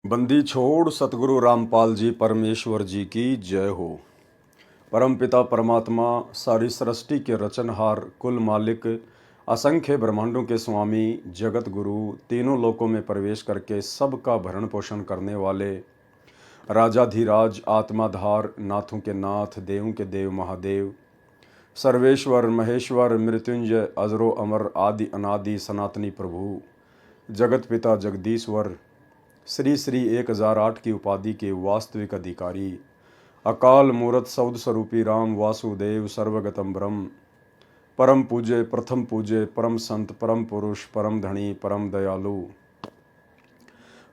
बंदी छोड़ सतगुरु रामपाल जी परमेश्वर जी की जय हो। परमपिता परमात्मा सारी सृष्टि के रचनहार कुल मालिक असंख्य ब्रह्मांडों के स्वामी जगत गुरु तीनों लोकों में प्रवेश करके सबका भरण पोषण करने वाले राजाधिराज आत्माधार नाथों के नाथ देवों के देव महादेव सर्वेश्वर महेश्वर मृत्युंजय अजरो अमर आदि अनादि सनातनी प्रभु जगत पिता जगदीश्वर श्री श्री 1008 की उपाधि के वास्तविक अधिकारी अकाल मूरत सौद स्वरूपी राम वासुदेव सर्वगतम ब्रह्म परम पूज्य प्रथम पूज्य परम संत परम पुरुष परम धनी परम दयालु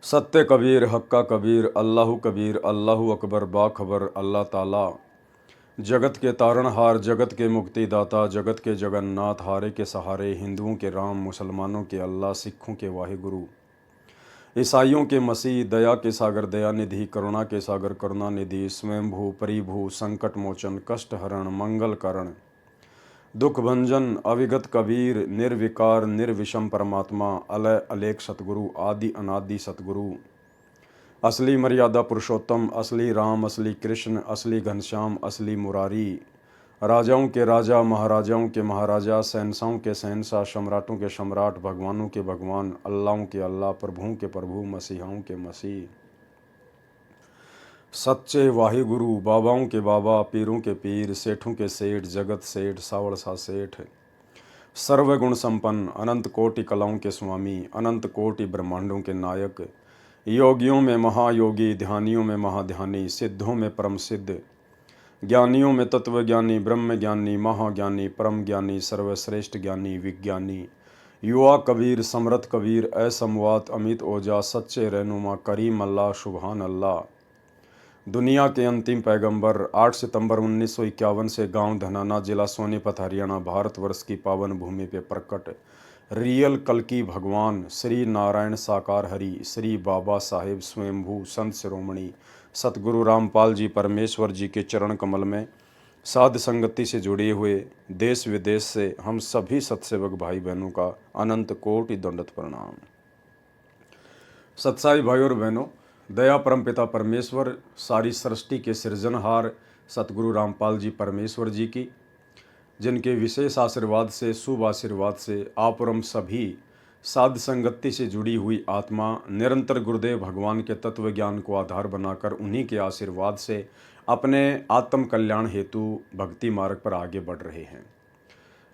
सत्य कबीर हक्का कबीर अल्लाह कबीर अल्लाह अकबर बाखबर अल्लाह ताला जगत के तारणहार जगत के मुक्तिदाता जगत के जगन्नाथ हारे के सहारे हिंदुओं के राम मुसलमानों के अल्लाह सिखों के वाहिगुरु ईसाइयों के मसीह दया के सागर दया निधि करुणा के सागर करुणा निधि स्वयंभू परिभू संकट मोचन कष्ट हरण मंगल कारण दुख भंजन अविगत कबीर निर्विकार निर्विषम परमात्मा अलय अलेख सतगुरु आदि अनादि सतगुरु असली मर्यादा पुरुषोत्तम असली राम असली कृष्ण असली घनश्याम असली मुरारी राजाओं के राजा महाराजाओं के महाराजा शहंशाहों के शहंशाह सम्राटों के सम्राट भगवानों के भगवान अल्लाहों के अल्लाह प्रभुओं के प्रभु मसीहाओं के मसीह सच्चे वाहिगुरु बाबाओं के बाबा पीरों के पीर सेठों के सेठ जगत सेठ सावड़ सा सेठ सर्वगुण संपन्न अनंत कोटि कलाओं के स्वामी अनंत कोटि ब्रह्मांडों के नायक योगियों में महायोगी ध्यानियों में महाध्यानी सिद्धों में परम सिद्ध ज्ञानियों में तत्वज्ञानी ब्रह्म ज्ञानी महाज्ञानी परम ज्ञानी सर्वश्रेष्ठ ज्ञानी विज्ञानी युवा कबीर समरथ कबीर असमवात अमित ओजा सच्चे रहनुमा करीम अल्लाह सुबहान अल्लाह दुनिया के अंतिम पैगंबर 8 सितंबर 1951 से गांव धनाना जिला सोनीपत हरियाणा भारतवर्ष की पावन भूमि पे प्रकट रियल कल्कि भगवान श्री नारायण साकार हरि श्री बाबा साहेब स्वयंभू संत शिरोमणि सतगुरु रामपाल जी परमेश्वर जी के चरण कमल में साध संगति से जुड़े हुए देश विदेश से हम सभी सत्सेवक भाई बहनों का अनंत कोटि दंडवत प्रणाम। सत्साई भाई और बहनों, दया परमपिता परमेश्वर सारी सृष्टि के सृजनहार सतगुरु रामपाल जी परमेश्वर जी की, जिनके विशेष आशीर्वाद से शुभ आशीर्वाद से आप और हम सभी साध संगति से जुड़ी हुई आत्मा निरंतर गुरुदेव भगवान के तत्व ज्ञान को आधार बनाकर उन्हीं के आशीर्वाद से अपने आत्म कल्याण हेतु भक्ति मार्ग पर आगे बढ़ रहे हैं।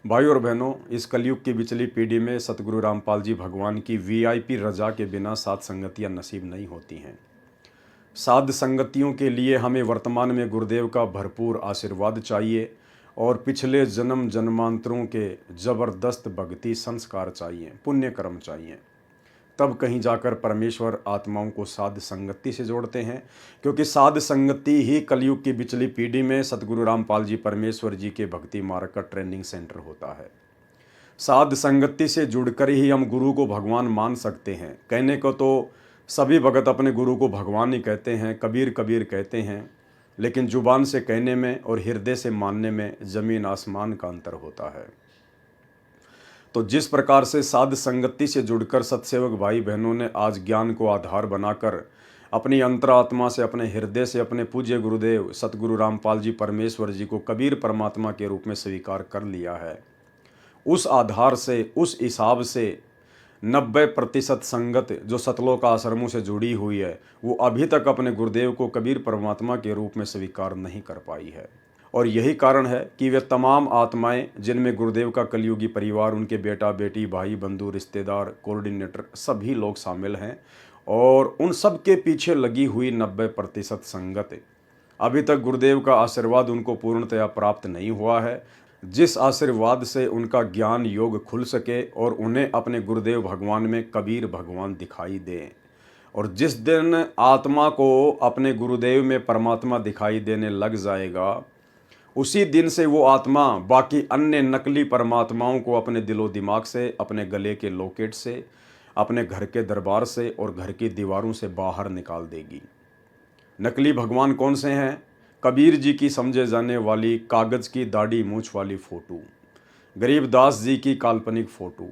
भाई और बहनों, इस कलयुग की बिचली पीढ़ी में सतगुरु रामपाल जी भगवान की वीआईपी रजा के बिना साध संगतियाँ नसीब नहीं होती हैं। साध संगतियों के लिए हमें वर्तमान में गुरुदेव का भरपूर आशीर्वाद चाहिए और पिछले जन्म जन्मांतरों के ज़बरदस्त भक्ति संस्कार चाहिए, पुण्य कर्म चाहिए। तब कहीं जाकर परमेश्वर आत्माओं को साध संगति से जोड़ते हैं, क्योंकि साध संगति ही कलयुग की बिचली पीढ़ी में सतगुरु रामपाल जी परमेश्वर जी के भक्ति मार्ग का ट्रेनिंग सेंटर होता है। साध संगति से जुड़कर ही हम गुरु को भगवान मान सकते हैं। कहने को तो सभी भगत अपने गुरु को भगवान ही कहते हैं, कबीर कबीर कहते हैं, लेकिन जुबान से कहने में और हृदय से मानने में जमीन आसमान का अंतर होता है। तो जिस प्रकार से साध संगति से जुड़कर सत्सेवक भाई बहनों ने आज ज्ञान को आधार बनाकर अपनी अंतरात्मा से अपने हृदय से अपने पूज्य गुरुदेव सतगुरु रामपाल जी परमेश्वर जी को कबीर परमात्मा के रूप में स्वीकार कर लिया है, उस आधार से उस हिसाब से 90% संगत जो सतलोक आश्रमों से जुड़ी हुई है वो अभी तक अपने गुरुदेव को कबीर परमात्मा के रूप में स्वीकार नहीं कर पाई है। और यही कारण है कि वे तमाम आत्माएं जिनमें गुरुदेव का कलयुगी परिवार, उनके बेटा बेटी भाई बंधु रिश्तेदार कोऑर्डिनेटर सभी लोग शामिल हैं, और उन सब के पीछे लगी हुई 90% संगत अभी तक गुरुदेव का आशीर्वाद उनको पूर्णतया प्राप्त नहीं हुआ है, जिस आशीर्वाद से उनका ज्ञान योग खुल सके और उन्हें अपने गुरुदेव भगवान में कबीर भगवान दिखाई दे। और जिस दिन आत्मा को अपने गुरुदेव में परमात्मा दिखाई देने लग जाएगा, उसी दिन से वो आत्मा बाकी अन्य नकली परमात्माओं को अपने दिलो दिमाग से, अपने गले के लॉकेट से, अपने घर के दरबार से और घर की दीवारों से बाहर निकाल देगी। नकली भगवान कौन से हैं? कबीर जी की समझे जाने वाली कागज़ की दाढ़ी मूछ वाली फ़ोटो, गरीबदास जी की काल्पनिक फ़ोटो,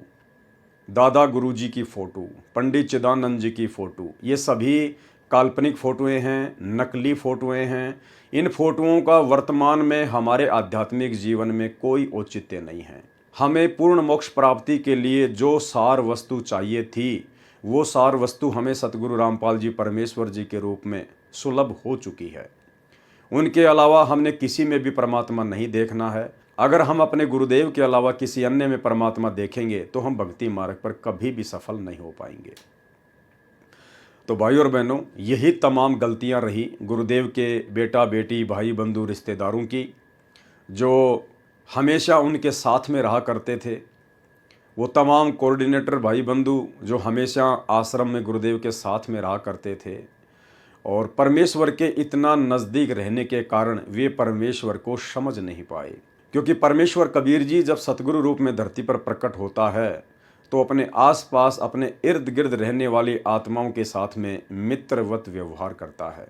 दादा गुरु जी की फ़ोटो, पंडित चिदानंद जी की फ़ोटो, ये सभी काल्पनिक फ़ोटोएं हैं, नकली फ़ोटोएं हैं। इन फ़ोटोओं का वर्तमान में हमारे आध्यात्मिक जीवन में कोई औचित्य नहीं है। हमें पूर्ण मोक्ष प्राप्ति के लिए जो सार वस्तु चाहिए थी, वो सार वस्तु हमें सतगुरु रामपाल जी परमेश्वर जी के रूप में सुलभ हो चुकी है। उनके अलावा हमने किसी में भी परमात्मा नहीं देखना है। अगर हम अपने गुरुदेव के अलावा किसी अन्य में परमात्मा देखेंगे तो हम भक्ति मार्ग पर कभी भी सफल नहीं हो पाएंगे। तो भाई और बहनों, यही तमाम गलतियां रही गुरुदेव के बेटा बेटी भाई बंधु रिश्तेदारों की, जो हमेशा उनके साथ में रहा करते थे। वो तमाम कोऑर्डिनेटर भाई बंधु जो हमेशा आश्रम में गुरुदेव के साथ में रहा करते थे, और परमेश्वर के इतना नज़दीक रहने के कारण वे परमेश्वर को समझ नहीं पाए। क्योंकि परमेश्वर कबीर जी जब सतगुरु रूप में धरती पर प्रकट होता है तो अपने आसपास अपने इर्द गिर्द रहने वाली आत्माओं के साथ में मित्रवत व्यवहार करता है,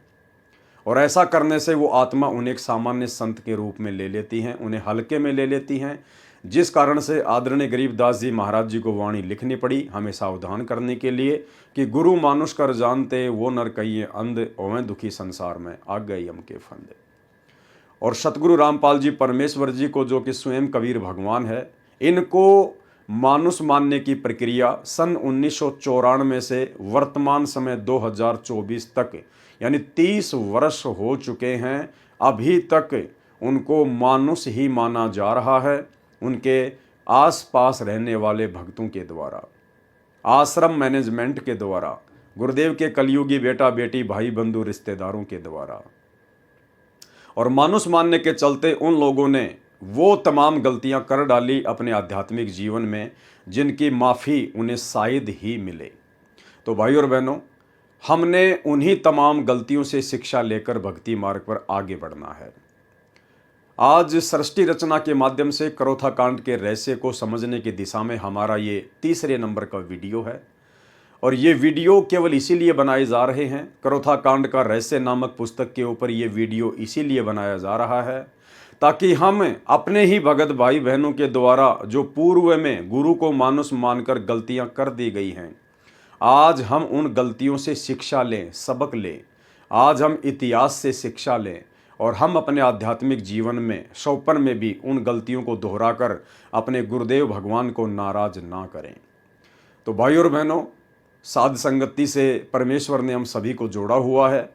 और ऐसा करने से वो आत्मा उन्हें एक सामान्य संत के रूप में ले लेती हैं, उन्हें हल्के में ले लेती हैं, जिस कारण से आदरणीय गरीबदास जी महाराज जी को वाणी लिखनी पड़ी हमें सावधान करने के लिए कि गुरु मानुष कर जानते वो नर कहिए अंध ओवें दुखी संसार में आ गए यम के फंदे। और सतगुरु रामपाल जी परमेश्वर जी को, जो कि स्वयं कबीर भगवान है, इनको मानुष मानने की प्रक्रिया सन 1994 से वर्तमान समय 2024 तक यानी 30 वर्ष हो चुके हैं। अभी तक उनको मानुष ही माना जा रहा है उनके आसपास रहने वाले भक्तों के द्वारा, आश्रम मैनेजमेंट के द्वारा, गुरुदेव के कलयुगी बेटा बेटी भाई बंधु रिश्तेदारों के द्वारा। और मानुष मानने के चलते उन लोगों ने वो तमाम गलतियां कर डाली अपने आध्यात्मिक जीवन में जिनकी माफ़ी उन्हें शायद ही मिले। तो भाई और बहनों, हमने उन्हीं तमाम गलतियों से शिक्षा लेकर भक्ति मार्ग पर आगे बढ़ना है। आज सृष्टि रचना के माध्यम से करोथा कांड के रहस्य को समझने की दिशा में हमारा ये तीसरे नंबर का वीडियो है, और ये वीडियो केवल इसीलिए बनाए जा रहे हैं, करोथा कांड का रहस्य नामक पुस्तक के ऊपर ये वीडियो इसीलिए बनाया जा रहा है ताकि हम अपने ही भगत भाई बहनों के द्वारा जो पूर्व में गुरु को मानुष मानकर गलतियां कर दी गई हैं, आज हम उन गलतियों से शिक्षा लें, सबक लें। आज हम इतिहास से शिक्षा लें और हम अपने आध्यात्मिक जीवन में सौपन में भी उन गलतियों को दोहराकर अपने गुरुदेव भगवान को नाराज ना करें। तो भाई और बहनों, साध संगति से परमेश्वर ने हम सभी को जोड़ा हुआ है,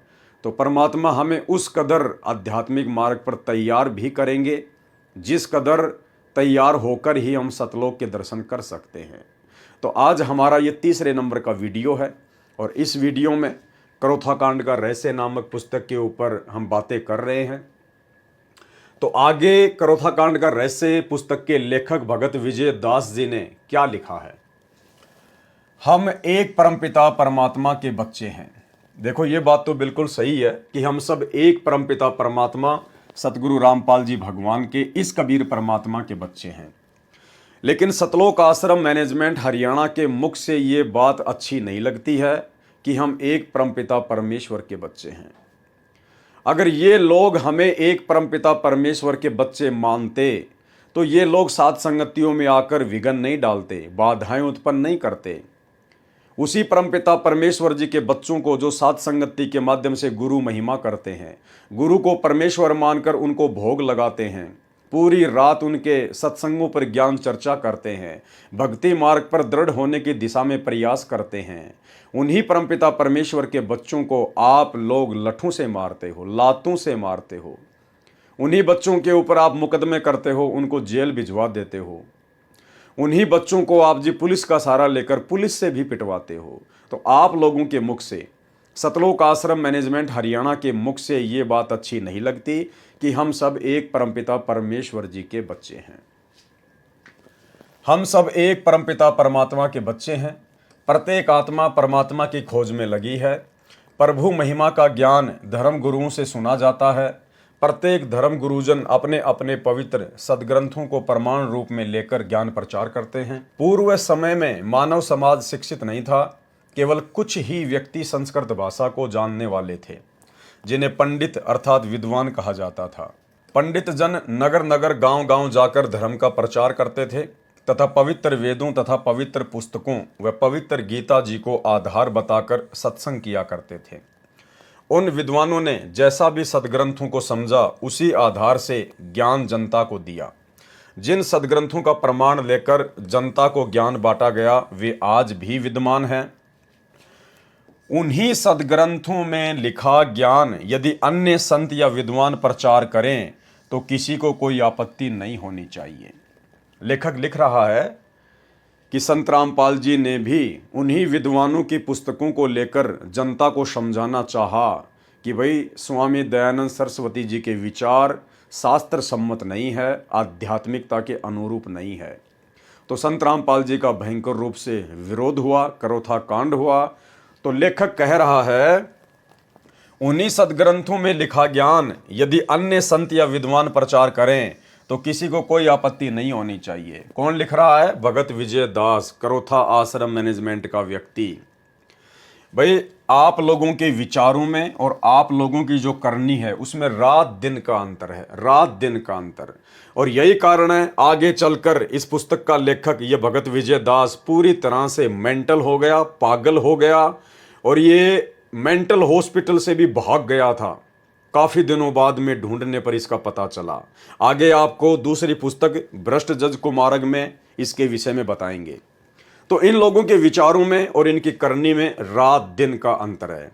तो परमात्मा हमें उस कदर आध्यात्मिक मार्ग पर तैयार भी करेंगे जिस कदर तैयार होकर ही हम सतलोक के दर्शन कर सकते हैं। तो आज हमारा ये तीसरे नंबर का वीडियो है, और इस वीडियो में करोथा कांड का रहस्य नामक पुस्तक के ऊपर हम बातें कर रहे हैं। तो आगे करोथा कांड का रहस्य पुस्तक के लेखक भगत विजय दास जी ने क्या लिखा है। हम एक परमपिता परमात्मा के बच्चे हैं। देखो, ये बात तो बिल्कुल सही है कि हम सब एक परमपिता परमात्मा सतगुरु रामपाल जी भगवान के इस कबीर परमात्मा के बच्चे हैं। लेकिन सतलोक आश्रम मैनेजमेंट हरियाणा के मुख से ये बात अच्छी नहीं लगती है कि हम एक परमपिता परमेश्वर के बच्चे हैं। अगर ये लोग हमें एक परमपिता परमेश्वर के बच्चे मानते तो ये लोग साध संगतियों में आकर विघ्न नहीं डालते, बाधाएं उत्पन्न नहीं करते। उसी परमपिता परमेश्वर जी के बच्चों को जो साध संगति के माध्यम से गुरु महिमा करते हैं, गुरु को परमेश्वर मानकर उनको भोग लगाते हैं, पूरी रात उनके सत्संगों पर ज्ञान चर्चा करते हैं, भक्ति मार्ग पर दृढ़ होने की दिशा में प्रयास करते हैं, उन्हीं परमपिता परमेश्वर के बच्चों को आप लोग लठों से मारते हो, लातों से मारते हो। उन्हीं बच्चों के ऊपर आप मुकदमे करते हो, उनको जेल भिजवा देते हो। उन्हीं बच्चों को आप जी पुलिस का सहारा लेकर पुलिस से भी पिटवाते हो। तो आप लोगों के मुख से, सतलोक आश्रम मैनेजमेंट हरियाणा के मुख से ये बात अच्छी नहीं लगती कि हम सब एक परमपिता परमेश्वर जी के बच्चे हैं। हम सब एक परमपिता परमात्मा के बच्चे हैं। प्रत्येक आत्मा परमात्मा की खोज में लगी है। प्रभु महिमा का ज्ञान धर्म गुरुओं से सुना जाता है। प्रत्येक धर्म गुरुजन अपने अपने पवित्र सदग्रंथों को प्रमाण रूप में लेकर ज्ञान प्रचार करते हैं। पूर्व समय में मानव समाज शिक्षित नहीं था। केवल कुछ ही व्यक्ति संस्कृत भाषा को जानने वाले थे, जिन्हें पंडित अर्थात विद्वान कहा जाता था। पंडित जन नगर नगर गांव गांव जाकर धर्म का प्रचार करते थे तथा पवित्र वेदों तथा पवित्र पुस्तकों व पवित्र गीता जी को आधार बताकर सत्संग किया करते थे। उन विद्वानों ने जैसा भी सदग्रंथों को समझा उसी आधार से ज्ञान जनता को दिया। जिन सदग्रंथों का प्रमाण लेकर जनता को ज्ञान बांटा गया वे आज भी विद्यमान हैं। उन्हीं सदग्रंथों में लिखा ज्ञान यदि अन्य संत या विद्वान प्रचार करें तो किसी को कोई आपत्ति नहीं होनी चाहिए। लेखक लिख रहा है कि संत रामपाल जी ने भी उन्हीं विद्वानों की पुस्तकों को लेकर जनता को समझाना चाहा कि भाई स्वामी दयानंद सरस्वती जी के विचार शास्त्र सम्मत नहीं है, आध्यात्मिकता के अनुरूप नहीं है। तो संत रामपाल जी का भयंकर रूप से विरोध हुआ, करोथा कांड हुआ। तो लेखक कह रहा है उन्हीं सदग्रंथों में लिखा ज्ञान यदि अन्य संत या विद्वान प्रचार करें तो किसी को कोई आपत्ति नहीं होनी चाहिए। कौन लिख रहा है? भगत विजय दास, करोथा आश्रम मैनेजमेंट का व्यक्ति। भाई आप लोगों के विचारों में और आप लोगों की जो करनी है उसमें रात दिन का अंतर है, रात दिन का अंतर। और यही कारण है आगे चलकर इस पुस्तक का लेखक ये भगत विजय दास पूरी तरह से मेंटल हो गया, पागल हो गया और ये मेंटल हॉस्पिटल से भी भाग गया था। काफी दिनों बाद में ढूंढने पर इसका पता चला। आगे आपको दूसरी पुस्तक भ्रष्ट जज कुमारग में इसके विषय में बताएंगे। तो इन लोगों के विचारों में और इनकी करनी में रात दिन का अंतर है।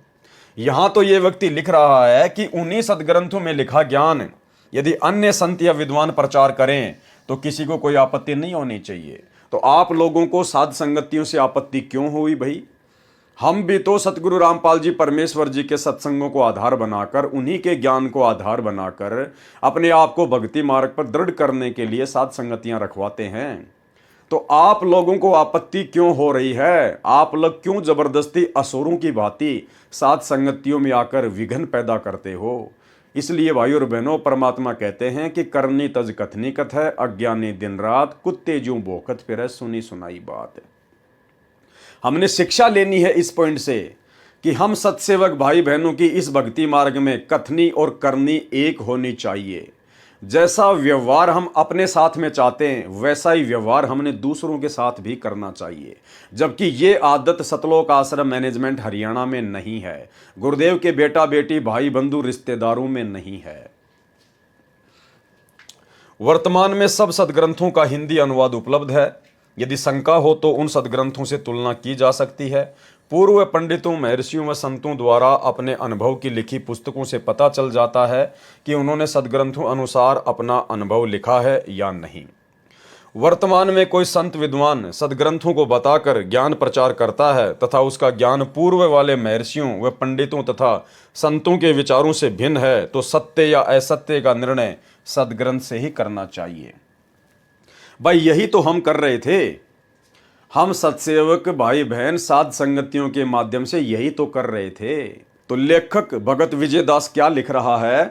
यहां तो ये व्यक्ति लिख रहा है कि उन्हीं सदग्रंथों में लिखा ज्ञान यदि अन्य संत या विद्वान प्रचार करें तो किसी को कोई आपत्ति नहीं होनी चाहिए। तो आप लोगों को साध संगतियों से आपत्ति क्यों हुई भाई? हम भी तो सतगुरु रामपाल जी परमेश्वर जी के सत्संगों को आधार बनाकर, उन्हीं के ज्ञान को आधार बनाकर अपने आप को भक्ति मार्ग पर दृढ़ करने के लिए साध संगतियां रखवाते हैं। तो आप लोगों को आपत्ति क्यों हो रही है? आप लोग क्यों जबरदस्ती असुरों की भांति साध संगतियों में आकर विघ्न पैदा करते हो? इसलिए भाई और बहनों, परमात्मा कहते हैं कि करनी तज कथनी कथ है, अज्ञानी दिन रात, कुत्ते ज्यों भौंकत फिरै, सुनी सुनाई बात है। हमने शिक्षा लेनी है इस पॉइंट से कि हम सत्सेवक भाई बहनों की इस भक्ति मार्ग में कथनी और करनी एक होनी चाहिए। जैसा व्यवहार हम अपने साथ में चाहते हैं वैसा ही व्यवहार हमने दूसरों के साथ भी करना चाहिए। जबकि ये आदत सतलोक आश्रम मैनेजमेंट हरियाणा में नहीं है, गुरुदेव के बेटा बेटी भाई बंधु रिश्तेदारों में नहीं है। वर्तमान में सब सदग्रंथों का हिंदी अनुवाद उपलब्ध है। यदि शंका हो तो उन सदग्रंथों से तुलना की जा सकती है। पूर्व पंडितों, महर्षियों व संतों द्वारा अपने अनुभव की लिखी पुस्तकों से पता चल जाता है कि उन्होंने सदग्रंथों अनुसार अपना अनुभव लिखा है या नहीं। वर्तमान में कोई संत विद्वान सदग्रंथों को बताकर ज्ञान प्रचार करता है तथा उसका ज्ञान पूर्व वाले महर्षियों व पंडितों तथा संतों के विचारों से भिन्न है तो सत्य या असत्य का निर्णय सदग्रंथ से ही करना चाहिए। भाई यही तो हम कर रहे थे। हम सत्सेवक भाई बहन साध संगतियों के माध्यम से यही तो कर रहे थे। तो लेखक भगत विजय दास क्या लिख रहा है?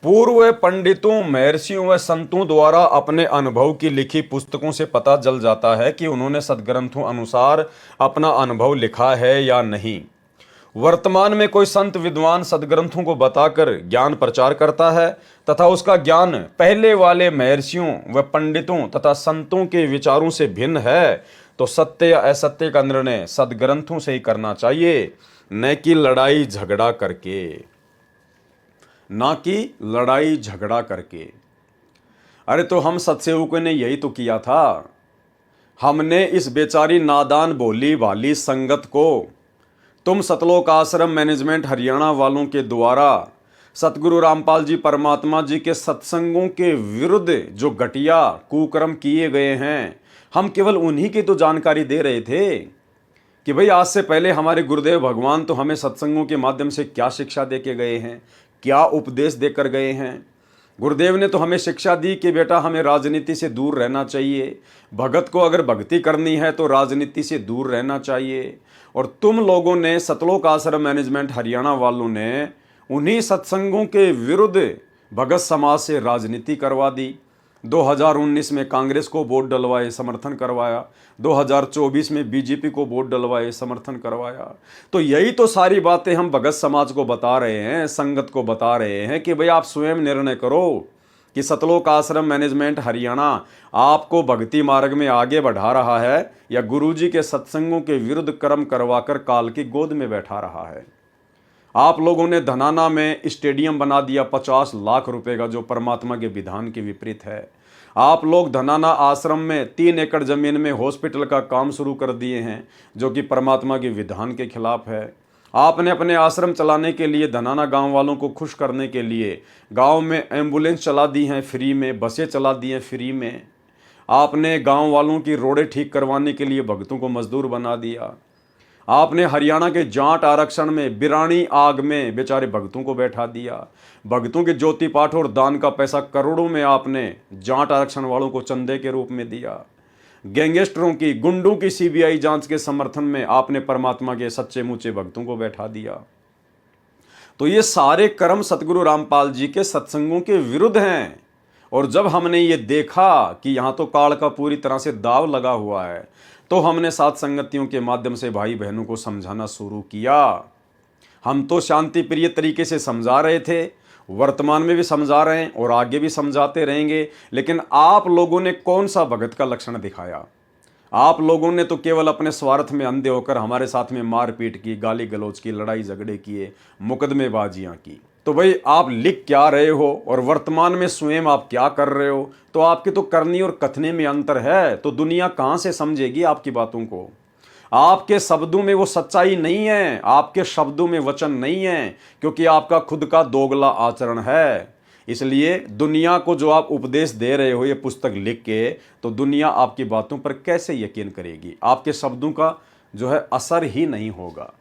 पूर्व पंडितों, महर्षियों व संतों द्वारा अपने अनुभव की लिखी पुस्तकों से पता चल जाता है कि उन्होंने सदग्रंथों अनुसार अपना अनुभव लिखा है या नहीं। वर्तमान में कोई संत विद्वान सदग्रंथों को बताकर ज्ञान प्रचार करता है तथा उसका ज्ञान पहले वाले महर्षियों व पंडितों तथा संतों के विचारों से भिन्न है तो सत्य या असत्य का निर्णय सदग्रंथों से ही करना चाहिए, न कि लड़ाई झगड़ा करके, ना कि लड़ाई झगड़ा करके। अरे तो हम सत्सेवकों ने यही तो किया था। हमने इस बेचारी नादान भोली भाली संगत को तुम सतलोक आश्रम मैनेजमेंट हरियाणा वालों के द्वारा सतगुरु रामपाल जी परमात्मा जी के सत्संगों के विरुद्ध जो घटिया कुकर्म किए गए हैं, हम केवल उन्हीं की तो जानकारी दे रहे थे कि भाई आज से पहले हमारे गुरुदेव भगवान तो हमें सत्संगों के माध्यम से क्या शिक्षा दे के गए हैं, क्या उपदेश देकर गए हैं। गुरुदेव ने तो हमें शिक्षा दी कि बेटा हमें राजनीति से दूर रहना चाहिए, भगत को अगर भक्ति करनी है तो राजनीति से दूर रहना चाहिए। और तुम लोगों ने सतलोक आश्रम मैनेजमेंट हरियाणा वालों ने उन्हीं सत्संगों के विरुद्ध भगत समाज से राजनीति करवा दी। 2019 में कांग्रेस को वोट डलवाए, समर्थन करवाया। 2024 में बीजेपी को वोट डलवाए, समर्थन करवाया। तो यही तो सारी बातें हम भगत समाज को बता रहे हैं, संगत को बता रहे हैं कि भाई आप स्वयं निर्णय करो कि सतलोक आश्रम मैनेजमेंट हरियाणा आपको भक्ति मार्ग में आगे बढ़ा रहा है या गुरुजी के सत्संगों के विरुद्ध कर्म करवाकर काल की गोद में बैठा रहा है। आप लोगों ने धनाना में स्टेडियम बना दिया 50 लाख रुपए का, जो परमात्मा के विधान के विपरीत है। आप लोग धनाना आश्रम में 3 एकड़ जमीन में हॉस्पिटल का काम शुरू कर दिए हैं, जो कि परमात्मा के विधान के खिलाफ है। आपने अपने आश्रम चलाने के लिए, धनाना गांव वालों को खुश करने के लिए गांव में एम्बुलेंस चला दी हैं फ्री में, बसें चला दी हैं फ्री में। आपने गांव वालों की रोडें ठीक करवाने के लिए भक्तों को मजदूर बना दिया। आपने हरियाणा के जाट आरक्षण में बिरानी आग में बेचारे भक्तों को बैठा दिया। भक्तों के ज्योति पाठ और दान का पैसा करोड़ों में आपने जाट आरक्षण वालों को चंदे के रूप में दिया। गैंगस्टरों की, गुंडों की सीबीआई जांच के समर्थन में आपने परमात्मा के सच्चे मुच्चे भक्तों को बैठा दिया। तो ये सारे कर्म सतगुरु रामपाल जी के सत्संगों के विरुद्ध हैं। और जब हमने ये देखा कि यहाँ तो काल का पूरी तरह से दाव लगा हुआ है, तो हमने साथ संगतियों के माध्यम से भाई बहनों को समझाना शुरू किया। हम तो शांति प्रिय तरीके से समझा रहे थे, वर्तमान में भी समझा रहे हैं और आगे भी समझाते रहेंगे। लेकिन आप लोगों ने कौन सा भगत का लक्षण दिखाया? आप लोगों ने तो केवल अपने स्वार्थ में अंधे होकर हमारे साथ में मारपीट की, गाली गलौज की, लड़ाई झगड़े किए, मुकदमेबाजियां की। तो भाई आप लिख क्या रहे हो और वर्तमान में स्वयं आप क्या कर रहे हो? तो आपकी तो करनी और कथने में अंतर है। तो दुनिया कहां से समझेगी आपकी बातों को? आपके शब्दों में वो सच्चाई नहीं है, आपके शब्दों में वचन नहीं है, क्योंकि आपका खुद का दोगला आचरण है। इसलिए दुनिया को जो आप उपदेश दे रहे हो ये पुस्तक लिख के, तो दुनिया आपकी बातों पर कैसे यकीन करेगी? आपके शब्दों का जो है असर ही नहीं होगा।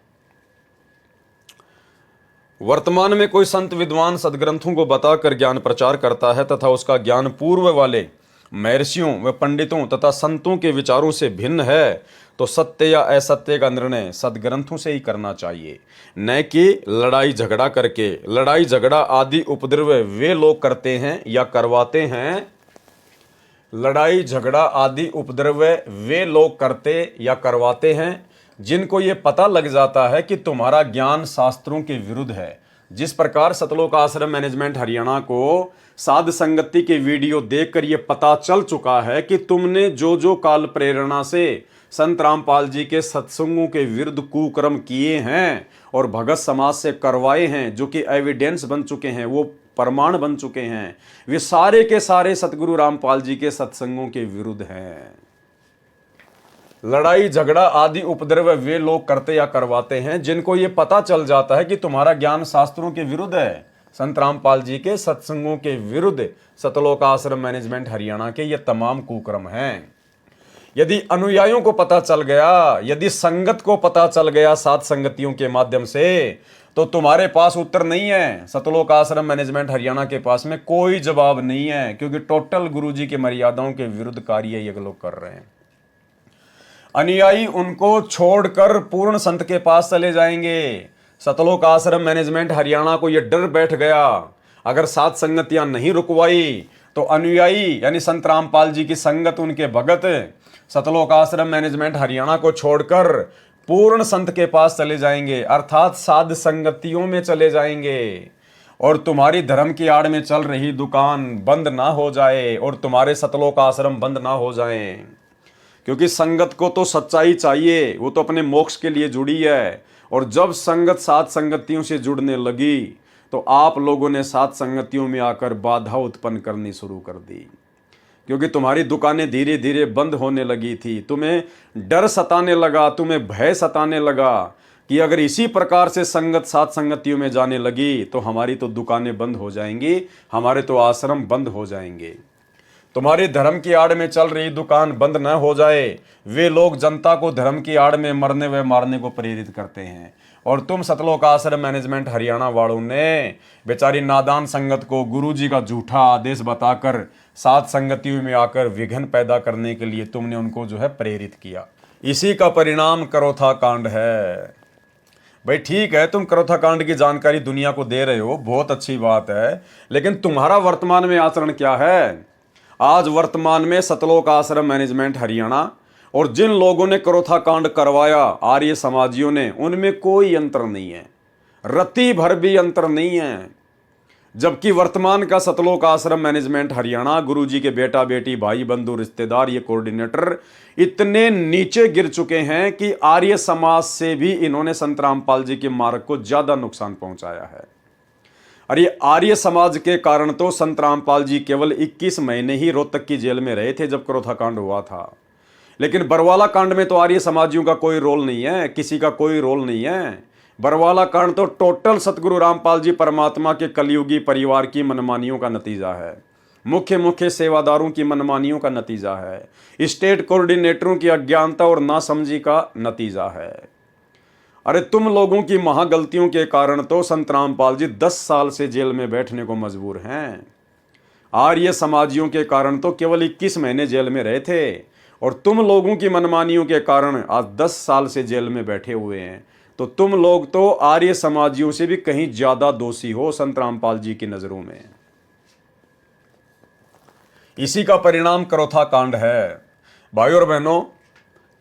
वर्तमान में कोई संत विद्वान सदग्रंथों को बताकर ज्ञान प्रचार करता है तथा उसका ज्ञान पूर्व वाले महर्षियों व पंडितों तथा संतों के विचारों से भिन्न है, तो सत्य या असत्य का निर्णय सदग्रंथों से ही करना चाहिए, न कि लड़ाई झगड़ा करके। लड़ाई झगड़ा आदि उपद्रव वे लोग करते हैं या करवाते हैं, लड़ाई झगड़ा आदि उपद्रव वे लोग करते या करवाते हैं जिनको ये पता लग जाता है कि तुम्हारा ज्ञान शास्त्रों के विरुद्ध है। जिस प्रकार सतलोक आश्रम मैनेजमेंट हरियाणा को साध संगति के वीडियो देखकर ये पता चल चुका है कि तुमने जो जो काल प्रेरणा से संत रामपाल जी के सत्संगों के विरुद्ध कुकर्म किए हैं और भगत समाज से करवाए हैं, जो कि एविडेंस बन चुके हैं, वो प्रमाण बन चुके हैं, वे सारे के सारे सतगुरु रामपाल जी के सत्संगों के विरुद्ध हैं। लड़ाई झगड़ा आदि उपद्रव वे लोग करते या करवाते हैं जिनको ये पता चल जाता है कि तुम्हारा ज्ञान शास्त्रों के विरुद्ध है, संत रामपाल जी के सत्संगों के विरुद्ध। सतलोक आश्रम मैनेजमेंट हरियाणा के ये तमाम कुकर्म हैं। यदि अनुयायियों को पता चल गया, यदि संगत को पता चल गया साथ संगतियों के माध्यम से, तो तुम्हारे पास उत्तर नहीं है। सतलोक आश्रम मैनेजमेंट हरियाणा के पास में कोई जवाब नहीं है, क्योंकि टोटल गुरुजी की मर्यादाओं के विरुद्ध कार्य ये लोग कर रहे हैं। अनुयायी उनको छोड़कर पूर्ण संत के पास चले जाएंगे। सतलोक आश्रम मैनेजमेंट हरियाणा को यह डर बैठ गया, अगर सात संगतियां नहीं रुकवाई तो अनुयायी यानी संत रामपाल जी की संगत, उनके भगत सतलोक आश्रम मैनेजमेंट हरियाणा को छोड़कर पूर्ण संत के पास चले जाएंगे, अर्थात साध संगतियों में चले जाएंगे। और तुम्हारी धर्म की आड़ में चल रही दुकान बंद ना हो जाए और तुम्हारे सतलोक आश्रम बंद ना हो जाए, क्योंकि संगत को तो सच्चाई चाहिए, वो तो अपने मोक्ष के लिए जुड़ी है। और जब संगत सात संगतियों से जुड़ने लगी तो आप लोगों ने सात संगतियों में आकर बाधा उत्पन्न करनी शुरू कर दी, क्योंकि तुम्हारी दुकानें धीरे धीरे बंद होने लगी थी। तुम्हें डर सताने लगा, तुम्हें भय सताने लगा कि अगर इसी प्रकार से संगत सात संगतियों में जाने लगी तो हमारी तो दुकानें बंद हो जाएंगी, हमारे तो आश्रम बंद हो जाएंगे। तुम्हारी धर्म की आड़ में चल रही दुकान बंद न हो जाए, वे लोग जनता को धर्म की आड़ में मरने व मारने को प्रेरित करते हैं। और तुम सतलोक आश्रम मैनेजमेंट हरियाणा वालों ने बेचारी नादान संगत को गुरुजी का झूठा आदेश बताकर सात संगतियों में आकर विघ्न पैदा करने के लिए तुमने उनको जो है प्रेरित किया। इसी का परिणाम करोथा कांड है। भाई ठीक है, तुम करोथा कांड की जानकारी दुनिया को दे रहे हो, बहुत अच्छी बात है, लेकिन तुम्हारा वर्तमान में आचरण क्या है? आज वर्तमान में सतलोक आश्रम मैनेजमेंट हरियाणा और जिन लोगों ने करोथा कांड करवाया आर्य समाजियों ने, उनमें कोई अंतर नहीं है, रत्ती भर भी अंतर नहीं है। जबकि वर्तमान का सतलोक आश्रम मैनेजमेंट हरियाणा, गुरुजी के बेटा बेटी भाई बंधु रिश्तेदार ये कोऑर्डिनेटर इतने नीचे गिर चुके हैं कि आर्य समाज से भी इन्होंने संत रामपाल जी के मार्ग को ज्यादा नुकसान पहुंचाया है। और ये आर्य समाज के कारण तो संत रामपाल जी केवल 21 महीने ही रोहतक की जेल में रहे थे जब क्रोथा कांड हुआ था। लेकिन बरवाला कांड में तो आर्य समाजियों का कोई रोल नहीं है, किसी का कोई रोल नहीं है। बरवाला कांड तो टोटल सतगुरु रामपाल जी परमात्मा के कलयुगी परिवार की मनमानियों का नतीजा है, मुख्य सेवादारों की मनमानियों का नतीजा है, स्टेट कोऑर्डिनेटरों की अज्ञानता और नासमझी का नतीजा है। अरे तुम लोगों की महागलतियों के कारण तो संत रामपाल जी 10 साल से जेल में बैठने को मजबूर हैं। आर्य समाजियों के कारण तो केवल 21 महीने जेल में रहे थे और तुम लोगों की मनमानियों के कारण आज 10 साल से जेल में बैठे हुए हैं। तो तुम लोग तो आर्य समाजियों से भी कहीं ज्यादा दोषी हो संत रामपाल जी की नजरों में। इसी का परिणाम क्रोथा कांड है। भाइयों और बहनों,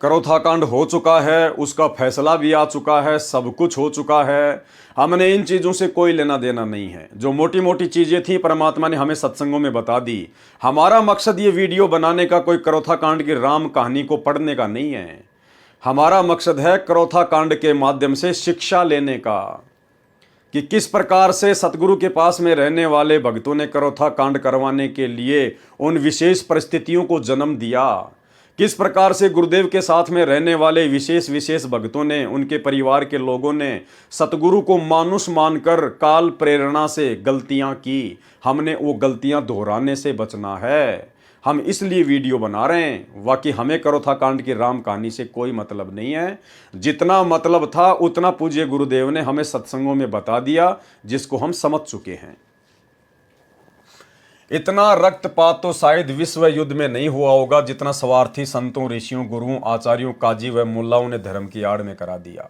क्रोथा कांड हो चुका है, उसका फैसला भी आ चुका है, सब कुछ हो चुका है। हमने इन चीज़ों से कोई लेना देना नहीं है। जो मोटी मोटी चीज़ें थी परमात्मा ने हमें सत्संगों में बता दी। हमारा मकसद ये वीडियो बनाने का कोई क्रोथा कांड की राम कहानी को पढ़ने का नहीं है। हमारा मकसद है क्रोथा कांड के माध्यम से शिक्षा लेने का कि किस प्रकार से सतगुरु के पास में रहने वाले भक्तों ने क्रोथा कांड करवाने के लिए उन विशेष परिस्थितियों को जन्म दिया, किस प्रकार से गुरुदेव के साथ में रहने वाले विशेष भक्तों ने, उनके परिवार के लोगों ने सतगुरु को मानुष मानकर काल प्रेरणा से गलतियां की। हमने वो गलतियां दोहराने से बचना है। हम इसलिए वीडियो बना रहे हैं। बाकी हमें क्रोथा कांड की राम कहानी से कोई मतलब नहीं है। जितना मतलब था उतना पूज्य गुरुदेव ने हमें सत्संगों में बता दिया, जिसको हम समझ चुके हैं। इतना रक्तपात तो शायद विश्व युद्ध में नहीं हुआ होगा जितना स्वार्थी संतों, ऋषियों, गुरुओं, आचार्यों, काजी व मुल्लाओं ने धर्म की आड़ में करा दिया।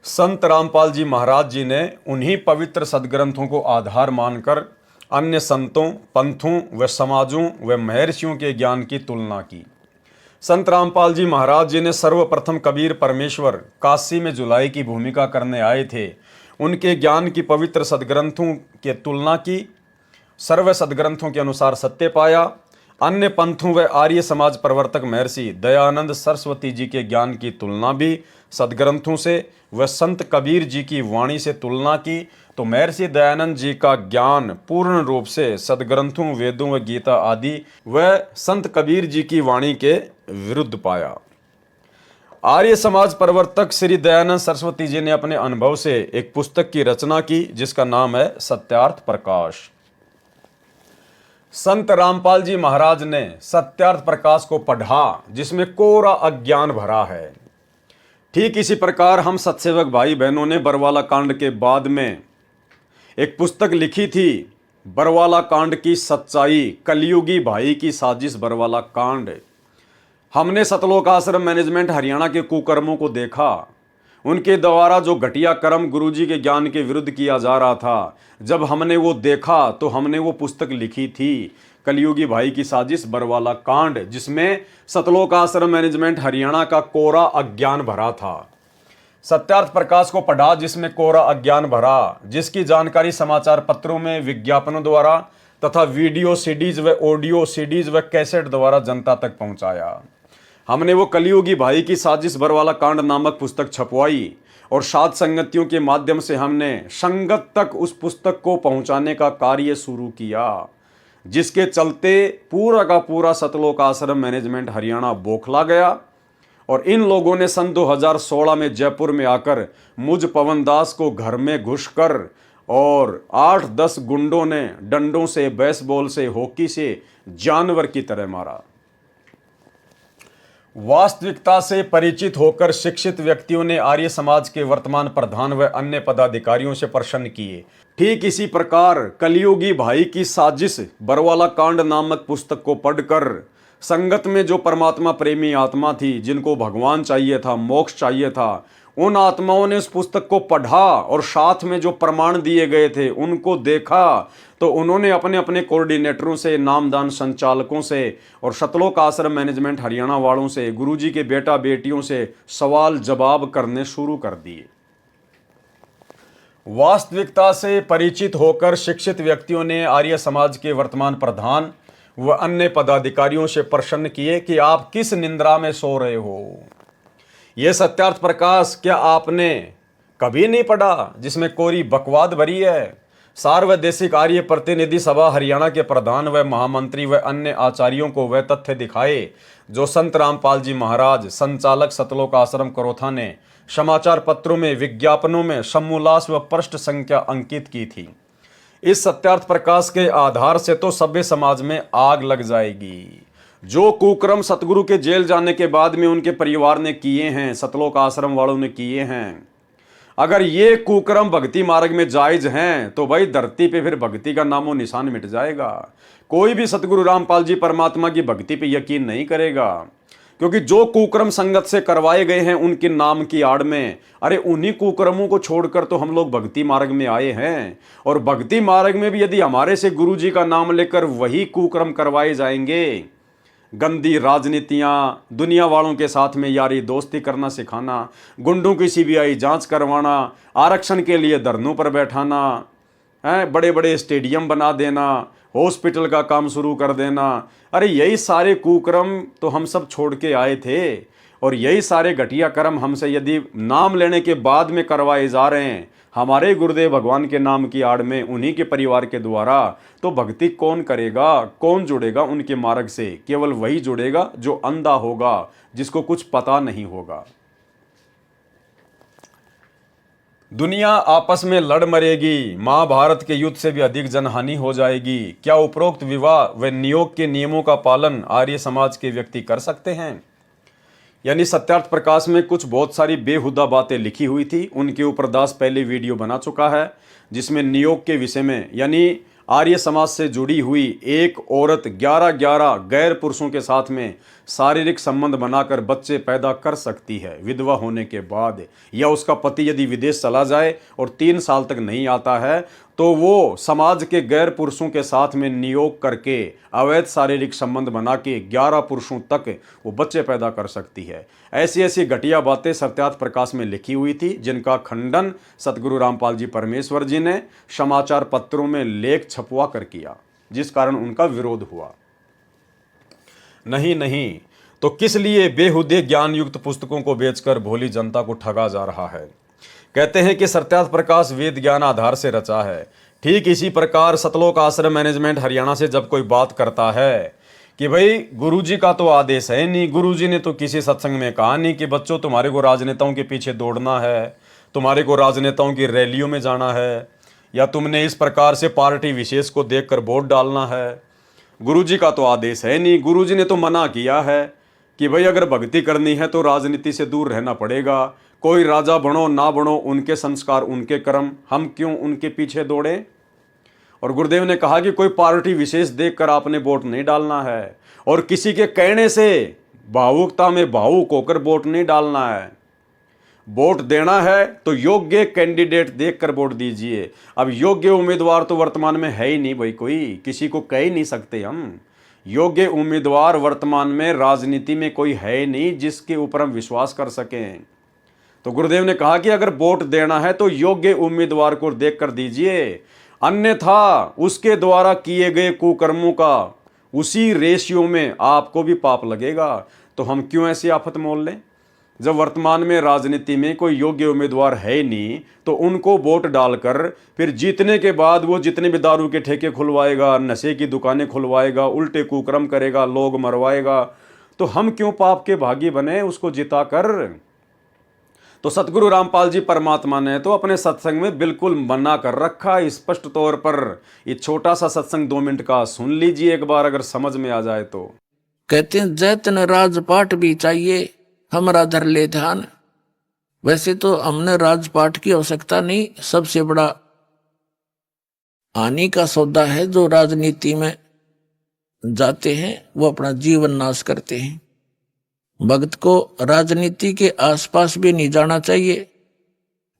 संत रामपाल जी महाराज जी ने उन्हीं पवित्र सदग्रंथों को आधार मानकर अन्य संतों, पंथों व समाजों व महर्षियों के ज्ञान की तुलना की। संत रामपाल जी महाराज जी ने सर्वप्रथम कबीर परमेश्वर काशी में जुलाई की भूमिका करने आए थे, उनके ज्ञान की पवित्र सदग्रंथों की तुलना की, सर्व सदग्रंथों के अनुसार सत्य पाया। अन्य पंथों व आर्य समाज प्रवर्तक महर्षि दयानंद सरस्वती जी के ज्ञान की तुलना भी सदग्रंथों से व संत कबीर जी की वाणी से तुलना की तो महर्षि दयानंद जी का ज्ञान पूर्ण रूप से सदग्रंथों, वेदों व गीता आदि व संत कबीर जी की वाणी के विरुद्ध पाया। आर्य समाज प्रवर्तक श्री दयानंद सरस्वती जी ने अपने अनुभव से एक पुस्तक की रचना की जिसका नाम है सत्यार्थ प्रकाश। संत रामपाल जी महाराज ने सत्यार्थ प्रकाश को पढ़ा जिसमें कोरा अज्ञान भरा है। ठीक इसी प्रकार हम सत्सेवक भाई बहनों ने बरवाला कांड के बाद में एक पुस्तक लिखी थी, बरवाला कांड की सच्चाई, कलयुगी भाई की साजिश बरवाला कांड। हमने सतलोक आश्रम मैनेजमेंट हरियाणा के कुकर्मों को देखा, उनके द्वारा जो घटिया कर्म गुरुजी के ज्ञान के विरुद्ध किया जा रहा था। जब हमने वो देखा तो हमने वो पुस्तक लिखी थी, कलयुगी भाई की साजिश बरवाला कांड, जिसमें सतलोक आश्रम मैनेजमेंट हरियाणा का कोरा अज्ञान भरा था। सत्यार्थ प्रकाश को पढ़ा जिसमें कोरा अज्ञान भरा, जिसकी जानकारी समाचार पत्रों में, विज्ञापनों द्वारा तथा वीडियो सीडीज व ऑडियो सीडीज व कैसेट द्वारा जनता तक पहुंचाया। हमने वो कलयुगी भाई की साजिश बरवाला कांड नामक पुस्तक छपवाई और साध संगतियों के माध्यम से हमने संगत तक उस पुस्तक को पहुंचाने का कार्य शुरू किया, जिसके चलते पूरा का पूरा सतलोक आश्रम मैनेजमेंट हरियाणा बौखला गया। और इन लोगों ने सन 2016 में जयपुर में आकर मुझ पवन दास को घर में घुसकर और 8-10 गुंडों ने डंडों से, बेसबॉल से, हॉकी से जानवर की तरह मारा। वास्तविकता से परिचित होकर शिक्षित व्यक्तियों ने आर्य समाज के वर्तमान प्रधान व अन्य पदाधिकारियों से प्रश्न किए। ठीक इसी प्रकार कलयुगी भाई की साजिश बरवाला कांड नामक पुस्तक को पढ़कर संगत में जो परमात्मा प्रेमी आत्मा थी, जिनको भगवान चाहिए था, मोक्ष चाहिए था, उन आत्माओं ने उस पुस्तक को पढ़ा और साथ में जो प्रमाण दिए गए थे उनको देखा तो उन्होंने अपने अपने कोऑर्डिनेटरों से, नामदान संचालकों से और सतलोक आश्रम मैनेजमेंट हरियाणा वालों से, गुरुजी के बेटा बेटियों से सवाल जवाब करने शुरू कर दिए। वास्तविकता से परिचित होकर शिक्षित व्यक्तियों ने आर्य समाज के वर्तमान प्रधान व अन्य पदाधिकारियों से प्रश्न किए कि आप किस निंद्रा में सो रहे हो। यह सत्यार्थ प्रकाश क्या आपने कभी नहीं पढ़ा जिसमें कोरी बकवाद भरी है। सार्वदेशिक आर्य प्रतिनिधि सभा हरियाणा के प्रधान व महामंत्री व अन्य आचार्यों को वह तथ्य दिखाए जो संत रामपाल जी महाराज संचालक सतलोक आश्रम करोथा ने समाचार पत्रों में विज्ञापनों में समूलास व पृष्ठ संख्या अंकित की थी। इस सत्यार्थ प्रकाश के आधार से तो सभ्य समाज में आग लग जाएगी। जो कुक्रम सतगुरु के जेल जाने के बाद में उनके परिवार ने किए हैं, सतलोक आश्रम वालों ने किए हैं, अगर ये कुक्रम भक्ति मार्ग में जायज हैं तो भाई धरती पे फिर भक्ति का नामो निशान मिट जाएगा। कोई भी सतगुरु रामपाल जी परमात्मा की भक्ति पे यकीन नहीं करेगा, क्योंकि जो कुक्रम संगत से करवाए गए हैं उनके नाम की आड़ में, अरे उन्हीं कुक्रमों को छोड़कर तो हम लोग भक्ति मार्ग में आए हैं। और भक्ति मार्ग में भी यदि हमारे से गुरु जी का नाम लेकर वही कुक्रम करवाए जाएंगे, गंदी राजनीतियाँ, दुनिया वालों के साथ में यारी दोस्ती करना सिखाना, गुंडों की सीबीआई जांच करवाना, आरक्षण के लिए धरनों पर बैठाना, बड़े बड़े स्टेडियम बना देना, हॉस्पिटल का काम शुरू कर देना, अरे यही सारे कुकर्म तो हम सब छोड़ के आए थे। और यही सारे घटिया कर्म हमसे यदि नाम लेने के बाद में करवाए जा रहे हैं हमारे गुरुदेव भगवान के नाम की आड़ में, उन्हीं के परिवार के द्वारा, तो भक्ति कौन करेगा, कौन जुड़ेगा उनके मार्ग से? केवल वही जुड़ेगा जो अंधा होगा, जिसको कुछ पता नहीं होगा। दुनिया आपस में लड़ मरेगी, महाभारत के युद्ध से भी अधिक जनहानि हो जाएगी। क्या उपरोक्त विवाह व नियोग के नियमों का पालन आर्य समाज के व्यक्ति कर सकते हैं? यानी सत्यार्थ प्रकाश में कुछ बहुत सारी बेहुदा बातें लिखी हुई थी, उनके ऊपर दास पहले वीडियो बना चुका है, जिसमें नियोग के विषय में, यानी आर्य समाज से जुड़ी हुई एक औरत 11 गैर पुरुषों के साथ में शारीरिक संबंध बनाकर बच्चे पैदा कर सकती है विधवा होने के बाद, या उसका पति यदि विदेश चला जाए और 3 साल तक नहीं आता है तो वो समाज के गैर पुरुषों के साथ में नियोग करके अवैध शारीरिक संबंध बना के 11 पुरुषों तक वो बच्चे पैदा कर सकती है। ऐसी ऐसी घटिया बातें सत्यार्थ प्रकाश में लिखी हुई थी, जिनका खंडन सतगुरु रामपाल जी परमेश्वर जी ने समाचार पत्रों में लेख छपवा कर किया, जिस कारण उनका विरोध हुआ। नहीं तो किस लिए बेहुदे ज्ञान युक्त पुस्तकों को बेचकर भोली जनता को ठगा जा रहा है? कहते हैं कि सत्यार्थ प्रकाश वेद ज्ञान आधार से रचा है। ठीक इसी प्रकार सतलोक आश्रम मैनेजमेंट हरियाणा से जब कोई बात करता है कि भाई गुरुजी का तो आदेश है नहीं, गुरुजी ने तो किसी सत्संग में कहा नहीं कि बच्चों तुम्हारे को राजनेताओं के पीछे दौड़ना है, तुम्हारे को राजनेताओं की रैलियों में जाना है, या तुमने इस प्रकार से पार्टी विशेष को देखकर वोट डालना है, गुरुजी का तो आदेश है नहीं। गुरुजी ने तो मना किया है कि भाई अगर भक्ति करनी है तो राजनीति से दूर रहना पड़ेगा। कोई राजा बनो ना बनो, उनके संस्कार उनके कर्म, हम क्यों उनके पीछे दौड़े? और गुरुदेव ने कहा कि कोई पार्टी विशेष देखकर आपने वोट नहीं डालना है, और किसी के कहने से भावुकता में भावुक होकर वोट नहीं डालना है। वोट देना है तो योग्य कैंडिडेट देखकर वोट दीजिए। अब योग्य उम्मीदवार तो वर्तमान में है ही नहीं भाई, कोई किसी को कह ही नहीं सकते हम। योग्य उम्मीदवार वर्तमान में राजनीति में कोई है ही नहीं जिसके ऊपर हम विश्वास कर सकें। तो गुरुदेव ने कहा कि अगर वोट देना है तो योग्य उम्मीदवार को देखकर दीजिए, अन्यथा उसके द्वारा किए गए कुकर्मों का उसी रेशियो में आपको भी पाप लगेगा। तो हम क्यों ऐसी आफत मोल लें? जब वर्तमान में राजनीति में कोई योग्य उम्मीदवार है नहीं तो उनको वोट डालकर फिर जीतने के बाद वो जितने भी दारू के ठेके खुलवाएगा, नशे की दुकानें खुलवाएगा, उल्टे कुकर्म करेगा, लोग मरवाएगा, तो हम क्यों पाप के भागी बने उसको जिता कर? तो सतगुरु रामपाल जी परमात्मा ने तो अपने सत्संग में बिल्कुल मना कर रखा स्पष्ट तौर पर। ये छोटा सा सत्संग 2 मिनट का सुन लीजिए एक बार, अगर समझ में आ जाए तो। कहते हैं जैतन राजपाट भी चाहिए हमरा धर ले ध्यान। वैसे तो हमने राजपाट की आवश्यकता नहीं, सबसे बड़ा हानि का सौदा है जो राजनीति में जाते हैं वो अपना जीवन नाश करते हैं। भक्त को राजनीति के आसपास भी नहीं जाना चाहिए।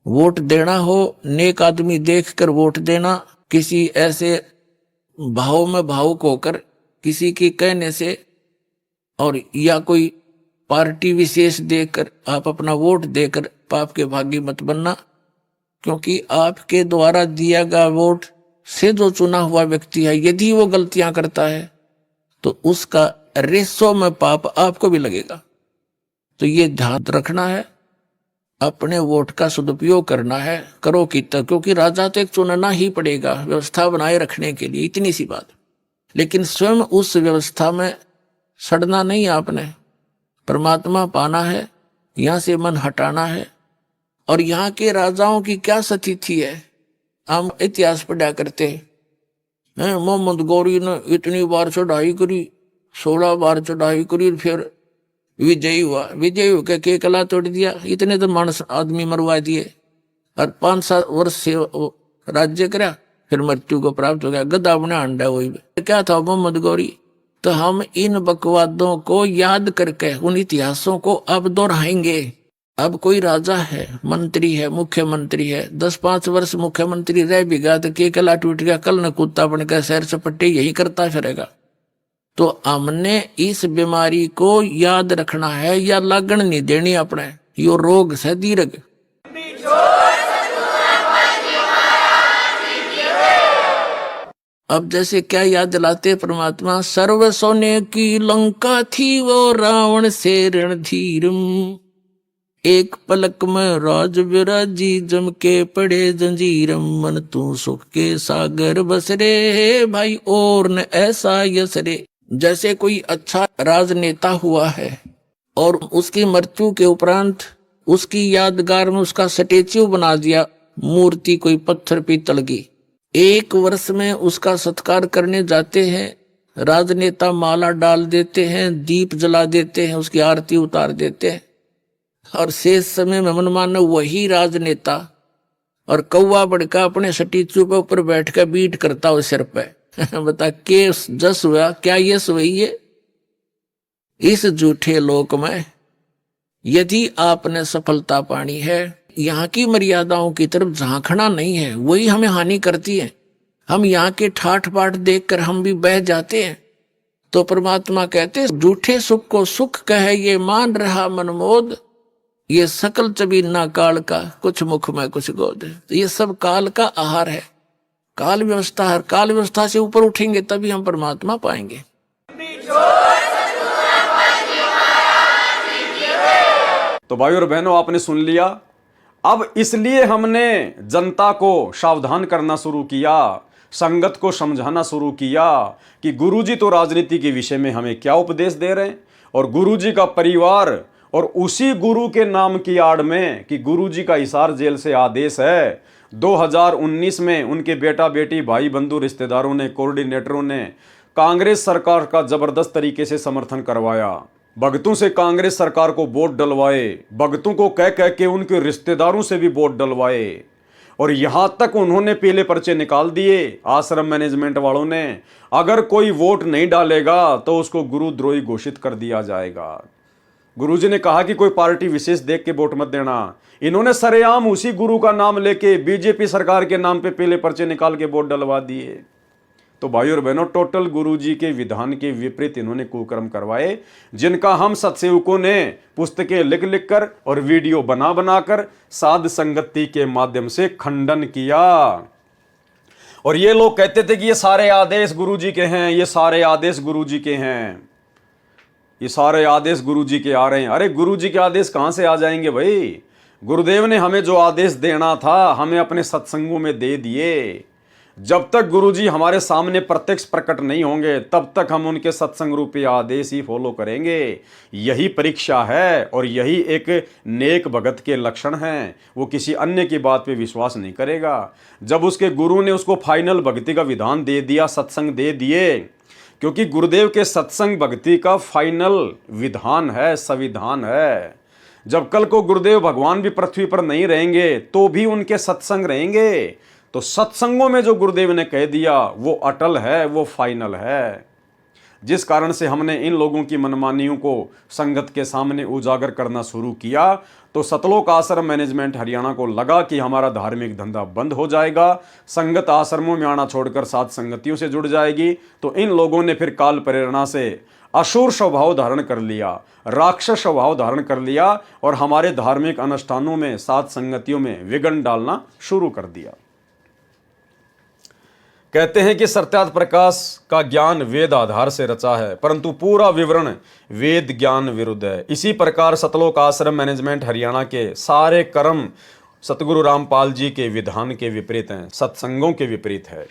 वोट देना हो नेक आदमी देखकर वोट देना, किसी ऐसे भाव में भावुक होकर किसी के कहने से और या कोई पार्टी विशेष देखकर आप अपना वोट देकर पाप के भागी मत बनना। क्योंकि आपके द्वारा दिया गया वोट से जो चुना हुआ व्यक्ति है, यदि वो गलतियां करता है तो उसका रेसो में पाप आपको भी लगेगा। तो ये ध्यान रखना है, अपने वोट का सदुपयोग करना है, करो कितना, क्योंकि राजा तो एक चुनना ही पड़ेगा व्यवस्था बनाए रखने के लिए, इतनी सी बात। लेकिन स्वयं उस व्यवस्था में सड़ना नहीं, आपने परमात्मा पाना है, यहां से मन हटाना है। और यहाँ के राजाओं की क्या स्थिति है, हम इतिहास पढ़ा करते हैं। मोहम्मद गौरी ने इतनी बार चढ़ाई करी, 16 बार चढ़ाई करी, फिर विजयी हुआ, विजयी होकर के कला तोड़ दिया, इतने तो मानस आदमी मरवा दिए, और 5-7 वर्ष से राज्य करा, फिर मृत्यु को प्राप्त हो गया, गधा बना अंडा। वही क्या था मोहम्मद गौरी। तो हम इन बकवादों को याद करके उन इतिहासों को अब दोहराएंगे। अब कोई राजा है, मंत्री है, मुख्यमंत्री है, 10-5 वर्ष मुख्यमंत्री रह भी गया तो के कला टूट गया, कल न कुत्ता बनकर सैर सपट्टे यही करता फिरेगा। तो हमने इस बीमारी को याद रखना है, या लगन नहीं देनी अपने, यो रोग से दीर्घ। अब जैसे क्या याद दिलाते परमात्मा, सर्व सोने की लंका थी वो रावण से रणधीरम, एक पलक में राज विराजी जम के पड़े जंजीरम, मन तू सुख के सागर बसरे भाई और न ऐसा यसरे। जैसे कोई अच्छा राजनेता हुआ है और उसकी मृत्यु के उपरांत उसकी यादगार में उसका स्टेच्यू बना दिया, मूर्ति कोई पत्थर पीतल की, 1 वर्ष में उसका सत्कार करने जाते हैं, राजनेता माला डाल देते हैं, दीप जला देते हैं, उसकी आरती उतार देते हैं, और शेष समय में मनमाना वही राजनेता और कौवा बड़का अपने स्टेच्यू पे ऊपर बैठ कर बीट करता हो सिर पे। बता के जस हुआ, क्या यश हुई है इस झूठे लोक में। यदि आपने सफलता पानी है, यहाँ की मर्यादाओं की तरफ झांकना नहीं है, वही हमें हानि करती है। हम यहाँ के ठाठ बाट देखकर हम भी बह जाते हैं। तो परमात्मा कहते झूठे सुख को सुख कहे ये मान रहा मनमोद, ये सकल चबीना काल का कुछ मुख में कुछ गोद। तो ये सब काल का आहार है, काल व्यवस्था है। काल व्यवस्था से ऊपर उठेंगे तभी हम परमात्मा पाएंगे। तो भाई और बहनों, आपने सुन लिया। अब इसलिए हमने जनता को सावधान करना शुरू किया, संगत को समझाना शुरू किया कि गुरुजी तो राजनीति के विषय में हमें क्या उपदेश दे रहे हैं, और गुरुजी का परिवार और उसी गुरु के नाम की आड़ में कि गुरुजी का हिसार जेल से आदेश है। 2019 में उनके बेटा बेटी भाई बंधु रिश्तेदारों ने, कोऑर्डिनेटरों ने कांग्रेस सरकार का जबरदस्त तरीके से समर्थन करवाया, भगतों से कांग्रेस सरकार को वोट डलवाए, भगतों को कह कह के उनके रिश्तेदारों से भी वोट डलवाए, और यहां तक उन्होंने पीले पर्चे निकाल दिए आश्रम मैनेजमेंट वालों ने। अगर कोई वोट नहीं डालेगा तो उसको गुरुद्रोही घोषित कर दिया जाएगा। गुरुजी ने कहा कि कोई पार्टी विशेष देख के वोट मत देना। इन्होंने सरेआम उसी गुरु का नाम लेके बीजेपी सरकार के नाम पे पीले पर्चे निकाल के वोट डलवा दिए। तो भाई और बहनों, टोटल गुरुजी के विधान के विपरीत इन्होंने कुकर्म करवाए, जिनका हम सत्सेवकों ने पुस्तकें लिख लिख कर और वीडियो बना बनाकर साध संगति के माध्यम से खंडन किया। और ये लोग कहते थे कि ये सारे आदेश गुरुजी के हैं, ये सारे आदेश गुरुजी के हैं, ये सारे आदेश गुरुजी के आ रहे हैं। अरे गुरुजी के आदेश कहां से आ जाएंगे भाई? गुरुदेव ने हमें जो आदेश देना था हमें अपने सत्संगों में दे दिए। जब तक गुरुजी हमारे सामने प्रत्यक्ष प्रकट नहीं होंगे तब तक हम उनके सत्संग रूपी आदेश ही फॉलो करेंगे। यही परीक्षा है और यही एक नेक भगत के लक्षण हैं। वो किसी अन्य की बात पे विश्वास नहीं करेगा। जब उसके गुरु ने उसको फाइनल भक्ति का विधान दे दिया, सत्संग दे दिए, क्योंकि गुरुदेव के सत्संग भक्ति का फाइनल विधान है, संविधान है। जब कल को गुरुदेव भगवान भी पृथ्वी पर नहीं रहेंगे तो भी उनके सत्संग रहेंगे। तो सत्संगों में जो गुरुदेव ने कह दिया वो अटल है, वो फाइनल है। जिस कारण से हमने इन लोगों की मनमानियों को संगत के सामने उजागर करना शुरू किया, तो सतलोक आश्रम मैनेजमेंट हरियाणा को लगा कि हमारा धार्मिक धंधा बंद हो जाएगा, संगत आश्रमों में आना छोड़कर साथ संगतियों से जुड़ जाएगी। तो इन लोगों ने फिर काल प्रेरणा से असुर स्वभाव धारण कर लिया, राक्षस स्वभाव धारण कर लिया और हमारे धार्मिक अनुष्ठानों में, साध संगतियों में विघ्न डालना शुरू कर दिया। कहते हैं कि सत्यार्थ प्रकाश का ज्ञान वेद आधार से रचा है, परंतु पूरा विवरण वेद ज्ञान विरुद्ध है। इसी प्रकार सतलोक आश्रम मैनेजमेंट हरियाणा के सारे कर्म सतगुरु रामपाल जी के विधान के विपरीत हैं, सत्संगों के विपरीत है।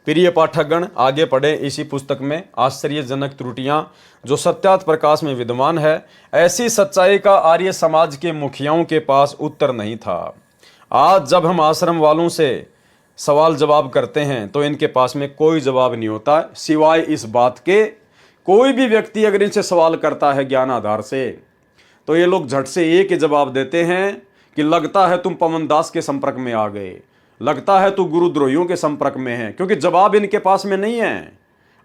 प्रिय पाठकगण, आगे पढ़े इसी पुस्तक में आश्चर्यजनक त्रुटियां जो सत्यार्थ प्रकाश में विद्यमान है। ऐसी सच्चाई का आर्य समाज के मुखियाओं के पास उत्तर नहीं था। आज जब हम आश्रम वालों से सवाल जवाब करते हैं तो इनके पास में कोई जवाब नहीं होता, सिवाय इस बात के, कोई भी व्यक्ति अगर इनसे सवाल करता है ज्ञान आधार से तो ये लोग झट से एक ही जवाब देते हैं कि लगता है तुम पवन दास के संपर्क में आ गए, लगता है तू गुरुद्रोहियों के संपर्क में है, क्योंकि जवाब इनके पास में नहीं है,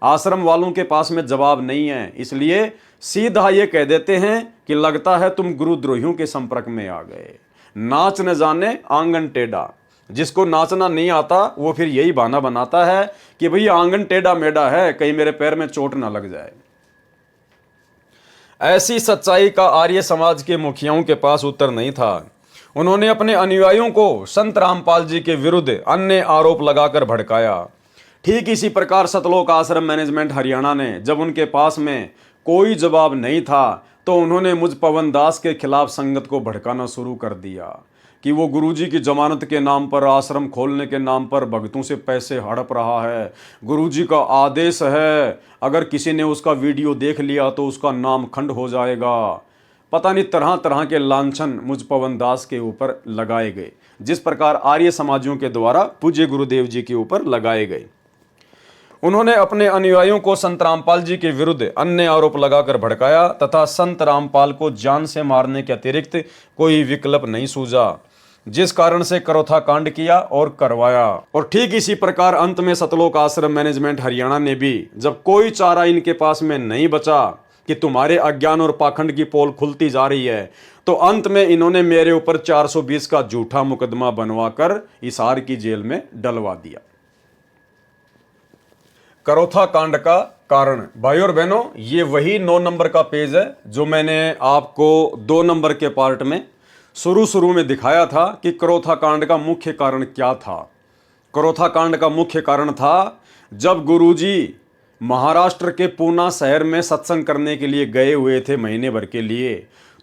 आश्रम वालों के पास में जवाब नहीं है। इसलिए सीधा ये कह देते हैं कि लगता है तुम गुरुद्रोहियों के संपर्क में आ गए। नाच न जाने आंगन टेढ़ा, जिसको नाचना नहीं आता वो फिर यही बहाना बनाता है कि भई आंगन टेढ़ा मेढ़ा है, कहीं मेरे पैर में चोट ना लग जाए। ऐसी सच्चाई का आर्य समाज के मुखियाओं के पास उत्तर नहीं था। उन्होंने अपने अनुयायियों को संत रामपाल जी के विरुद्ध अन्य आरोप लगाकर भड़काया। ठीक इसी प्रकार सतलोक आश्रम मैनेजमेंट हरियाणा ने जब उनके पास में कोई जवाब नहीं था तो उन्होंने मुझ पवन दास के खिलाफ संगत को भड़काना शुरू कर दिया कि वो गुरुजी की जमानत के नाम पर, आश्रम खोलने के नाम पर भक्तों से पैसे हड़प रहा है। गुरुजी का आदेश है, अगर किसी ने उसका वीडियो देख लिया तो उसका नाम खंड हो जाएगा। पता नहीं तरह तरह के लांछन मुझ पवन दास के ऊपर लगाए गए, जिस प्रकार आर्य समाजियों के द्वारा पूज्य गुरुदेव जी के ऊपर लगाए गए। उन्होंने अपने अनुयायियों को संत रामपाल जी के विरुद्ध अन्य आरोप लगाकर भड़काया तथा संत रामपाल को जान से मारने के अतिरिक्त कोई विकल्प नहीं सूझा, जिस कारण से करोथा कांड किया और करवाया। और ठीक इसी प्रकार अंत में सतलोक आश्रम मैनेजमेंट हरियाणा ने भी, जब कोई चारा इनके पास में नहीं बचा कि तुम्हारे अज्ञान और पाखंड की पोल खुलती जा रही है, तो अंत में इन्होंने मेरे ऊपर 420 का झूठा मुकदमा बनवाकर हिसार की जेल में डलवा दिया। करोथा कांड का कारण, भाई और बहनों, ये वही 9 नंबर का पेज है जो मैंने आपको 2 नंबर के पार्ट में शुरू में दिखाया था कि करोथा कांड का मुख्य कारण क्या था। करोथा कांड का मुख्य कारण था जब गुरुजी महाराष्ट्र के पूना शहर में सत्संग करने के लिए गए हुए थे महीने भर के लिए,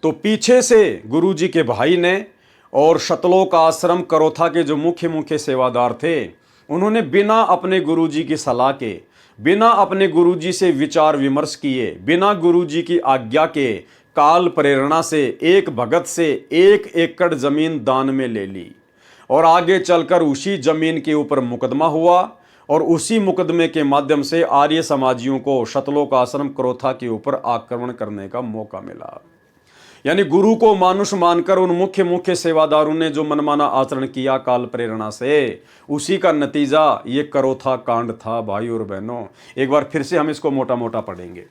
तो पीछे से गुरुजी के भाई ने और सतलोक आश्रम करोथा के जो मुख्य सेवादार थे, उन्होंने बिना अपने गुरुजी की सलाह के, बिना अपने गुरुजी से विचार विमर्श किए, बिना गुरुजी की आज्ञा के, काल प्रेरणा से एक भगत से 1 एकड़ जमीन दान में ले ली और आगे चलकर उसी जमीन के ऊपर मुकदमा हुआ और उसी मुकदमे के माध्यम से आर्य समाजियों को सतलोक आश्रम करोथा के ऊपर आक्रमण करने का मौका मिला। यानी गुरु को मानुष मानकर उन मुख्य सेवादारों ने जो मनमाना आचरण किया काल प्रेरणा से, उसी का नतीजा ये करोथा कांड था। भाई और बहनों, एक बार फिर से हम इसको मोटा मोटा पढ़ेंगे।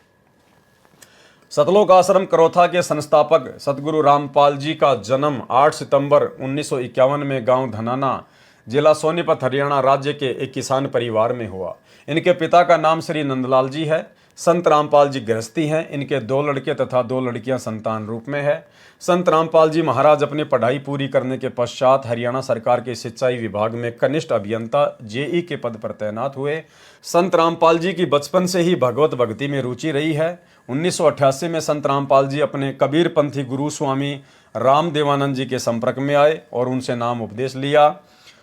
सतलोक आश्रम करोथा के संस्थापक सतगुरु रामपाल जी का जन्म 8 सितंबर 1951 में गांव धनाना, जिला सोनीपत, हरियाणा राज्य के एक किसान परिवार में हुआ। इनके पिता का नाम श्री नंदलाल जी है। संत रामपाल जी गृहस्थी हैं। इनके 2 लड़के तथा 2 लड़कियां संतान रूप में है। संत रामपाल जी महाराज अपनी पढ़ाई पूरी करने के पश्चात हरियाणा सरकार के सिंचाई विभाग में कनिष्ठ अभियंता जेई के पद पर तैनात हुए। संत रामपाल जी की बचपन से ही भगवत भक्ति में रुचि रही है। 1988 में संत रामपाल जी अपने कबीरपंथी गुरु स्वामी रामदेवानंद जी के संपर्क में आए और उनसे नाम उपदेश लिया।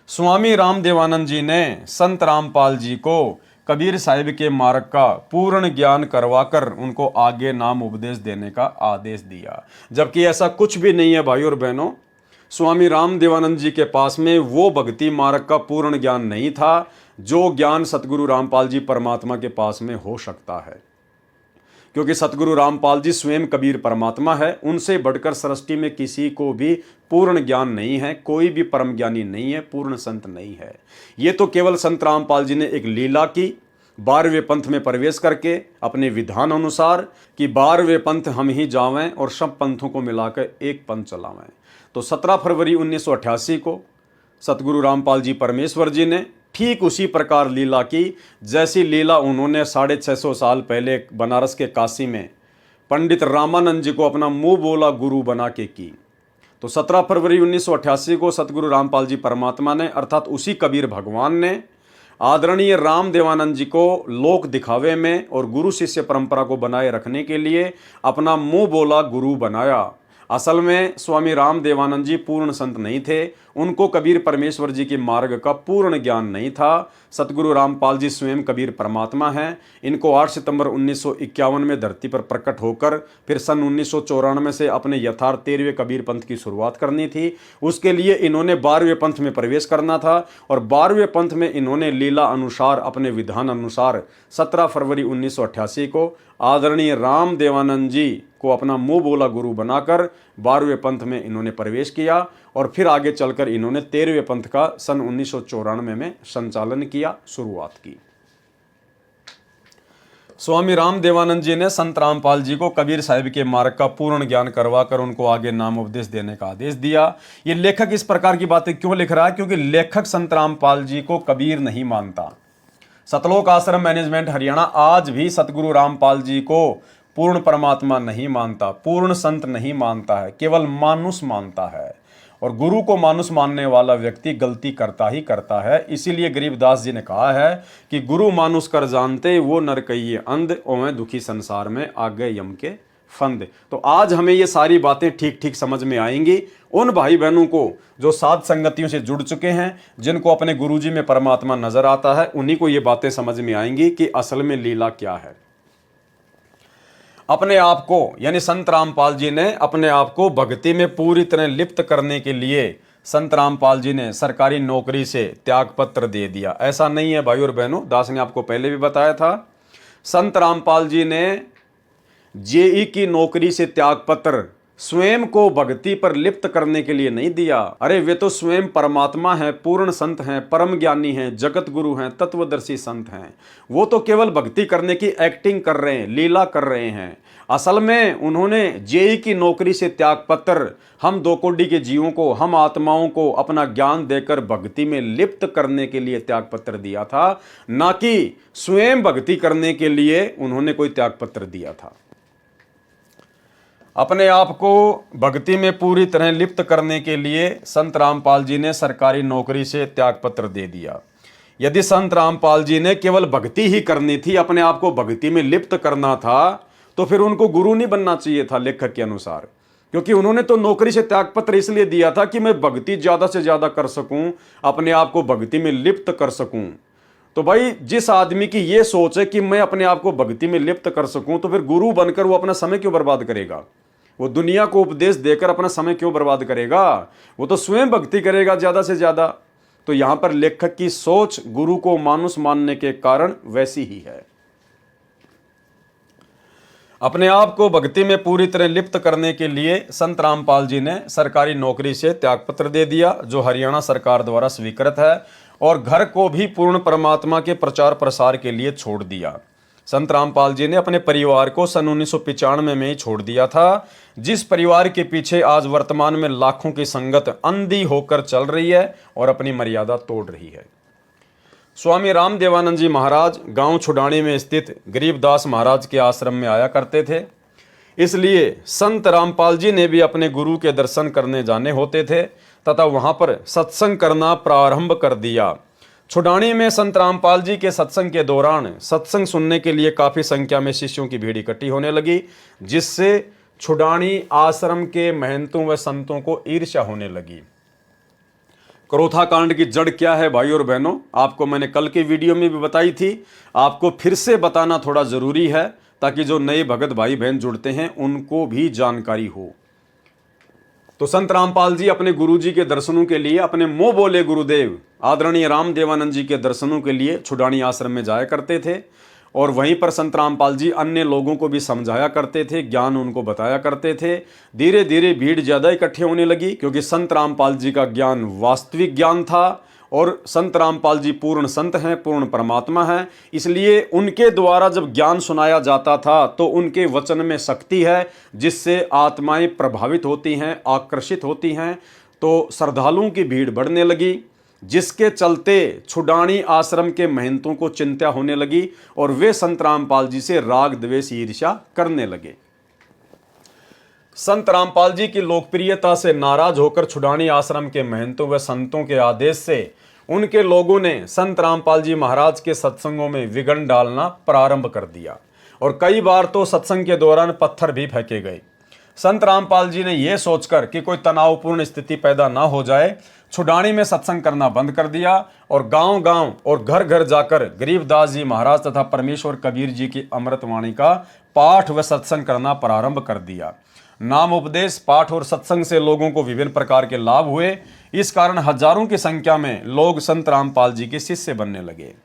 स्वामी रामदेवानंद जी ने संत रामपाल जी को कबीर साहिब के मार्ग का पूर्ण ज्ञान करवाकर उनको आगे नाम उपदेश देने का आदेश दिया, जबकि ऐसा कुछ भी नहीं है। भाई और बहनों, स्वामी रामदेवानंद जी के पास में वो भक्ति मार्ग का पूर्ण ज्ञान नहीं था जो ज्ञान सतगुरु रामपाल जी परमात्मा के पास में हो सकता है, क्योंकि सतगुरु रामपाल जी स्वयं कबीर परमात्मा है। उनसे बढ़कर सृष्टि में किसी को भी पूर्ण ज्ञान नहीं है, कोई भी परम ज्ञानी नहीं है, पूर्ण संत नहीं है। ये तो केवल संत रामपाल जी ने एक लीला की 12वें पंथ में प्रवेश करके अपने विधान अनुसार कि 12वें पंथ हम ही जावें और सब पंथों को मिलाकर एक पंथ चलावें। तो 17 फरवरी 1988 को सतगुरु रामपाल जी परमेश्वर जी ने ठीक उसी प्रकार लीला की जैसी लीला उन्होंने 650 साल पहले बनारस के काशी में पंडित रामानंद जी को अपना मुंह बोला गुरु बना के की। तो 17 फरवरी 1988 को सतगुरु रामपाल जी परमात्मा ने अर्थात उसी कबीर भगवान ने आदरणीय राम देवानंद जी को लोक दिखावे में और गुरु शिष्य परंपरा को बनाए रखने के लिए अपना मुंह बोला गुरु बनाया। असल में स्वामी राम देवानंद जी पूर्ण संत नहीं थे, उनको कबीर परमेश्वर जी के मार्ग का पूर्ण ज्ञान नहीं था। सतगुरु रामपाल जी स्वयं कबीर परमात्मा हैं। इनको 8 सितंबर 1951 में धरती पर प्रकट होकर फिर सन 1994 से अपने यथार्थ 13वें कबीर पंथ की शुरुआत करनी थी। उसके लिए इन्होंने 12वें पंथ में प्रवेश करना था और 12वें पंथ में इन्होंने लीला अनुसार अपने विधान अनुसार 17 फरवरी 1988 को आदरणीय राम देवानंद जी को अपना मुंह बोला गुरु बनाकर 12वें पंथ में इन्होंने प्रवेश किया और फिर आगे चलकर इन्होंने 13वें पंथ का सन 1994 में संचालन किया, शुरुआत की। स्वामी राम देवानंद जी ने संत रामपाल जी को कबीर साहिब के मार्ग का पूर्ण ज्ञान करवाकर उनको आगे नाम उपदेश देने का आदेश दिया। ये लेखक इस प्रकार की बातें क्यों लिख रहा है? क्योंकि लेखक संत रामपाल जी को कबीर नहीं मानता। सतलोक आश्रम मैनेजमेंट हरियाणा आज भी सतगुरु रामपाल जी को पूर्ण परमात्मा नहीं मानता, पूर्ण संत नहीं मानता है, केवल मानुष मानता है। और गुरु को मानुष मानने वाला व्यक्ति गलती करता ही करता है। इसीलिए गरीबदास जी ने कहा है कि गुरु मानुष कर जानते वो नर कहिए अंध, ओवें दुखी संसार में आगे यम के फंद। तो आज हमें ये सारी बातें ठीक ठीक समझ में आएंगी। उन भाई बहनों को जो साध संगतियों से जुड़ चुके हैं, जिनको अपने गुरुजी में परमात्मा नजर आता है, उन्हीं को ये बातें समझ में आएंगी कि असल में लीला क्या है। अपने आप को यानी संत रामपाल जी ने अपने आप को भक्ति में पूरी तरह लिप्त करने के लिए संत रामपाल जी ने सरकारी नौकरी से त्याग पत्र दे दिया। ऐसा नहीं है भाई और बहनों, दास ने आपको पहले भी बताया था। संत रामपाल जी ने जेई की नौकरी से त्याग पत्र स्वयं को भक्ति पर लिप्त करने के लिए नहीं दिया। अरे वे तो स्वयं परमात्मा है, पूर्ण संत हैं, परम ज्ञानी हैं, जगत गुरु हैं, तत्वदर्शी संत हैं। वो तो केवल भक्ति करने की एक्टिंग कर रहे हैं, लीला कर रहे हैं। असल में उन्होंने जेई की नौकरी से त्याग पत्र हम दो कोटि के जीवों को, हम आत्माओं को अपना ज्ञान देकर भक्ति में लिप्त करने के लिए त्याग पत्र दिया था, ना कि स्वयं भक्ति करने के लिए उन्होंने कोई त्याग पत्र दिया था। अपने आप को भक्ति में पूरी तरह लिप्त करने के लिए संत रामपाल जी ने सरकारी नौकरी से त्यागपत्र दे दिया। यदि संत रामपाल जी ने केवल भक्ति ही करनी थी, अपने आप को भक्ति में लिप्त करना था, तो फिर उनको गुरु नहीं बनना चाहिए था लेखक के अनुसार। क्योंकि उन्होंने तो नौकरी से त्यागपत्र इसलिए दिया था कि मैं भक्ति ज्यादा से ज्यादा कर सकूं, अपने आप को भक्ति में लिप्त कर सकूं। तो भाई जिस आदमी की ये सोच है कि मैं अपने आप को भक्ति में लिप्त कर सकूं, तो फिर गुरु बनकर वो अपना समय क्यों बर्बाद करेगा? वो दुनिया को उपदेश देकर अपना समय क्यों बर्बाद करेगा? वो तो स्वयं भक्ति करेगा ज्यादा से ज्यादा। तो यहां पर लेखक की सोच गुरु को मानुष मानने के कारण वैसी ही है। अपने आप को भक्ति में पूरी तरह लिप्त करने के लिए संत रामपाल जी ने सरकारी नौकरी से त्यागपत्र दे दिया, जो हरियाणा सरकार द्वारा स्वीकृत है, और घर को भी पूर्ण परमात्मा के प्रचार प्रसार के लिए छोड़ दिया। संत रामपाल जी ने अपने परिवार को सन 1995 में ही छोड़ दिया था, जिस परिवार के पीछे आज वर्तमान में लाखों की संगत अंधी होकर चल रही है और अपनी मर्यादा तोड़ रही है। स्वामी राम देवानंद जी महाराज गांव छुडानी में स्थित गरीबदास महाराज के आश्रम में आया करते थे। इसलिए संत रामपाल जी ने भी अपने गुरु के दर्शन करने जाने होते थे तथा वहां पर सत्संग करना प्रारंभ कर दिया। छुडानी में संत रामपाल जी के सत्संग के दौरान सत्संग सुनने के लिए काफी संख्या में शिष्यों की भीड़ इकट्ठी होने लगी, जिससे छुडानी आश्रम के महंतों व संतों को ईर्ष्या होने लगी। क्रोथा कांड की जड़ क्या है भाई और बहनों, आपको मैंने कल की वीडियो में भी बताई थी, आपको फिर से बताना थोड़ा जरूरी है ताकि जो नए भगत भाई बहन जुड़ते हैं उनको भी जानकारी हो। तो संत रामपाल जी अपने गुरुजी के दर्शनों के लिए, अपने मुंह बोले गुरुदेव आदरणीय राम देवानंद जी के दर्शनों के लिए छुडानी आश्रम में जाया करते थे, और वहीं पर संत रामपाल जी अन्य लोगों को भी समझाया करते थे, ज्ञान उनको बताया करते थे। धीरे धीरे भीड़ ज़्यादा इकट्ठी होने लगी, क्योंकि संत रामपाल जी का ज्ञान वास्तविक ज्ञान था और संत रामपाल जी पूर्ण संत हैं, पूर्ण परमात्मा हैं। इसलिए उनके द्वारा जब ज्ञान सुनाया जाता था तो उनके वचन में शक्ति है, जिससे आत्माएं प्रभावित होती हैं, आकर्षित होती हैं। तो श्रद्धालुओं की भीड़ बढ़ने लगी। जिसके चलते छुडानी आश्रम के महंतों को चिंता होने लगी और वे संत रामपाल जी से राग द्वेष ईर्ष्या करने लगे। संत रामपाल जी की लोकप्रियता से नाराज होकर छुडानी आश्रम के महंतों व संतों के आदेश से उनके लोगों ने संत रामपाल जी महाराज के सत्संगों में विघ्न डालना प्रारंभ कर दिया और कई बार तो सत्संग के दौरान पत्थर भी फेंके गए। संत रामपाल जी ने यह सोचकर कि कोई तनावपूर्ण स्थिति पैदा ना हो जाए, छुडानी में सत्संग करना बंद कर दिया और गांव-गांव और घर-घर जाकर गरीबदास जी महाराज तथा परमेश्वर कबीर जी की अमृतवाणी का पाठ व सत्संग करना प्रारंभ कर दिया। नाम उपदेश, पाठ और सत्संग से लोगों को विभिन्न प्रकार के लाभ हुए। इस कारण हजारों की संख्या में लोग संत रामपाल जी के शिष्य बनने लगे।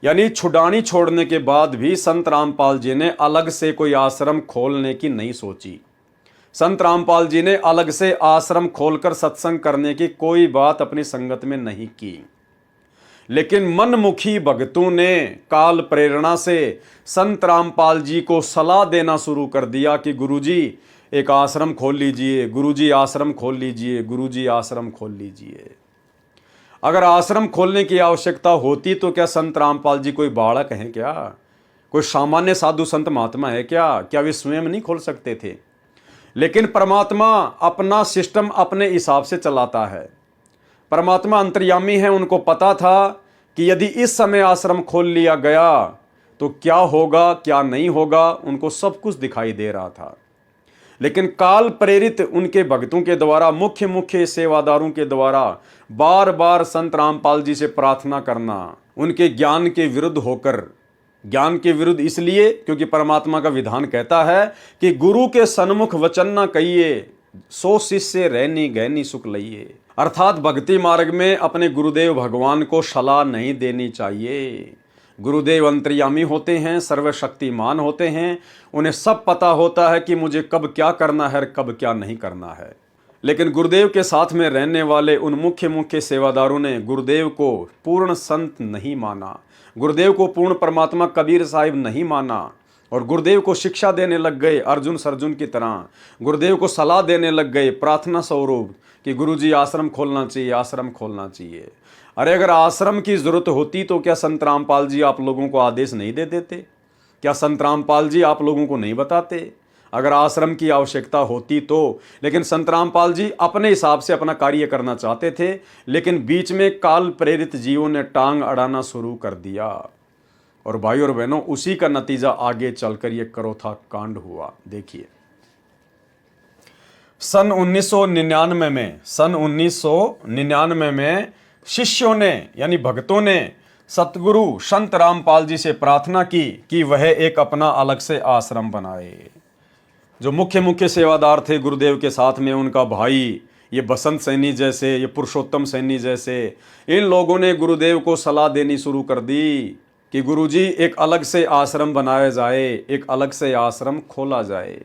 यानी छुडानी छोड़ने के बाद भी संत रामपाल जी ने अलग से कोई आश्रम खोलने की नहीं सोची। संत रामपाल जी ने अलग से आश्रम खोलकर सत्संग करने की कोई बात अपनी संगत में नहीं की, लेकिन मनमुखी भक्तों ने काल प्रेरणा से संत रामपाल जी को सलाह देना शुरू कर दिया कि गुरुजी एक आश्रम खोल लीजिए, गुरुजी आश्रम खोल लीजिए, गुरुजी आश्रम खोल लीजिए। अगर आश्रम खोलने की आवश्यकता होती तो क्या संत रामपाल जी कोई बालक हैं क्या? कोई सामान्य साधु संत महात्मा है क्या? क्या वे स्वयं नहीं खोल सकते थे? लेकिन परमात्मा अपना सिस्टम अपने हिसाब से चलाता है। परमात्मा अंतर्यामी है, उनको पता था कि यदि इस समय आश्रम खोल लिया गया तो क्या होगा क्या नहीं होगा, उनको सब कुछ दिखाई दे रहा था। लेकिन काल प्रेरित उनके भक्तों के द्वारा, मुख्य मुख्य सेवादारों के द्वारा बार बार संत रामपाल जी से प्रार्थना करना उनके ज्ञान के विरुद्ध होकर, ज्ञान के विरुद्ध इसलिए क्योंकि परमात्मा का विधान कहता है कि गुरु के सन्मुख वचन न कहिए, सो शिष्य रहनी गहनी सुख लइए। अर्थात भक्ति मार्ग में अपने गुरुदेव भगवान को सलाह नहीं देनी चाहिए। गुरुदेव अंतर्यामी होते हैं, सर्वशक्तिमान होते हैं, उन्हें सब पता होता है कि मुझे कब क्या करना है और कब क्या नहीं करना है। लेकिन गुरुदेव के साथ में रहने वाले उन मुख्य मुख्य सेवादारों ने गुरुदेव को पूर्ण संत नहीं माना, गुरुदेव को पूर्ण परमात्मा कबीर साहिब नहीं माना और गुरुदेव को शिक्षा देने लग गए अर्जुन सर्जुन की तरह। गुरुदेव को सलाह देने लग गए प्रार्थना स्वरूप कि गुरुजी आश्रम खोलना चाहिए, आश्रम खोलना चाहिए। अरे अगर आश्रम की जरूरत होती तो क्या संत रामपाल जी आप लोगों को आदेश नहीं दे देते? क्या संत रामपाल जी आप लोगों को नहीं बताते अगर आश्रम की आवश्यकता होती तो? लेकिन संत रामपाल जी अपने हिसाब से अपना कार्य करना चाहते थे, लेकिन बीच में काल प्रेरित जीवों ने टांग अड़ाना शुरू कर दिया और भाई और बहनों उसी का नतीजा आगे चलकर ये करोथा कांड हुआ। देखिए सन 1999 में शिष्यों ने यानी भक्तों ने सतगुरु संत रामपाल जी से प्रार्थना की कि वह एक अपना अलग से आश्रम बनाए। जो मुख्य मुख्य सेवादार थे गुरुदेव के साथ में, उनका भाई ये बसंत सैनी जैसे, ये पुरुषोत्तम सैनी जैसे, इन लोगों ने गुरुदेव को सलाह देनी शुरू कर दी कि गुरुजी एक अलग से आश्रम बनाया जाए, एक अलग से आश्रम खोला जाए।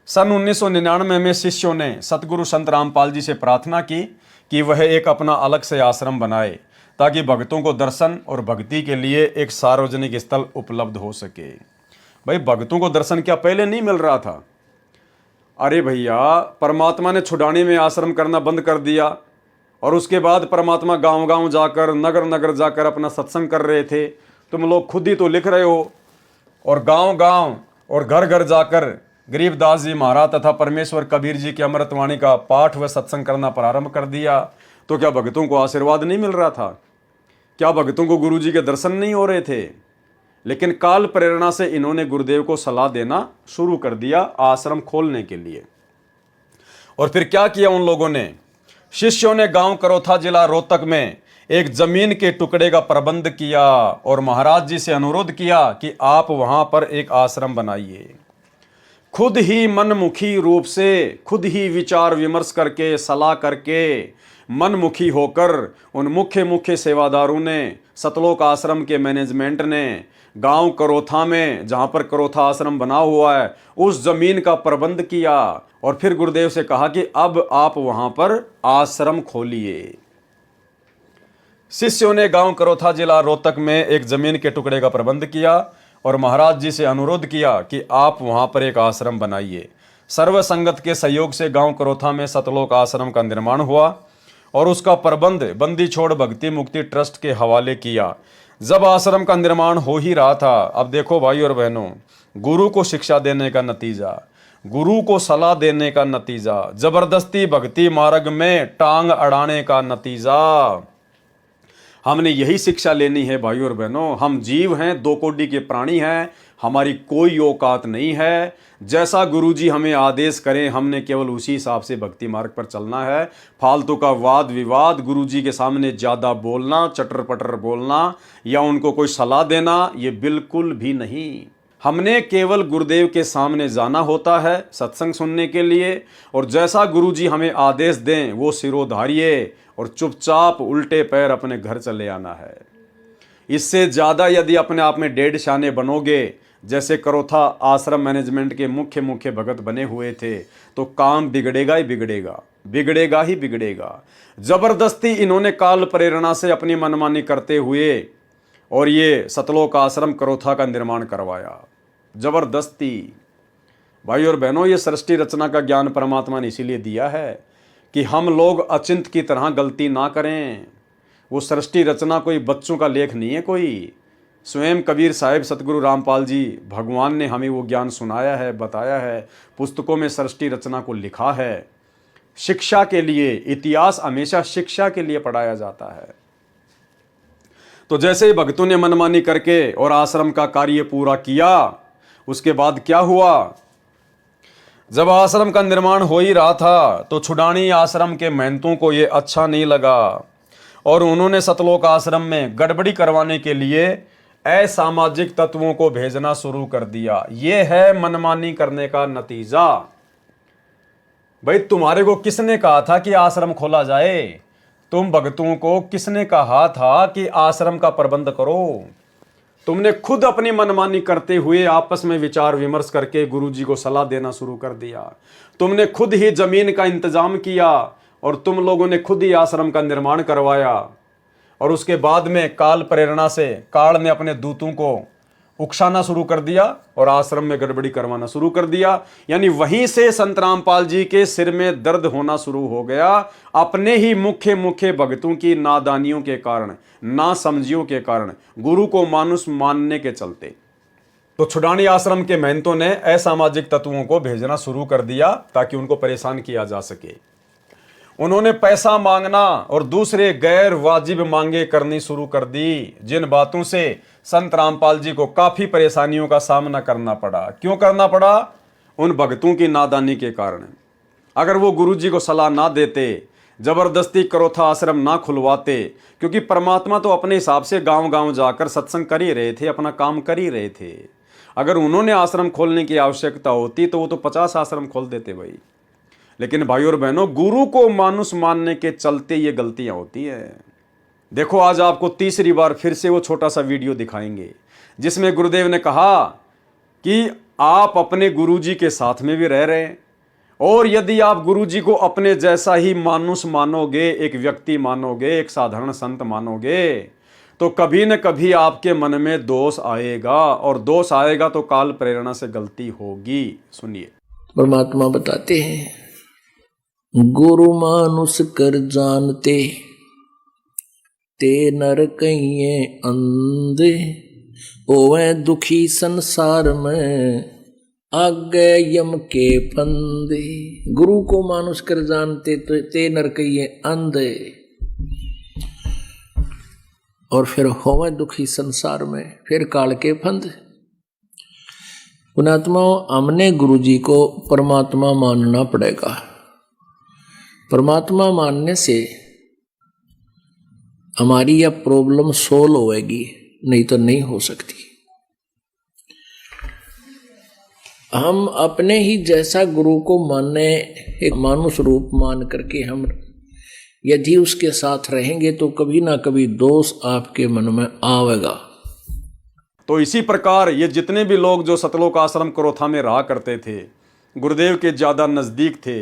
सन 1999 में शिष्यों ने सतगुरु संत रामपाल जी से प्रार्थना की कि वह एक अपना अलग से आश्रम बनाए ताकि भक्तों को दर्शन और भक्ति के लिए एक सार्वजनिक स्थल उपलब्ध हो सके। भाई भक्तों को दर्शन क्या पहले नहीं मिल रहा था? अरे भैया परमात्मा ने छुडानी में आश्रम करना बंद कर दिया और उसके बाद परमात्मा गांव-गांव जाकर, नगर-नगर जाकर अपना सत्संग कर रहे थे। तुम लोग खुद ही तो लिख रहे हो। और गांव-गांव और घर-घर जाकर गरीबदास जी महाराज तथा परमेश्वर कबीर जी की अमृतवाणी का पाठ व सत्संग करना प्रारंभ कर दिया। तो क्या भक्तों को आशीर्वाद नहीं मिल रहा था? क्या भक्तों को गुरु जी के दर्शन नहीं हो रहे थे? लेकिन काल प्रेरणा से इन्होंने गुरुदेव को सलाह देना शुरू कर दिया आश्रम खोलने के लिए। और फिर क्या किया उन लोगों ने? शिष्यों ने गांव करोथा जिला रोहतक में एक जमीन के टुकड़े का प्रबंध किया और महाराज जी से अनुरोध किया कि आप वहां पर एक आश्रम बनाइए। खुद ही मनमुखी रूप से, खुद ही विचार विमर्श करके, सलाह करके, मनमुखी होकर उन मुख्य मुख्य सेवादारों ने, सतलोक आश्रम के मैनेजमेंट ने गांव करोथा में, जहां पर करोथा आश्रम बना हुआ है, उस जमीन का प्रबंध किया और फिर गुरुदेव से कहा कि अब आप वहां पर आश्रम खोलिए। शिष्यों ने गांव करोथा जिला रोहतक में एक जमीन के टुकड़े का प्रबंध किया और महाराज जी से अनुरोध किया कि आप वहां पर एक आश्रम बनाइए। सर्व संगत के सहयोग से गांव करोथा में सतलोक आश्रम का निर्माण हुआ और उसका प्रबंध बंदी छोड़ भक्ति मुक्ति ट्रस्ट के हवाले किया। जब आश्रम का निर्माण हो ही रहा था, अब देखो भाई और बहनों, गुरु को शिक्षा देने का नतीजा, गुरु को सलाह देने का नतीजा, जबरदस्ती भक्ति मार्ग में टांग अड़ाने का नतीजा। हमने यही शिक्षा लेनी है भाई और बहनों। हम जीव हैं, दो कोटि के प्राणी हैं, हमारी कोई औकात नहीं है। जैसा गुरुजी हमें आदेश करें, हमने केवल उसी हिसाब से भक्ति मार्ग पर चलना है। फालतू का वाद विवाद, गुरुजी के सामने ज़्यादा बोलना, चटर पटर बोलना या उनको कोई सलाह देना, ये बिल्कुल भी नहीं। हमने केवल गुरुदेव के सामने जाना होता है सत्संग सुनने के लिए, और जैसा गुरुजी हमें आदेश दें वो सिरोधारिये और चुपचाप उल्टे पैर अपने घर चले आना है। इससे ज़्यादा यदि अपने आप में डेढ़ शाने बनोगे, जैसे करोथा आश्रम मैनेजमेंट के मुख्य भगत बने हुए थे, तो काम बिगड़ेगा ही बिगड़ेगा, बिगड़ेगा ही बिगड़ेगा। जबरदस्ती इन्होंने काल प्रेरणा से अपनी मनमानी करते हुए और ये सतलोक आश्रम करोथा का निर्माण करवाया, जबरदस्ती। भाई और बहनों, ये सृष्टि रचना का ज्ञान परमात्मा ने इसीलिए दिया है कि हम लोग अचिंत की तरह गलती ना करें। वो सृष्टि रचना कोई बच्चों का लेख नहीं है कोई। स्वयं कबीर साहिब, सतगुरु रामपाल जी, भगवान ने हमें वो ज्ञान सुनाया है, बताया है, पुस्तकों में सृष्टि रचना को लिखा है। शिक्षा के लिए, इतिहास हमेशा शिक्षा के लिए पढ़ाया जाता है। तो जैसे ही भक्तों ने मनमानी करके और आश्रम का कार्य पूरा किया, उसके बाद क्या हुआ? जब आश्रम का निर्माण हो ही रहा था तो छुडानी आश्रम के महंतों को ये अच्छा नहीं लगा और उन्होंने सतलोक आश्रम में गड़बड़ी करवाने के लिए असामाजिक तत्वों को भेजना शुरू कर दिया। ये है मनमानी करने का नतीजा। भाई, तुम्हारे को किसने कहा था कि आश्रम खोला जाए? तुम भक्तों को किसने कहा था कि आश्रम का प्रबंध करो? तुमने खुद अपनी मनमानी करते हुए आपस में विचार विमर्श करके गुरुजी को सलाह देना शुरू कर दिया। तुमने खुद ही जमीन का इंतजाम किया और तुम लोगों ने खुद ही आश्रम का निर्माण करवाया, और उसके बाद में काल प्रेरणा से काल ने अपने दूतों को उकसाना शुरू कर दिया और आश्रम में गड़बड़ी करवाना शुरू कर दिया। यानी वहीं से संत रामपाल जी के सिर में दर्द होना शुरू हो गया, अपने ही मुख्य भक्तों की नादानियों के कारण, नासमझियों के कारण, गुरु को मानुष मानने के चलते। तो छुडानी आश्रम के महंतों ने असामाजिक तत्वों को भेजना शुरू कर दिया ताकि उनको परेशान किया जा सके। उन्होंने पैसा मांगना और दूसरे गैर वाजिब मांगे करनी शुरू कर दी, जिन बातों से संत रामपाल जी को काफी परेशानियों का सामना करना पड़ा। क्यों करना पड़ा? उन भक्तों की नादानी के कारण। अगर वो गुरुजी को सलाह ना देते, जबरदस्ती करोथा आश्रम ना खुलवाते, क्योंकि परमात्मा तो अपने हिसाब से गांव-गांव जाकर सत्संग कर ही रहे थे, अपना काम कर ही रहे थे। अगर उन्होंने आश्रम खोलने की आवश्यकता होती तो वो तो 50 आश्रम खोल देते भाई। लेकिन भाई और बहनों, गुरु को मानुष मानने के चलते ये गलतियां होती है। देखो, आज आपको तीसरी बार फिर से वो छोटा सा वीडियो दिखाएंगे जिसमें गुरुदेव ने कहा कि आप अपने गुरुजी के साथ में भी रह रहे हैं, और यदि आप गुरुजी को अपने जैसा ही मानुष मानोगे, एक व्यक्ति मानोगे, एक साधारण संत मानोगे, तो कभी न कभी आपके मन में दोष आएगा, और दोष आएगा तो काल प्रेरणा से गलती होगी। सुनिए, परमात्मा बताते हैं, गुरु मानुष कर जानते ते नर कहिए अंधे, ओवे दुखी संसार में आगे यम के फंदे। गुरु को मानुष कर जानते तो ते नर कहिए अंधे, और फिर होवे दुखी संसार में, फिर काल के फंद। पुणात्माओं, हमने गुरुजी को परमात्मा मानना पड़ेगा। परमात्मा मानने से हमारी यह प्रॉब्लम सोल्व होएगी, नहीं तो नहीं हो सकती। हम अपने ही जैसा गुरु को मानने, एक मानुष रूप मान करके हम यदि उसके साथ रहेंगे तो कभी ना कभी दोष आपके मन में आवेगा। तो इसी प्रकार ये जितने भी लोग जो सतलोक आश्रम करोथा में रहा करते थे, गुरुदेव के ज़्यादा नज़दीक थे,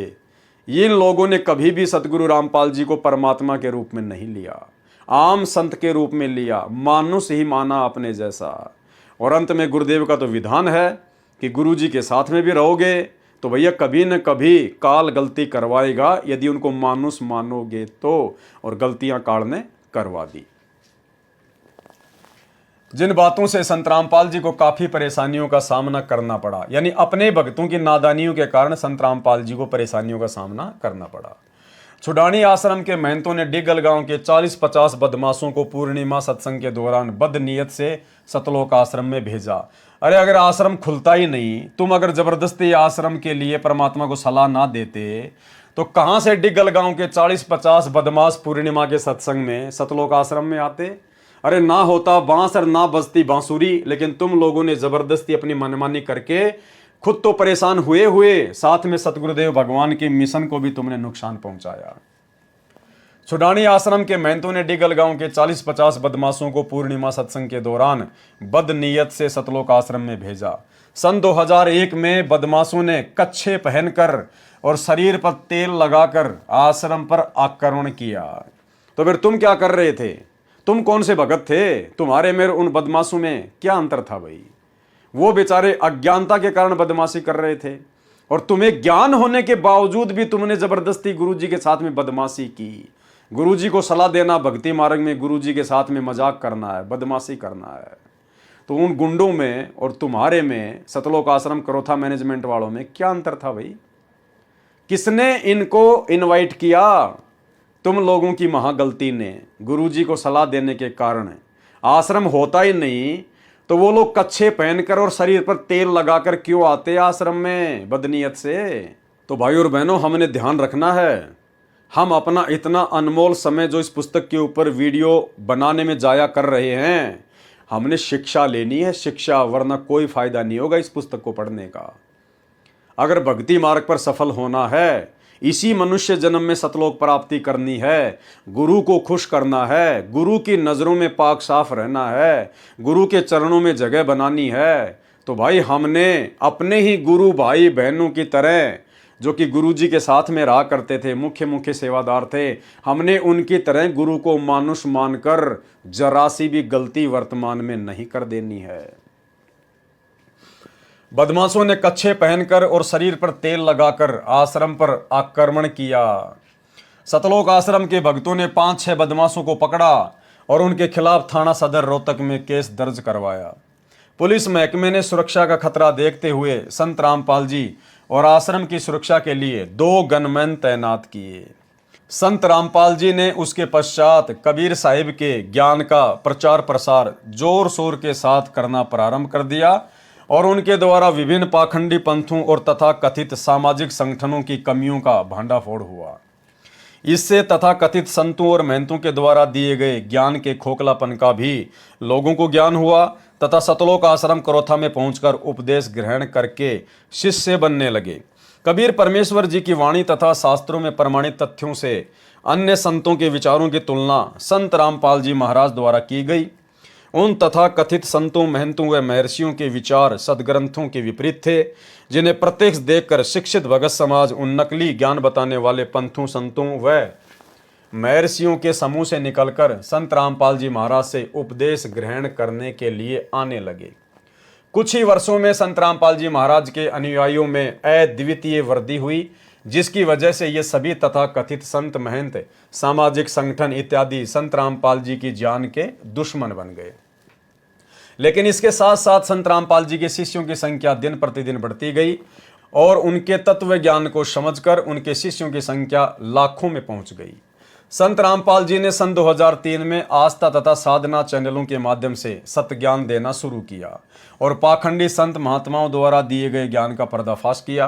इन लोगों ने कभी भी सतगुरु रामपाल जी को परमात्मा के रूप में नहीं लिया, आम संत के रूप में लिया, मानुष ही माना अपने जैसा। और अंत में गुरुदेव का तो विधान है कि गुरुजी के साथ में भी रहोगे तो भैया कभी न कभी काल गलती करवाएगा, यदि उनको मानुस मानोगे तो, और गलतियां काल ने करवा दी। जिन बातों से संत रामपाल जी को काफी परेशानियों का सामना करना पड़ा, यानी अपने भक्तों की नादानियों के कारण संत रामपाल जी को परेशानियों का सामना करना पड़ा। छुडानी आश्रम के महंतों ने डिगल गांव के 40-50 बदमाशों को पूर्णिमा सत्संग के दौरान बदनीयत से सतलोक आश्रम में भेजा। अरे अगर आश्रम खुलता ही नहीं, तुम अगर जबरदस्ती आश्रम के लिए परमात्मा को सलाह ना देते, तो कहां से डिगल गांव के 40-50 बदमाश पूर्णिमा के सत्संग में सतलोक आश्रम में आते? अरे ना होता बांस और ना बजती बांसुरी, लेकिन तुम लोगों ने जबरदस्ती अपनी मनमानी करके खुद तो परेशान हुए हुए, साथ में सतगुरुदेव भगवान के मिशन को भी तुमने नुकसान पहुंचाया। छुडानी आश्रम के महंतों ने डिगल गांव के 40-50 बदमाशों को पूर्णिमा सत्संग के दौरान बदनीयत से सतलोक आश्रम में भेजा। सन 2001 में बदमाशों ने कच्छे पहनकर और शरीर पर तेल लगाकर आश्रम पर आक्रमण किया। तो फिर तुम क्या कर रहे थे? तुम कौन से भगत थे? तुम्हारे मेरे उन बदमाशों में क्या अंतर था भाई? वो बेचारे अज्ञानता के कारण बदमाशी कर रहे थे, और तुम्हें ज्ञान होने के बावजूद भी तुमने जबरदस्ती गुरुजी के साथ में बदमाशी की। गुरुजी को सलाह देना भक्ति मार्ग में गुरुजी के साथ में मजाक करना है, बदमाशी करना है। तो उन गुंडों में और तुम्हारे में, सतलोक आश्रम करोथा मैनेजमेंट वालों में क्या अंतर था भाई? किसने इनको इनवाइट किया? तुम लोगों की महागलती ने, गुरुजी को सलाह देने के कारण। आश्रम होता ही नहीं तो वो लोग कच्छे पहनकर और शरीर पर तेल लगाकर क्यों आते आश्रम में बदनीयत से? तो भाई और बहनों, हमने ध्यान रखना है। हम अपना इतना अनमोल समय जो इस पुस्तक के ऊपर वीडियो बनाने में जाया कर रहे हैं, हमने शिक्षा लेनी है, शिक्षा, वरना कोई फायदा नहीं होगा इस पुस्तक को पढ़ने का। अगर भक्ति मार्ग पर सफल होना है, इसी मनुष्य जन्म में सतलोक प्राप्ति करनी है, गुरु को खुश करना है, गुरु की नज़रों में पाक साफ रहना है, गुरु के चरणों में जगह बनानी है, तो भाई हमने अपने ही गुरु भाई बहनों की तरह, जो कि गुरु जी के साथ में रहा करते थे, मुख्य सेवादार थे, हमने उनकी तरह गुरु को मानुष मानकर जरा सी भी गलती वर्तमान में नहीं कर देनी है। बदमाशों ने कच्छे पहनकर और शरीर पर तेल लगाकर आश्रम पर आक्रमण किया। सतलोक आश्रम के भक्तों ने 5-6 बदमाशों को पकड़ा और उनके खिलाफ थाना सदर रोहतक में केस दर्ज करवाया। पुलिस महकमे ने सुरक्षा का खतरा देखते हुए संत रामपाल जी और आश्रम की सुरक्षा के लिए 2 गनमैन तैनात किए। संत रामपाल जी ने उसके पश्चात कबीर साहिब के ज्ञान का प्रचार प्रसार जोर शोर के साथ करना प्रारंभ कर दिया, और उनके द्वारा विभिन्न पाखंडी पंथों और तथा कथित सामाजिक संगठनों की कमियों का भंडाफोड़ हुआ। इससे तथा कथित संतों और महंतों के द्वारा दिए गए ज्ञान के खोखलापन का भी लोगों को ज्ञान हुआ, तथा सतलोक आश्रम करोथा में पहुंचकर उपदेश ग्रहण करके शिष्य बनने लगे। कबीर परमेश्वर जी की वाणी तथा शास्त्रों में प्रमाणित तथ्यों से अन्य संतों के विचारों की तुलना संत रामपाल जी महाराज द्वारा की गई। उन तथा कथित संतों, महंतों व महर्षियों के विचार सदग्रंथों के विपरीत थे, जिन्हें प्रत्यक्ष देखकर शिक्षित भगत समाज उन नकली ज्ञान बताने वाले पंथों, संतों व महर्षियों के समूह से निकलकर संत रामपाल जी महाराज से उपदेश ग्रहण करने के लिए आने लगे। कुछ ही वर्षों में संत रामपाल जी महाराज के अनुयायियों में अद्वितीय वृद्धि हुई, जिसकी वजह से ये सभी तथा कथित संत, महंत, सामाजिक संगठन इत्यादि संत रामपाल जी की जान के दुश्मन बन गए। लेकिन इसके साथ साथ संत रामपाल जी के शिष्यों की संख्या दिन प्रतिदिन बढ़ती गई, और उनके तत्व ज्ञान को समझकर उनके शिष्यों की संख्या लाखों में पहुंच गई। संत रामपाल जी ने सन 2003 में आस्था तथा साधना चैनलों के माध्यम से सत्य ज्ञान देना शुरू किया और पाखंडी संत महात्माओं द्वारा दिए गए ज्ञान का पर्दाफाश किया,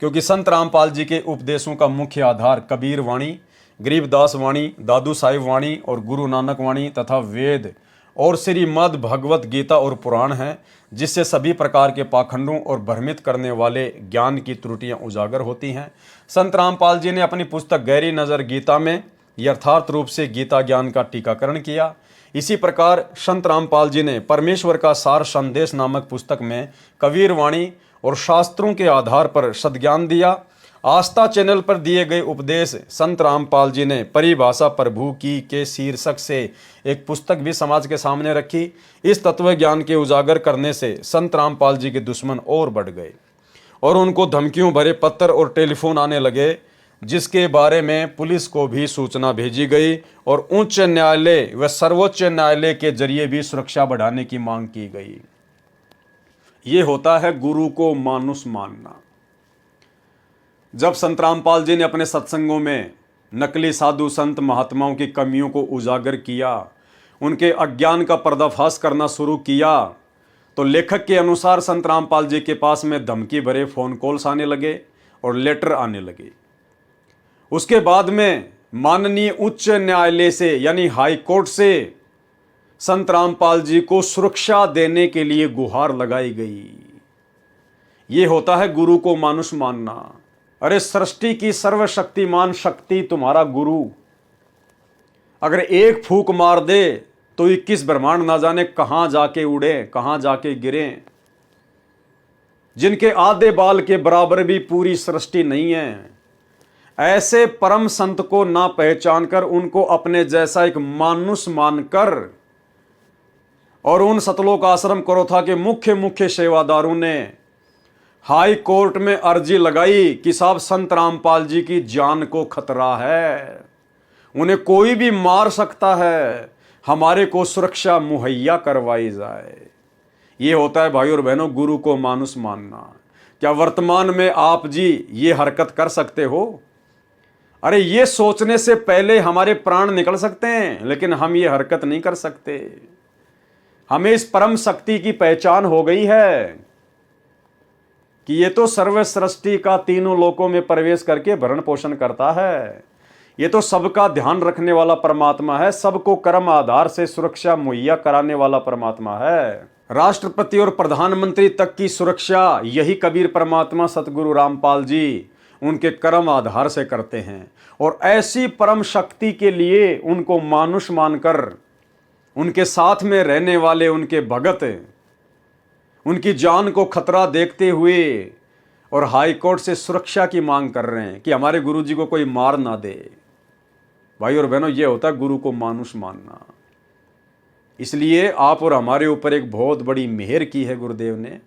क्योंकि संत रामपाल जी के उपदेशों का मुख्य आधार कबीर वाणी, गरीबदास वाणी, दादू साहिब वाणी और गुरु नानक वाणी तथा वेद और श्रीमद् भगवत गीता और पुराण हैं, जिससे सभी प्रकार के पाखंडों और भ्रमित करने वाले ज्ञान की त्रुटियां उजागर होती हैं। संत रामपाल जी ने अपनी पुस्तक गहरी नज़र गीता में यथार्थ रूप से गीता ज्ञान का टीकाकरण किया। इसी प्रकार संत रामपाल जी ने परमेश्वर का सार संदेश नामक पुस्तक में कबीर वाणी और शास्त्रों के आधार पर सद्ज्ञान दिया। आस्था चैनल पर दिए गए उपदेश संत रामपाल जी ने परिभाषा प्रभु की के शीर्षक से एक पुस्तक भी समाज के सामने रखी। इस तत्व ज्ञान के उजागर करने से संत रामपाल जी के दुश्मन और बढ़ गए। और उनको धमकियों भरे पत्र और टेलीफोन आने लगे, जिसके बारे में पुलिस को भी सूचना भेजी गई और उच्च न्यायालय व सर्वोच्च न्यायालय के जरिए भी सुरक्षा बढ़ाने की मांग की गई। ये होता है गुरु को मानुष मानना। जब संत रामपाल जी ने अपने सत्संगों में नकली साधु संत महात्माओं की कमियों को उजागर किया, उनके अज्ञान का पर्दाफाश करना शुरू किया, तो लेखक के अनुसार संत रामपाल जी के पास में धमकी भरे फोन कॉल्स आने लगे और लेटर आने लगे। उसके बाद में माननीय उच्च न्यायालय से यानी हाई कोर्ट से संत रामपाल जी को सुरक्षा देने के लिए गुहार लगाई गई। ये होता है गुरु को मानुष मानना। अरे सृष्टि की सर्वशक्तिमान शक्ति तुम्हारा गुरु अगर एक फूंक मार दे तो 21 ब्रह्मांड ना जाने कहां जाके उड़े, कहां जाके गिरे। जिनके आधे बाल के बराबर भी पूरी सृष्टि नहीं है, ऐसे परम संत को ना पहचान कर उनको अपने जैसा एक मानुष मानकर और उन सतलोक आश्रम करोथा के मुख्य सेवादारों ने हाई कोर्ट में अर्जी लगाई कि साहब संत रामपाल जी की जान को खतरा है, उन्हें कोई भी मार सकता है, हमारे को सुरक्षा मुहैया करवाई जाए। ये होता है भाई और बहनों गुरु को मानुष मानना। क्या वर्तमान में आप जी ये हरकत कर सकते हो? अरे ये सोचने से पहले हमारे प्राण निकल सकते हैं, लेकिन हम ये हरकत नहीं कर सकते। हमें इस परम शक्ति की पहचान हो गई है कि ये तो सर्व सृष्टि का तीनों लोकों में प्रवेश करके भरण पोषण करता है। ये तो सबका ध्यान रखने वाला परमात्मा है, सबको कर्म आधार से सुरक्षा मुहैया कराने वाला परमात्मा है। राष्ट्रपति और प्रधानमंत्री तक की सुरक्षा यही कबीर परमात्मा सतगुरु रामपाल जी उनके कर्म आधार से करते हैं। और ऐसी परम शक्ति के लिए उनको मानुष मानकर उनके साथ में रहने वाले उनके भगत उनकी जान को खतरा देखते हुए और हाई कोर्ट से सुरक्षा की मांग कर रहे हैं कि हमारे गुरु जी को कोई मार ना दे। भाई और बहनों, ये होता है गुरु को मानुष मानना। इसलिए आप और हमारे ऊपर एक बहुत बड़ी मेहर की है गुरुदेव ने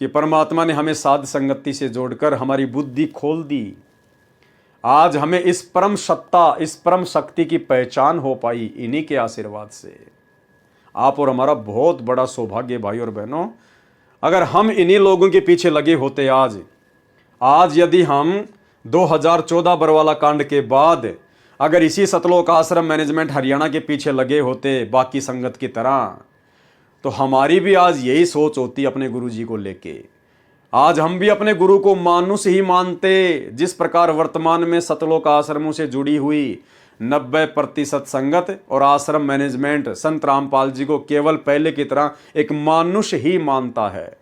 कि परमात्मा ने हमें साध संगति से जोड़कर हमारी बुद्धि खोल दी। आज हमें इस परम सत्ता, इस परम शक्ति की पहचान हो पाई इन्हीं के आशीर्वाद से। आप और हमारा बहुत बड़ा सौभाग्य भाई और बहनों। अगर हम इन्हीं लोगों के पीछे लगे होते आज यदि हम 2014 बरवाला कांड के बाद अगर इसी सतलोक आश्रम मैनेजमेंट हरियाणा के पीछे लगे होते बाकी संगत की तरह, तो हमारी भी आज यही सोच होती अपने गुरु जी को लेके। आज हम भी अपने गुरु को मानुष ही मानते। जिस प्रकार वर्तमान में सतलोक आश्रमों से जुड़ी हुई 90% संगत और आश्रम मैनेजमेंट संत रामपाल जी को केवल पहले की तरह एक मानुष ही मानता है।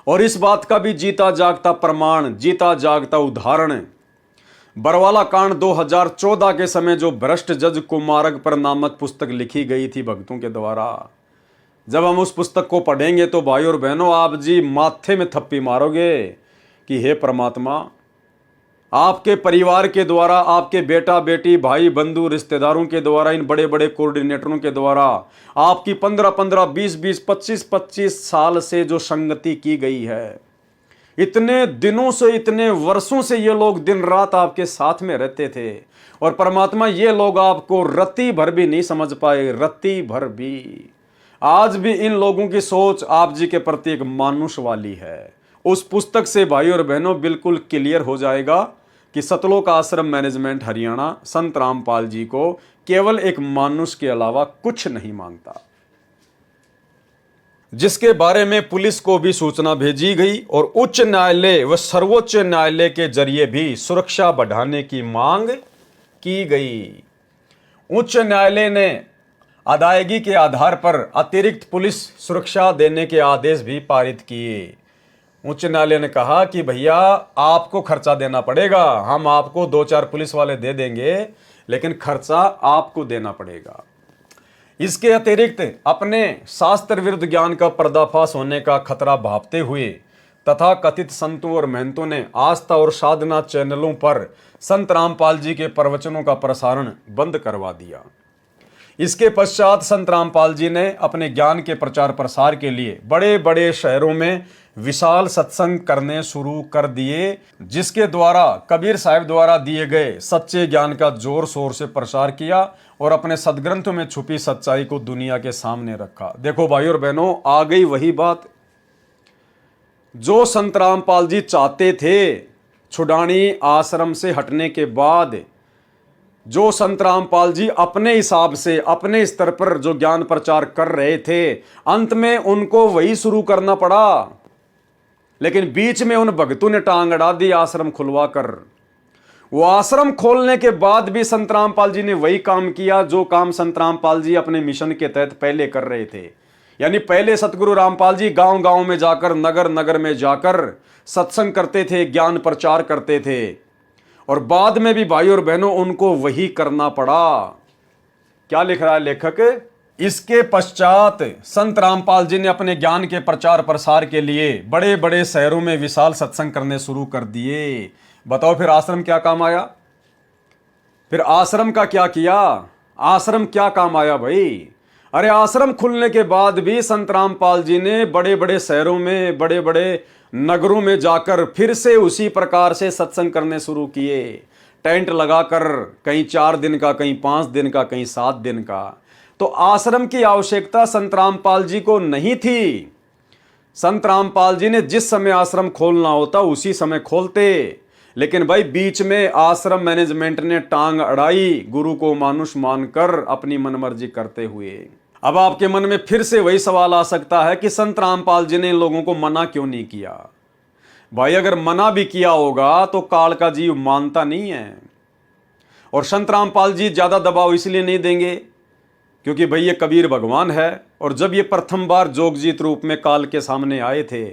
और इस बात का भी जीता जागता प्रमाण, जीता जागता उदाहरण बरवाला कांड 2014 के समय जो भ्रष्ट जज कुमारक पर नामक पुस्तक लिखी गई थी भक्तों के द्वारा, जब हम उस पुस्तक को पढ़ेंगे तो भाई और बहनों आप जी माथे में थप्पी मारोगे कि हे परमात्मा, आपके परिवार के द्वारा, आपके बेटा बेटी भाई बंधु रिश्तेदारों के द्वारा, इन बड़े बड़े कोऑर्डिनेटरों के द्वारा आपकी 15-15, 20-20, 25-25 साल से जो संगति की गई है, इतने दिनों से, इतने वर्षों से ये लोग दिन रात आपके साथ में रहते थे और परमात्मा ये लोग आपको रत्ती भर भी नहीं समझ पाए, रत्ती भर भी। आज भी इन लोगों की सोच आप जी के प्रति एक मानुष वाली है। उस पुस्तक से भाई और बहनों बिल्कुल क्लियर हो जाएगा कि सतलोक आश्रम मैनेजमेंट हरियाणा संत रामपाल जी को केवल एक मानुष के अलावा कुछ नहीं मानता, जिसके बारे में पुलिस को भी सूचना भेजी गई और उच्च न्यायालय व सर्वोच्च न्यायालय के जरिए भी सुरक्षा बढ़ाने की मांग की गई। उच्च न्यायालय ने अदायगी के आधार पर अतिरिक्त पुलिस सुरक्षा देने के आदेश भी पारित किए। उच्च न्यायालय ने कहा कि भैया आपको खर्चा देना पड़ेगा, हम आपको 2-4 पुलिस वाले दे देंगे, लेकिन खर्चा आपको देना पड़ेगा। इसके अतिरिक्त अपने शास्त्र विरुद्ध ज्ञान का पर्दाफाश होने का खतरा भांपते हुए तथा कथित संतों और महंतों ने आस्था और साधना चैनलों पर संत रामपाल जी के प्रवचनों का प्रसारण बंद करवा दिया। इसके पश्चात संत रामपाल जी ने अपने ज्ञान के प्रचार प्रसार के लिए बड़े बड़े शहरों में विशाल सत्संग करने शुरू कर दिए, जिसके द्वारा कबीर साहब द्वारा दिए गए सच्चे ज्ञान का जोर शोर से प्रसार किया और अपने सदग्रंथों में छुपी सच्चाई को दुनिया के सामने रखा। देखो भाई और बहनों, आ गई वही बात जो संत रामपाल जी चाहते थे। छुडानी आश्रम से हटने के बाद जो संत रामपाल जी अपने हिसाब से अपने स्तर पर जो ज्ञान प्रचार कर रहे थे, अंत में उनको वही शुरू करना पड़ा। लेकिन बीच में उन भगतों ने टांग अड़ा दी आश्रम खुलवा कर। वो आश्रम खोलने के बाद भी संत रामपाल जी ने वही काम किया जो काम संत रामपाल जी अपने मिशन के तहत पहले कर रहे थे। यानी पहले सतगुरु रामपाल जी गांव गांव में जाकर, नगर नगर में जाकर सत्संग करते थे, ज्ञान प्रचार करते थे, और बाद में भी भाई और बहनों उनको वही करना पड़ा। क्या लिख रहा है लेखक? इसके पश्चात संत रामपाल जी ने अपने ज्ञान के प्रचार प्रसार के लिए बड़े बड़े शहरों में विशाल सत्संग करने शुरू कर दिए। बताओ फिर आश्रम क्या काम आया? फिर आश्रम का क्या किया? आश्रम क्या काम आया भाई? अरे आश्रम खुलने के बाद भी संत रामपाल जी ने बड़े बड़े शहरों में, बड़े बड़े नगरों में जाकर फिर से उसी प्रकार से सत्संग करने शुरू किए। टेंट लगाकर, कहीं 4 दिन का, कहीं 5 दिन का, कहीं 7 दिन का। तो आश्रम की आवश्यकता संत रामपाल जी को नहीं थी। संत रामपाल जी ने जिस समय आश्रम खोलना होता उसी समय खोलते। लेकिन भाई बीच में आश्रम मैनेजमेंट ने टांग अड़ाई, गुरु को मानुष मानकर अपनी मनमर्जी करते हुए। अब आपके मन में फिर से वही सवाल आ सकता है कि संत रामपाल जी ने इन लोगों को मना क्यों नहीं किया? भाई अगर मना भी किया होगा तो काल का जीव मानता नहीं है। और संत रामपाल जी ज्यादा दबाव इसलिए नहीं देंगे क्योंकि भाई ये कबीर भगवान है। और जब ये प्रथम बार जोगजीत रूप में काल के सामने आए थे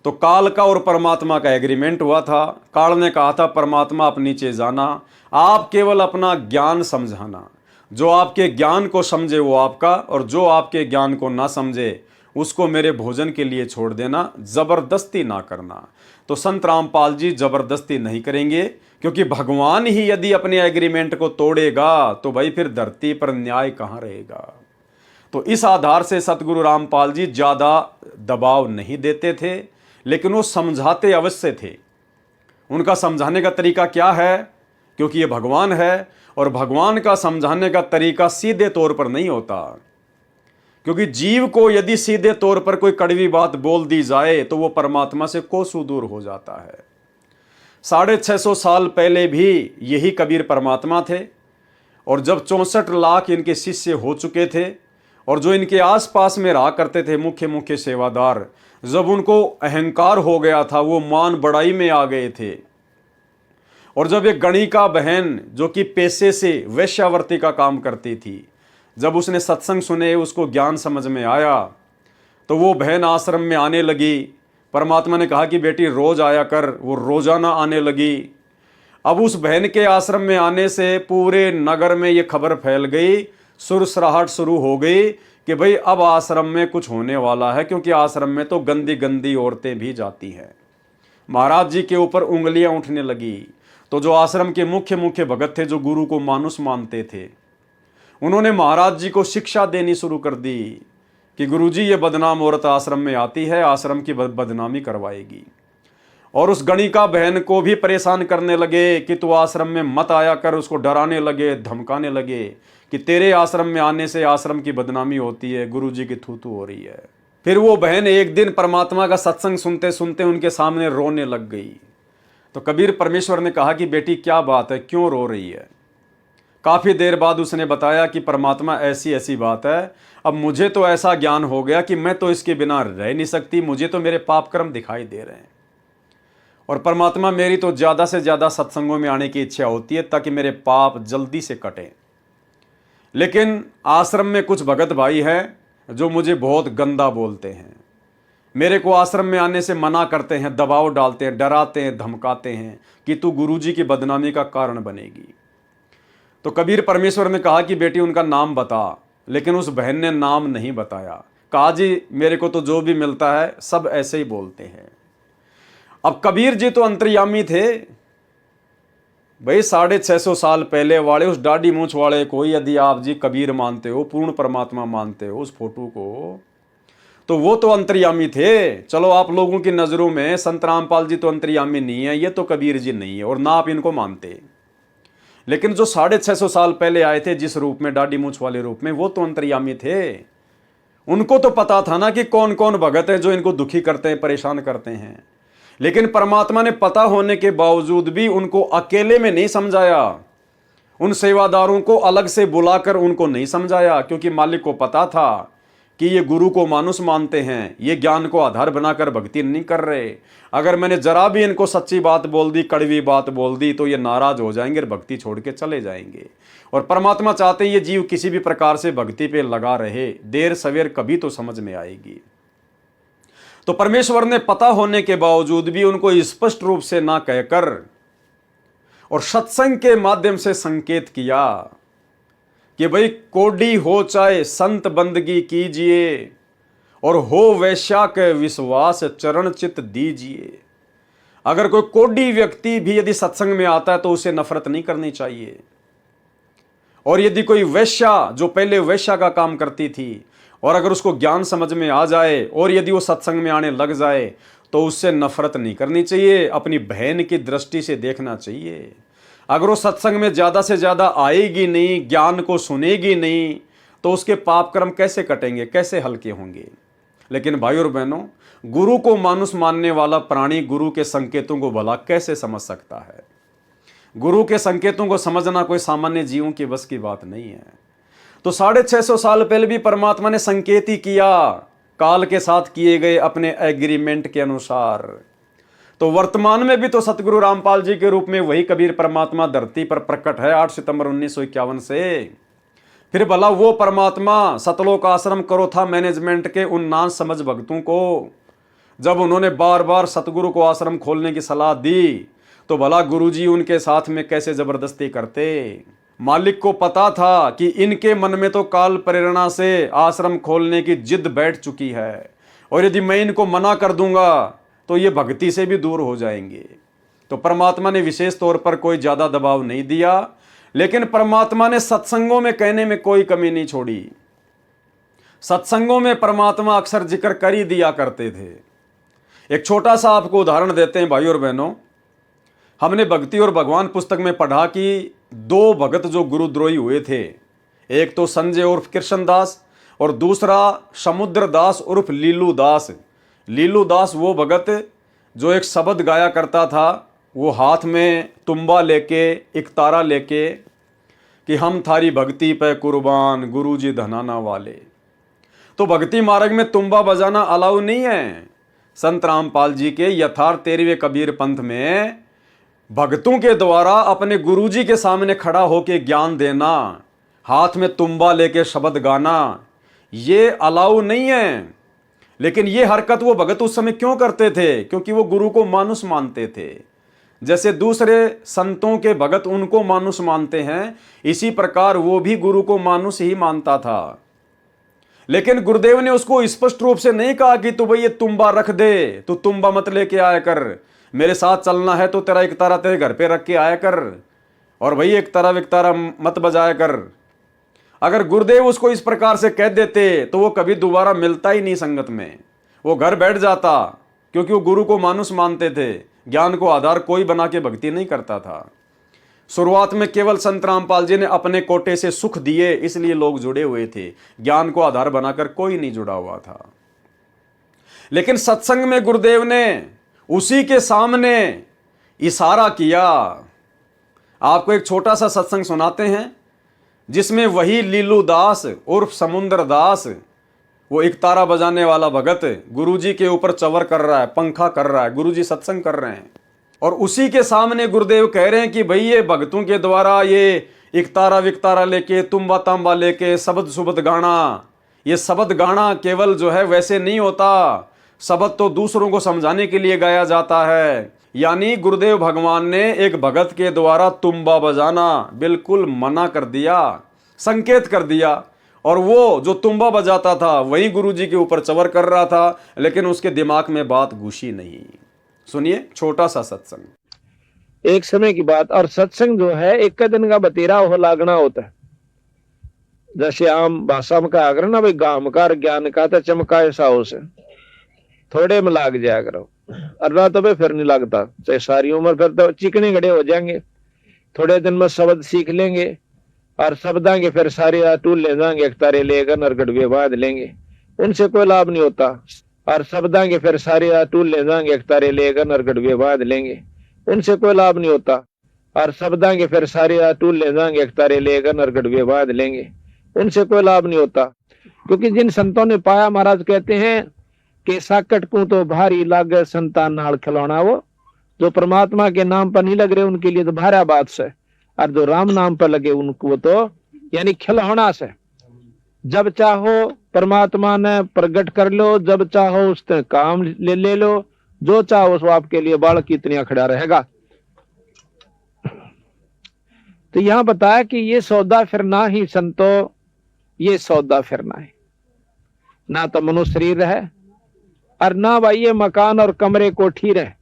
तो काल का और परमात्मा का एग्रीमेंट हुआ था। काल ने कहा था, परमात्मा आप नीचे जाना, आप केवल अपना ज्ञान समझाना, जो आपके ज्ञान को समझे वो आपका, और जो आपके ज्ञान को ना समझे उसको मेरे भोजन के लिए छोड़ देना, जबरदस्ती ना करना। तो संत रामपाल जी जबरदस्ती नहीं करेंगे, क्योंकि भगवान ही यदि अपने एग्रीमेंट को तोड़ेगा तो भाई फिर धरती पर न्याय कहाँ रहेगा। तो इस आधार से सतगुरु रामपाल जी ज्यादा दबाव नहीं देते थे, लेकिन वो समझाते अवश्य थे। उनका समझाने का तरीका क्या है? क्योंकि ये भगवान है और भगवान का समझाने का तरीका सीधे तौर पर नहीं होता। क्योंकि जीव को यदि सीधे तौर पर कोई कड़वी बात बोल दी जाए तो वो परमात्मा से कोसों दूर हो जाता है। 650 साल पहले भी यही कबीर परमात्मा थे, और जब 64 लाख इनके शिष्य हो चुके थे और जो इनके आसपास में रहा करते थे मुख्य मुख्य सेवादार, जब उनको अहंकार हो गया था, वो मान बढ़ाई में आ गए थे। और जब एक गणिका बहन जो कि पेशे से वेश्यावृत्ति का काम करती थी, जब उसने सत्संग सुने, उसको ज्ञान समझ में आया, तो वो बहन आश्रम में आने लगी। परमात्मा ने कहा कि बेटी रोज आया कर, वो रोजाना आने लगी। अब उस बहन के आश्रम में आने से पूरे नगर में ये खबर फैल गई, सुरसराहट शुरू हो गई कि भाई अब आश्रम में कुछ होने वाला है, क्योंकि आश्रम में तो गंदी गंदी औरतें भी जाती हैं। महाराज जी के ऊपर उंगलियां उठने लगी। तो जो आश्रम के मुख्य मुख्य भगत थे, जो गुरु को मानुष मानते थे, उन्होंने महाराज जी को शिक्षा देनी शुरू कर दी कि गुरुजी ये बदनाम औरत आश्रम में आती है, आश्रम की बदनामी करवाएगी। और उस गणिका बहन को भी परेशान करने लगे कि तू आश्रम में मत आया कर, उसको डराने लगे, धमकाने लगे कि तेरे आश्रम में आने से आश्रम की बदनामी होती है, गुरुजी की थू-थू हो रही है। फिर वो बहन एक दिन परमात्मा का सत्संग सुनते सुनते उनके सामने रोने लग गई। तो कबीर परमेश्वर ने कहा कि बेटी क्या बात है, क्यों रो रही है? काफ़ी देर बाद उसने बताया कि परमात्मा ऐसी ऐसी बात है, अब मुझे तो ऐसा ज्ञान हो गया कि मैं तो इसके बिना रह नहीं सकती, मुझे तो मेरे पाप कर्म दिखाई दे रहे हैं। और परमात्मा मेरी तो ज़्यादा से ज़्यादा सत्संगों में आने की इच्छा होती है ताकि मेरे पाप जल्दी से कटें। लेकिन आश्रम में कुछ भगत भाई हैं जो मुझे बहुत गंदा बोलते हैं, मेरे को आश्रम में आने से मना करते हैं, दबाव डालते हैं, डराते हैं, धमकाते हैं कि तू गुरुजी की बदनामी का कारण बनेगी। तो कबीर परमेश्वर ने कहा कि बेटी उनका नाम बता, लेकिन उस बहन ने नाम नहीं बताया। कहा जी मेरे को तो जो भी मिलता है सब ऐसे ही बोलते हैं। अब कबीर जी तो अंतर्यामी थे, भाई 650 साल पहले वाले उस दाढ़ी मूंछ वाले को यदि आप जी कबीर मानते हो, पूर्ण परमात्मा मानते हो उस फोटो को, तो वो तो अंतर्यामी थे। चलो आप लोगों की नजरों में संत रामपाल जी तो अंतर्यामी नहीं है, ये तो कबीर जी नहीं है और ना आप इनको मानते, लेकिन जो 650 साल पहले आए थे जिस रूप में, दाढ़ी मूंछ वाले रूप में, वो तो अंतर्यामी थे। उनको तो पता था ना कि कौन कौन भगत है जो इनको दुखी करते हैं, परेशान करते हैं। लेकिन परमात्मा ने पता होने के बावजूद भी उनको अकेले में नहीं समझाया, उन सेवादारों को अलग से बुलाकर उनको नहीं समझाया, क्योंकि मालिक को पता था कि ये गुरु को मानुष मानते हैं, ये ज्ञान को आधार बनाकर भक्ति नहीं कर रहे। अगर मैंने जरा भी इनको सच्ची बात बोल दी, कड़वी बात बोल दी, तो ये नाराज हो जाएंगे और भक्ति छोड़ के चले जाएंगे। और परमात्मा चाहते हैं ये जीव किसी भी प्रकार से भक्ति पे लगा रहे, देर सवेर कभी तो समझ में आएगी। तो परमेश्वर ने पता होने के बावजूद भी उनको स्पष्ट रूप से ना कहकर और सत्संग के माध्यम से संकेत किया कि भाई कोडी हो चाहे संत बंदगी कीजिए, और हो वैश्या के विश्वास चरण चित दीजिए। अगर कोई कोडी व्यक्ति भी यदि सत्संग में आता है तो उसे नफरत नहीं करनी चाहिए। और यदि कोई वैश्या जो पहले वैश्या का काम करती थी, और अगर उसको ज्ञान समझ में आ जाए और यदि वो सत्संग में आने लग जाए, तो उससे नफरत नहीं करनी चाहिए, अपनी बहन की दृष्टि से देखना चाहिए। अगर वो सत्संग में ज़्यादा से ज़्यादा आएगी नहीं, ज्ञान को सुनेगी नहीं, तो उसके पाप कर्म कैसे कटेंगे, कैसे हल्के होंगे। लेकिन भाई और बहनों, गुरु को मानुष मानने वाला प्राणी गुरु के संकेतों को भला कैसे समझ सकता है। गुरु के संकेतों को समझना कोई सामान्य जीवों की बस की बात नहीं है। तो 650 साल पहले भी परमात्मा ने संकेत ही किया, काल के साथ किए गए अपने एग्रीमेंट के अनुसार। तो वर्तमान में भी तो सतगुरु रामपाल जी के रूप में वही कबीर परमात्मा धरती पर प्रकट है 8 सितंबर 1951 से। फिर भला वो परमात्मा सतलोक आश्रम करो था मैनेजमेंट के उन ना समझ भक्तों को, जब उन्होंने बार बार सतगुरु को आश्रम खोलने की सलाह दी, तो भला गुरुजी उनके साथ में कैसे जबरदस्ती करते। मालिक को पता था कि इनके मन में तो काल प्रेरणा से आश्रम खोलने की जिद बैठ चुकी है, और यदि मैं इनको मना कर दूंगा तो ये भक्ति से भी दूर हो जाएंगे। तो परमात्मा ने विशेष तौर पर कोई ज्यादा दबाव नहीं दिया, लेकिन परमात्मा ने सत्संगों में कहने में कोई कमी नहीं छोड़ी। सत्संगों में परमात्मा अक्सर जिक्र कर ही दिया करते थे। एक छोटा सा आपको उदाहरण देते हैं भाई और बहनों। हमने भक्ति और भगवान पुस्तक में पढ़ा कि 2 भगत जो गुरुद्रोही हुए थे, एक तो संजय उर्फ कृष्ण दास और दूसरा समुद्र दास उर्फ लीलू दास। लीलू दास वो भगत जो एक शब्द गाया करता था, वो हाथ में तुम्बा लेके, एक तारा लेके, कि हम थारी भक्ति पे कुर्बान गुरुजी धनाना वाले। तो भक्ति मार्ग में तुम्बा बजाना अलाउ नहीं है। संत रामपाल जी के यथार्थ 13वें कबीर पंथ में भक्तों के द्वारा अपने गुरुजी के सामने खड़ा होके ज्ञान देना, हाथ में तुम्बा लेके शब्द गाना, ये अलाउ नहीं है। लेकिन ये हरकत वो भगत उस समय क्यों करते थे? क्योंकि वो गुरु को मानुष मानते थे। जैसे दूसरे संतों के भगत उनको मानुष मानते हैं, इसी प्रकार वो भी गुरु को मानुष ही मानता था। लेकिन गुरुदेव ने उसको स्पष्ट रूप से नहीं कहा कि तू भाई ये तुम्बा रख दे, तू तुम्बा मत लेके आया कर, मेरे साथ चलना है तो तेरा एक तारा तेरे घर पे रख के आया कर, और भाई एक तारा मत बजाया कर। अगर गुरुदेव उसको इस प्रकार से कह देते तो वो कभी दोबारा मिलता ही नहीं संगत में, वो घर बैठ जाता, क्योंकि वो गुरु को मानुष मानते थे, ज्ञान को आधार कोई बना के भक्ति नहीं करता था। शुरुआत में केवल संत रामपाल जी ने अपने कोटे से सुख दिए, इसलिए लोग जुड़े हुए थे, ज्ञान को आधार बनाकर कोई नहीं जुड़ा हुआ था। लेकिन सत्संग में गुरुदेव ने उसी के सामने इशारा किया। आपको एक छोटा सा सत्संग सुनाते हैं जिसमें वही लीलू दास उर्फ समुद्र दास, वो एक तारा बजाने वाला भगत, गुरुजी के ऊपर चवर कर रहा है, पंखा कर रहा है, गुरुजी सत्संग कर रहे हैं, और उसी के सामने गुरुदेव कह रहे हैं कि भाई ये भक्तों के द्वारा ये एक तारा विकतारा लेके, तुम्बा तांबा लेके शब्द सुबद गाना, ये शब्द गाना केवल जो है वैसे नहीं होता, शब्द तो दूसरों को समझाने के लिए गाया जाता है। यानी गुरुदेव भगवान ने एक भगत के द्वारा तुम्बा बजाना बिल्कुल मना कर दिया, संकेत कर दिया, और वो जो तुम्बा बजाता था वही गुरुजी के ऊपर चवर कर रहा था, लेकिन उसके दिमाग में बात घुसी नहीं। सुनिए छोटा सा सत्संग। एक समय की बात। और सत्संग जो है एक दिन का बतेरा हो लागना होता है। जैसे आम भाषा में कहा करो ना भाई, गामकार ज्ञान का तो चमका ऐसा हो से थोड़े में लाग जाया करो, अल्लाह तो भाई फिर नहीं लगता, चाहे सारी उम्र फिर तो चिकने गड़े हो जाएंगे। थोड़े दिन में शब्द सीख लेंगे और शब्दा के फिर सारे टूल ले जाएंगे, एक तारे लेकर नरगढ़ बांध लेंगे, उनसे कोई लाभ नहीं होता। और शब्दा के फिर सारे टूल ले जाएंगे, एक तारे लेकर नरगढ़ बांध लेंगे, उनसे कोई लाभ नहीं होता। और शब्दा के फिर सारे टूल ले जाएंगे, एक तारे लेकर नरगढ़ बांध लेंगे, उनसे कोई लाभ नहीं होता। क्योंकि जिन संतों ने पाया, महाराज कहते हैं कि साकट को तो भारी लागे संतान नाल खिलौना, वो जो परमात्मा के नाम पर नहीं लग रहे उनके लिए तो भारा बात से, और जो राम नाम पर लगे उनको तो यानी खिलौना से। जब चाहो परमात्मा ने प्रकट कर लो, जब चाहो उससे काम ले लो, जो चाहो वो आपके लिए बाल की इतनी खड़ा रहेगा। तो यहां बताया कि ये सौदा फिरना ही संतो, ये सौदा फिरना है, ना तो मनुष्य शरीर है और ना भाई ये मकान और कमरे कोठी रहे।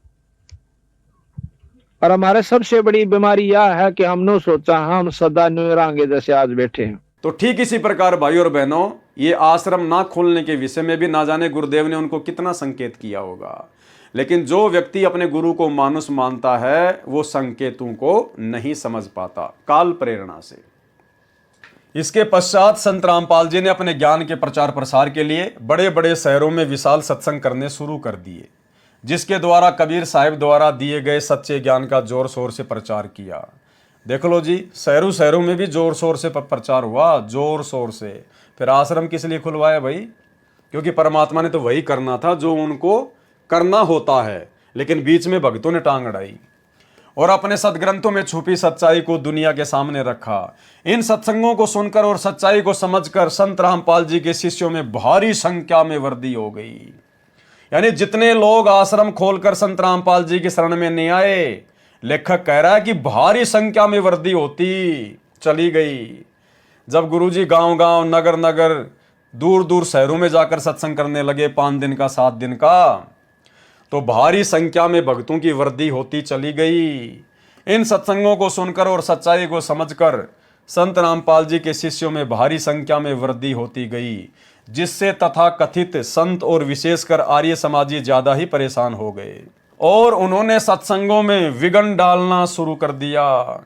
और हमारे सबसे बड़ी बीमारी यह है कि हमने सोचा हम सदा न्यूरांगे जैसे आज बैठे हैं। तो ठीक इसी प्रकार भाई और बहनों, ये आश्रम ना खोलने के विषय में भी ना जाने गुरुदेव ने उनको कितना संकेत किया होगा, लेकिन जो व्यक्ति अपने गुरु को मानुष मानता है वो संकेतों को नहीं समझ पाता काल प्रेरणा से। इसके पश्चात संत रामपाल जी ने अपने ज्ञान के प्रचार प्रसार के लिए बड़े बड़े शहरों में विशाल सत्संग करने शुरू कर दिए, जिसके द्वारा कबीर साहिब द्वारा दिए गए सच्चे ज्ञान का जोर शोर से प्रचार किया। देख लो जी, शहरों शहरों में भी जोर शोर से प्रचार हुआ, जोर शोर से। फिर आश्रम किस लिए खुलवाया भाई? क्योंकि परमात्मा ने तो वही करना था जो उनको करना होता है, लेकिन बीच में भक्तों ने टांग अड़ाई और अपने सदग्रंथों में छुपी सच्चाई को दुनिया के सामने रखा। इन सत्संगों को सुनकर और सच्चाई को समझकर संत रामपाल जी के शिष्यों में भारी संख्या में वृद्धि हो गई। यानी जितने लोग आश्रम खोलकर संत रामपाल जी की शरण में नहीं आए, लेखक कह रहा है कि भारी संख्या में वृद्धि होती चली गई। जब गुरुजी गांव गांव, नगर नगर, दूर दूर शहरों में जाकर सत्संग करने लगे 5 दिन का, 7 दिन का, तो भारी संख्या में भक्तों की वृद्धि होती चली गई। इन सत्संगों को सुनकर और सच्चाई को समझकर संत रामपाल जी के शिष्यों में भारी संख्या में वृद्धि होती गई, जिससे तथा कथित संत और विशेषकर आर्य समाजी ज्यादा ही परेशान हो गए और उन्होंने सत्संगों में विघ्न डालना शुरू कर दिया,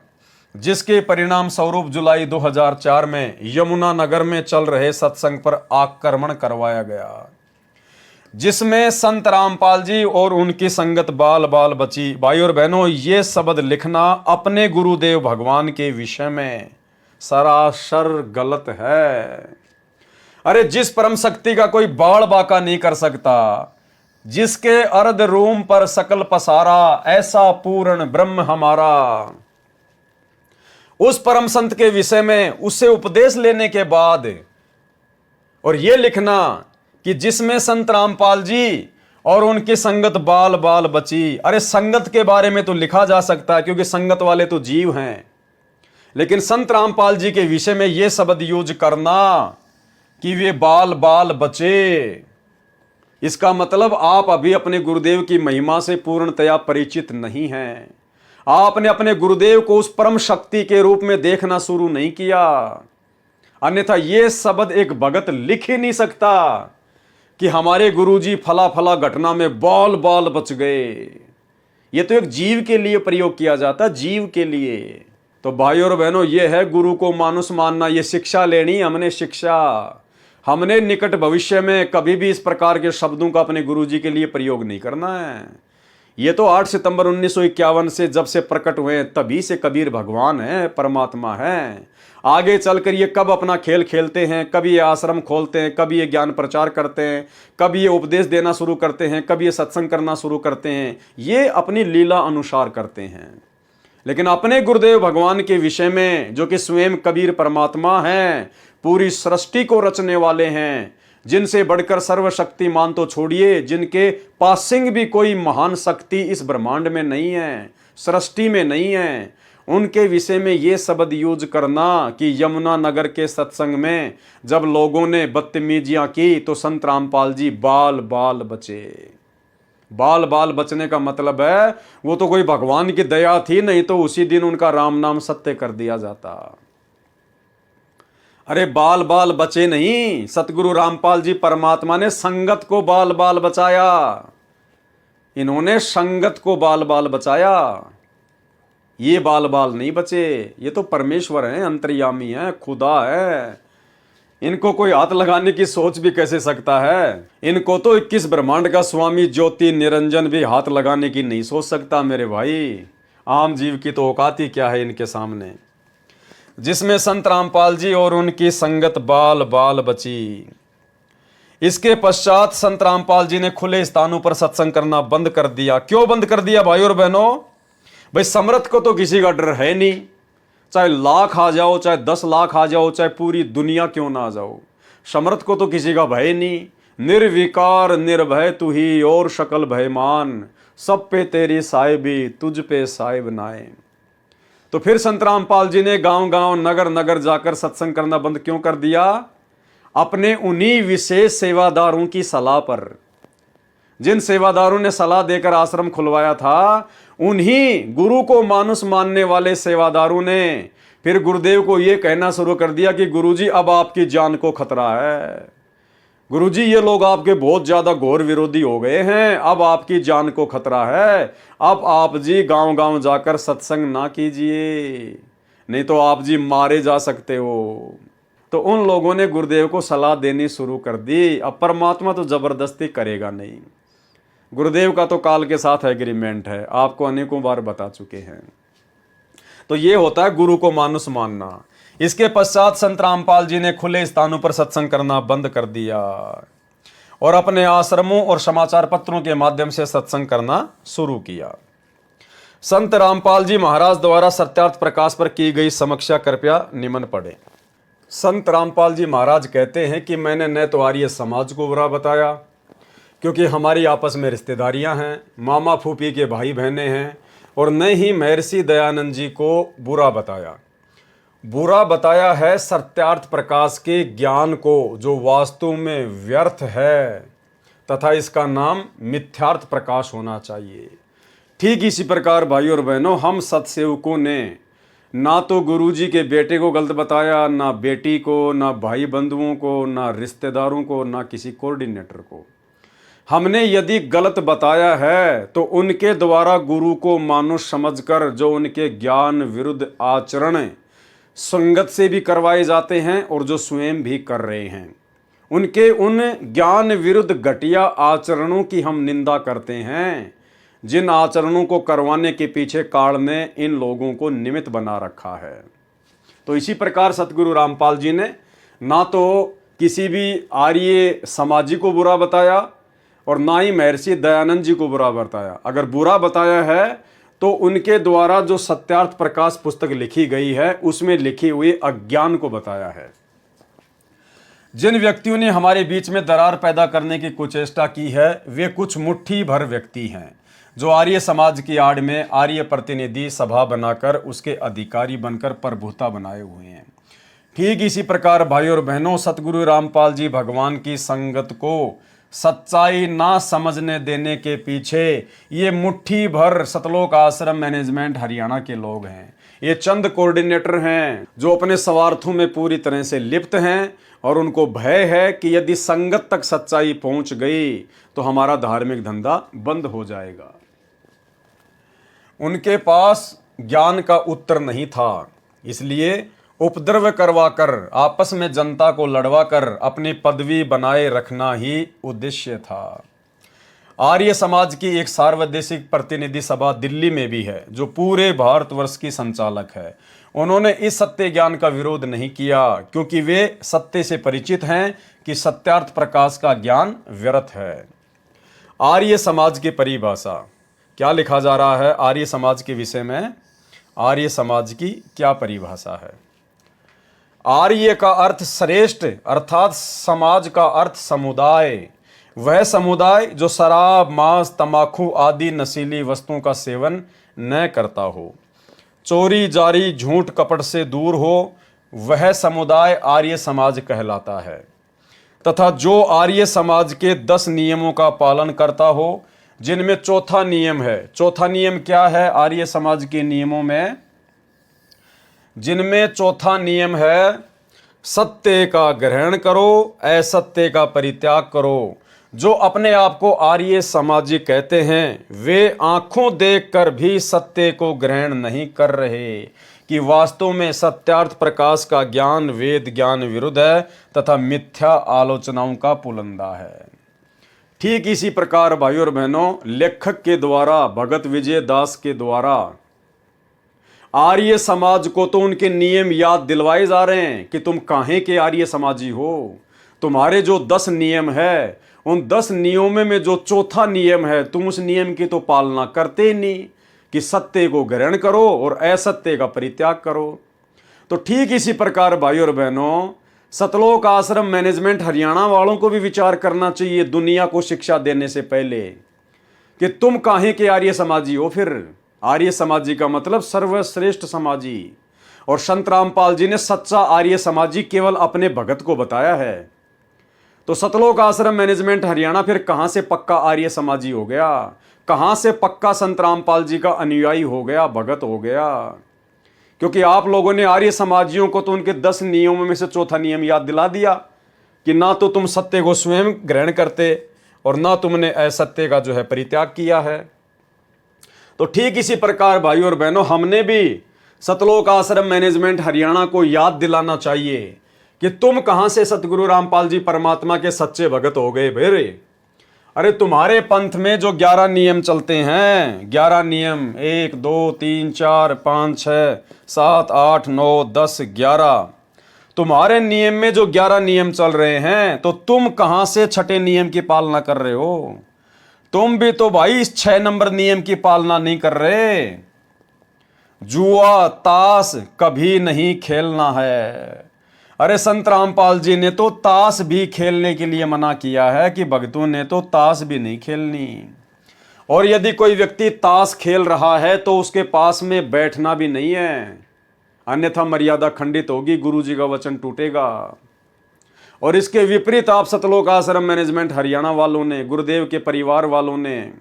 जिसके परिणाम स्वरूप जुलाई 2004 में यमुना नगर में चल रहे सत्संग पर आक्रमण करवाया गया, जिसमें संत रामपाल जी और उनकी संगत बाल बाल बची। भाई और बहनों, ये शब्द लिखना अपने गुरुदेव भगवान के विषय में सरासर गलत है। अरे जिस परम शक्ति का कोई बाड़ बाका नहीं कर सकता, जिसके अर्ध रूम पर सकल पसारा, ऐसा पूर्ण ब्रह्म हमारा, उस परम संत के विषय में उससे उपदेश लेने के बाद और यह लिखना कि जिसमें संत रामपाल जी और उनकी संगत बाल बाल बची। अरे संगत के बारे में तो लिखा जा सकता है क्योंकि संगत वाले तो जीव हैं, लेकिन संत रामपाल जी के विषय में यह शब्द यूज करना कि वे बाल बाल बचे, इसका मतलब आप अभी अपने गुरुदेव की महिमा से पूर्णतया परिचित नहीं हैं। आपने अपने गुरुदेव को उस परम शक्ति के रूप में देखना शुरू नहीं किया, अन्यथा यह शब्द एक भगत लिख ही नहीं सकता कि हमारे गुरुजी फला फला घटना में बाल बाल बच गए। यह तो एक जीव के लिए प्रयोग किया जाता, जीव के लिए। तो भाइयों और बहनों, यह है गुरु को मानुष मानना, यह शिक्षा लेनी हमने शिक्षा। हमने निकट भविष्य में कभी भी इस प्रकार के शब्दों का अपने गुरुजी के लिए प्रयोग नहीं करना है। ये तो 8 सितंबर 1951 से जब से प्रकट हुए तभी से कबीर भगवान है, परमात्मा है। आगे चलकर ये कब अपना खेल खेलते हैं, कभी ये आश्रम खोलते हैं, कभी ये ज्ञान प्रचार करते हैं, कभी ये उपदेश देना शुरू करते हैं, कभी ये सत्संग करना शुरू करते हैं, ये अपनी लीला अनुसार करते हैं। लेकिन अपने गुरुदेव भगवान के विषय में, जो कि स्वयं कबीर परमात्मा हैं, पूरी सृष्टि को रचने वाले हैं, जिनसे बढ़कर सर्वशक्तिमान तो छोड़िए, जिनके पासिंग भी कोई महान शक्ति इस ब्रह्मांड में नहीं है, सृष्टि में नहीं है, उनके विषय में ये शब्द यूज करना कि यमुना नगर के सत्संग में जब लोगों ने बदतमीजियां की तो संत रामपाल जी बाल बाल बचे। बाल बाल बचने का मतलब है वो तो कोई भगवान की दया थी, नहीं तो उसी दिन उनका राम नाम सत्य कर दिया जाता। अरे बाल बाल बचे नहीं, सतगुरु रामपाल जी परमात्मा ने संगत को बाल बाल बचाया। इन्होंने संगत को बाल बाल बचाया, ये बाल बाल नहीं बचे। ये तो परमेश्वर हैं, अंतर्यामी हैं, खुदा है। इनको कोई हाथ लगाने की सोच भी कैसे सकता है? इनको तो 21 ब्रह्मांड का स्वामी ज्योति निरंजन भी हाथ लगाने की नहीं सोच सकता मेरे भाई। आम जीव की तो औकात ही क्या है इनके सामने, जिसमें संत रामपाल जी और उनकी संगत बाल बाल बची। इसके पश्चात संत रामपाल जी ने खुले स्थानों पर सत्संग करना बंद कर दिया। क्यों बंद कर दिया भाई और बहनों? भाई समर्थ को तो किसी का डर है नहीं, चाहे लाख आ जाओ, चाहे 10 लाख आ जाओ, चाहे पूरी दुनिया क्यों ना आ जाओ, समर्थ को तो किसी का भय नहीं। निर्विकार निर्भय तू ही और शकल भयमान, सब पे तेरी साहिबी तुझ पे साहिब नाए। तो फिर संत रामपाल जी ने गांव गांव नगर नगर जाकर सत्संग करना बंद क्यों कर दिया? अपने उन्हीं विशेष सेवादारों की सलाह पर। जिन सेवादारों ने सलाह देकर आश्रम खुलवाया था, उन्हीं गुरु को मानुष मानने वाले सेवादारों ने फिर गुरुदेव को यह कहना शुरू कर दिया कि गुरुजी अब आपकी जान को खतरा है, गुरुजी ये लोग आपके बहुत ज्यादा घोर विरोधी हो गए हैं, अब आपकी जान को खतरा है, अब आप जी गांव गांव जाकर सत्संग ना कीजिए, नहीं तो आप जी मारे जा सकते हो। तो उन लोगों ने गुरुदेव को सलाह देनी शुरू कर दी। अब परमात्मा तो जबरदस्ती करेगा नहीं, गुरुदेव का तो काल के साथ एग्रीमेंट है, आपको अनेकों बार बता चुके हैं। तो ये होता है गुरु को मानुष मानना। इसके पश्चात संत रामपाल जी ने खुले स्थानों पर सत्संग करना बंद कर दिया और अपने आश्रमों और समाचार पत्रों के माध्यम से सत्संग करना शुरू किया। संत रामपाल जी महाराज द्वारा सत्यार्थ प्रकाश पर की गई समीक्षा कृपया निम्न पढ़ें। संत रामपाल जी महाराज कहते हैं कि मैंने न तो आर्य समाज को बुरा बताया, क्योंकि हमारी आपस में रिश्तेदारियां हैं, मामा फूफी के भाई बहनें हैं, और न ही महर्षि दयानंद जी को बुरा बताया। बुरा बताया है सत्यार्थ प्रकाश के ज्ञान को, जो वास्तव में व्यर्थ है तथा इसका नाम मिथ्यार्थ प्रकाश होना चाहिए। ठीक इसी प्रकार भाई और बहनों, हम सत्सेवकों ने ना तो गुरुजी के बेटे को गलत बताया, ना बेटी को, ना भाई बंधुओं को, ना रिश्तेदारों को, ना किसी कोऑर्डिनेटर को। हमने यदि गलत बताया है तो उनके द्वारा गुरु को मानुष समझकर जो उनके ज्ञान विरुद्ध आचरण संगत से भी करवाए जाते हैं और जो स्वयं भी कर रहे हैं, उनके उन ज्ञान विरुद्ध घटिया आचरणों की हम निंदा करते हैं, जिन आचरणों को करवाने के पीछे काल ने इन लोगों को निमित्त बना रखा है। तो इसी प्रकार सतगुरु रामपाल जी ने ना तो किसी भी आर्य समाजी को बुरा बताया और ना ही महर्षि दयानंद जी को बुरा बताया। अगर बुरा बताया है तो उनके द्वारा जो सत्यार्थ प्रकाश पुस्तक लिखी गई है उसमें लिखी हुई अज्ञान को बताया है। जिन व्यक्तियों ने हमारे बीच में दरार पैदा करने की कुचेष्टा की है, वे कुछ मुट्ठी भर व्यक्ति हैं जो आर्य समाज की आड़ में आर्य प्रतिनिधि सभा बनाकर उसके अधिकारी बनकर प्रभुता बनाए हुए हैं। ठीक इसी प्रकार भाई और बहनों, सतगुरु रामपाल जी भगवान की संगत को सच्चाई ना समझने देने के पीछे ये मुट्ठी भर सतलोक आश्रम मैनेजमेंट हरियाणा के लोग हैं। ये चंद कोऑर्डिनेटर हैं जो अपने स्वार्थों में पूरी तरह से लिप्त हैं और उनको भय है कि यदि संगत तक सच्चाई पहुंच गई तो हमारा धार्मिक धंधा बंद हो जाएगा। उनके पास ज्ञान का उत्तर नहीं था, इसलिए उपद्रव करवाकर आपस में जनता को लड़वाकर अपनी पदवी बनाए रखना ही उद्देश्य था। आर्य समाज की एक सार्वदेशिक प्रतिनिधि सभा दिल्ली में भी है जो पूरे भारतवर्ष की संचालक है। उन्होंने इस सत्य ज्ञान का विरोध नहीं किया क्योंकि वे सत्य से परिचित हैं कि सत्यार्थ प्रकाश का ज्ञान व्यर्थ है। आर्य समाज की परिभाषा क्या लिखा जा रहा है? आर्य समाज के विषय में आर्य समाज की क्या परिभाषा है? आर्य का अर्थ श्रेष्ठ, अर्थात समाज का अर्थ समुदाय, वह समुदाय जो शराब, मांस, तंबाकू आदि नशीली वस्तुओं का सेवन न करता हो, चोरी जारी झूठ कपट से दूर हो, वह समुदाय आर्य समाज कहलाता है। तथा जो आर्य समाज के 10 नियमों का पालन करता हो, जिनमें चौथा नियम है। चौथा नियम क्या है आर्य समाज के नियमों में? जिनमें चौथा नियम है, सत्य का ग्रहण करो, असत्य का परित्याग करो। जो अपने आप को आर्य समाजी कहते हैं, वे आंखों देखकर भी सत्य को ग्रहण नहीं कर रहे कि वास्तव में सत्यार्थ प्रकाश का ज्ञान वेद ज्ञान विरुद्ध है तथा मिथ्या आलोचनाओं का पुलंदा है। ठीक इसी प्रकार भाइयों और बहनों, लेखक के द्वारा, भगत विजय दास के द्वारा आर्य समाज को तो उनके नियम याद दिलवाए जा रहे हैं कि तुम काहे के आर्य समाजी हो। तुम्हारे जो 10 नियम है, उन 10 नियमों में जो चौथा नियम है, तुम उस नियम की तो पालना करते ही नहीं कि सत्य को ग्रहण करो और असत्य का परित्याग करो। तो ठीक इसी प्रकार भाइयों और बहनों, सतलोक आश्रम मैनेजमेंट हरियाणा वालों को भी विचार करना चाहिए दुनिया को शिक्षा देने से पहले कि तुम काहे के आर्य समाजी हो। फिर आर्य समाजी का मतलब सर्वश्रेष्ठ समाजी, और संत रामपाल जी ने सच्चा आर्य समाजी केवल अपने भगत को बताया है। तो सतलोक आश्रम मैनेजमेंट हरियाणा फिर कहां से पक्का आर्य समाजी हो गया? कहां से पक्का संत रामपाल जी का अनुयायी हो गया, भगत हो गया? क्योंकि आप लोगों ने आर्य समाजियों को तो उनके 10 नियमों में से चौथा नियम याद दिला दिया कि ना तो तुम सत्य को स्वयं ग्रहण करते और ना तुमने असत्य का जो है परित्याग किया है। तो ठीक इसी प्रकार भाइयों और बहनों, हमने भी सतलोक आश्रम मैनेजमेंट हरियाणा को याद दिलाना चाहिए कि तुम कहां से सतगुरु रामपाल जी परमात्मा के सच्चे भगत हो गए भेरे। अरे तुम्हारे पंथ में जो 11 नियम चलते हैं, 11 नियम, 1 2 3 4 5 6 7 8 9 10 11, तुम्हारे नियम में जो 11 नियम चल रहे हैं, तो तुम कहां से छठे नियम की पालना कर रहे हो? तुम भी तो भाई इस 6 नंबर नियम की पालना नहीं कर रहे। जुआ ताश कभी नहीं खेलना है। अरे संत रामपाल जी ने तो ताश भी खेलने के लिए मना किया है कि भक्तों ने तो ताश भी नहीं खेलनी। और यदि कोई व्यक्ति ताश खेल रहा है तो उसके पास में बैठना भी नहीं है, अन्यथा मर्यादा खंडित होगी, गुरु जी का वचन टूटेगा। और इसके विपरीत आप सतलोक आश्रम मैनेजमेंट हरियाणा वालों ने, गुरुदेव के परिवार वालों ने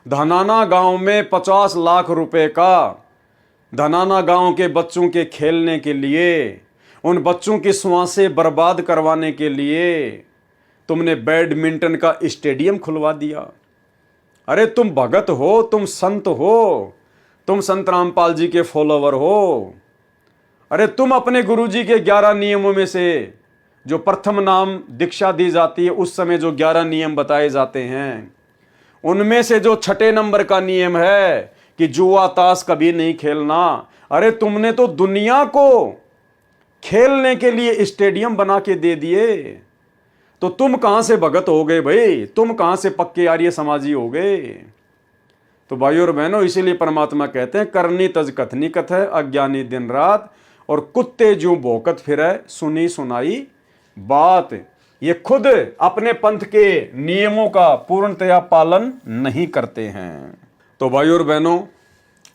धनाना गांव में 50 लाख रुपए का धनाना गांव के बच्चों के खेलने के लिए, उन बच्चों की श्वासें बर्बाद करवाने के लिए तुमने बैडमिंटन का स्टेडियम खुलवा दिया। अरे तुम भगत हो, तुम संत हो, तुम संत रामपाल जी के फॉलोवर हो। अरे तुम अपने गुरुजी के 11 नियमों में से, जो प्रथम नाम दीक्षा दी जाती है उस समय जो 11 नियम बताए जाते हैं, उनमें से जो छठे नंबर का नियम है कि जुआ ताश कभी नहीं खेलना, अरे तुमने तो दुनिया को खेलने के लिए स्टेडियम बना के दे दिए। तो तुम कहां से भगत हो गए भाई? तुम कहां से पक्के आर्य समाजी हो गए? तो भाइयों और बहनों, इसीलिए परमात्मा कहते हैं, करनी तज कथनी कथ है, अज्ञानी दिन रात, और कुत्ते ज्यों भौंकत फिरे, सुनी सुनाई बात। ये खुद अपने पंथ के नियमों का पूर्णतया पालन नहीं करते हैं। तो भाइयों और बहनों,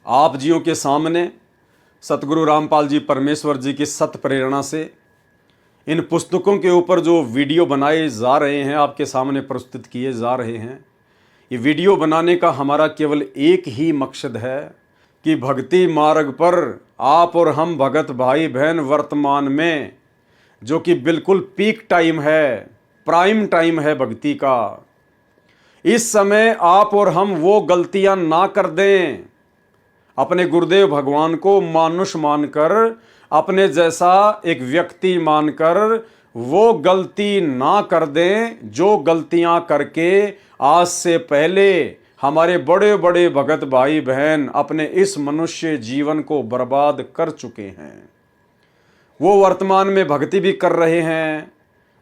आप जियों के सामने सतगुरु रामपाल जी परमेश्वर जी की सत प्रेरणा से इन पुस्तकों के ऊपर जो वीडियो बनाए जा रहे हैं, आपके सामने प्रस्तुत किए जा रहे हैं। ये वीडियो बनाने का हमारा केवल एक ही मकसद है कि भक्ति मार्ग पर आप और हम भगत भाई बहन वर्तमान में, जो कि बिल्कुल पीक टाइम है, प्राइम टाइम है भक्ति का, इस समय आप और हम वो गलतियां ना कर दें। अपने गुरुदेव भगवान को मानुष मानकर, अपने जैसा एक व्यक्ति मानकर वो गलती ना कर दें जो गलतियां करके आज से पहले हमारे बड़े बड़े भगत भाई बहन अपने इस मनुष्य जीवन को बर्बाद कर चुके हैं। वो वर्तमान में भक्ति भी कर रहे हैं,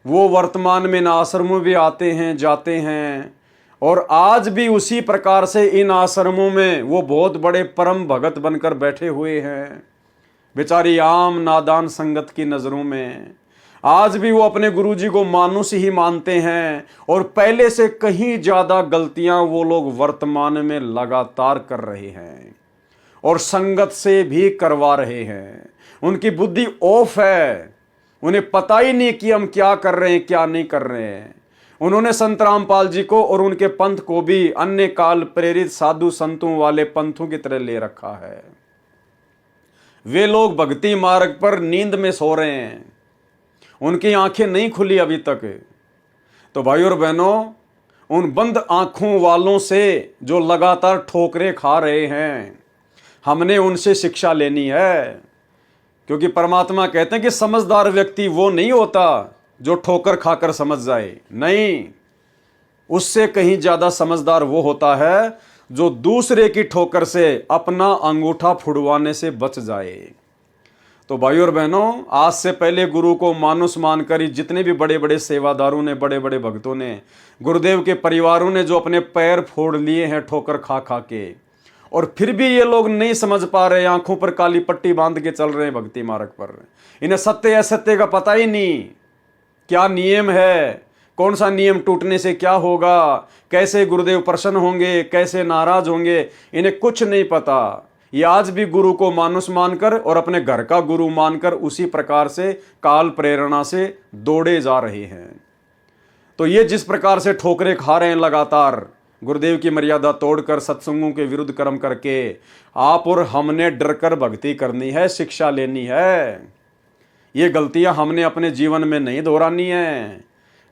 वो वर्तमान में इन आश्रमों भी आते हैं जाते हैं, और आज भी उसी प्रकार से इन आश्रमों में वो बहुत बड़े परम भगत बनकर बैठे हुए हैं। बेचारी आम नादान संगत की नज़रों में आज भी वो अपने गुरुजी को मानुष ही मानते हैं, और पहले से कहीं ज़्यादा गलतियां वो लोग वर्तमान में लगातार कर रहे हैं और संगत से भी करवा रहे हैं। उनकी बुद्धि ऑफ है, उन्हें पता ही नहीं कि हम क्या कर रहे हैं क्या नहीं कर रहे हैं। उन्होंने संत रामपाल जी को और उनके पंथ को भी अन्य काल प्रेरित साधु संतों वाले पंथों की तरह ले रखा है। वे लोग भक्ति मार्ग पर नींद में सो रहे हैं, उनकी आंखें नहीं खुली अभी तक। तो भाई और बहनों, उन बंद आंखों वालों से जो लगातार ठोकरें खा रहे हैं, हमने उनसे शिक्षा लेनी है। क्योंकि परमात्मा कहते हैं कि समझदार व्यक्ति वो नहीं होता जो ठोकर खाकर समझ जाए, नहीं, उससे कहीं ज्यादा समझदार वो होता है जो दूसरे की ठोकर से अपना अंगूठा फुड़वाने से बच जाए। तो भाई और बहनों, आज से पहले गुरु को मानुष मानकर ही जितने भी बड़े बड़े सेवादारों ने, बड़े बड़े भक्तों ने, गुरुदेव के परिवारों ने जो अपने पैर फोड़ लिए हैं ठोकर खा खा के, और फिर भी ये लोग नहीं समझ पा रहे, आंखों पर काली पट्टी बांध के चल रहे हैं भक्ति मार्ग पर। इन्हें सत्य असत्य का पता ही नहीं, क्या नियम है, कौन सा नियम टूटने से क्या होगा, कैसे गुरुदेव प्रसन्न होंगे, कैसे नाराज होंगे, इन्हें कुछ नहीं पता। ये आज भी गुरु को मानुष मानकर और अपने घर का गुरु मानकर उसी प्रकार से काल प्रेरणा से दौड़े जा रहे हैं। तो ये जिस प्रकार से ठोकरे खा रहे हैं लगातार, गुरुदेव की मर्यादा तोड़कर, सत्संगों के विरुद्ध कर्म करके, आप और हमने डरकर भक्ति करनी है, शिक्षा लेनी है। ये गलतियां हमने अपने जीवन में नहीं दोहरानी है।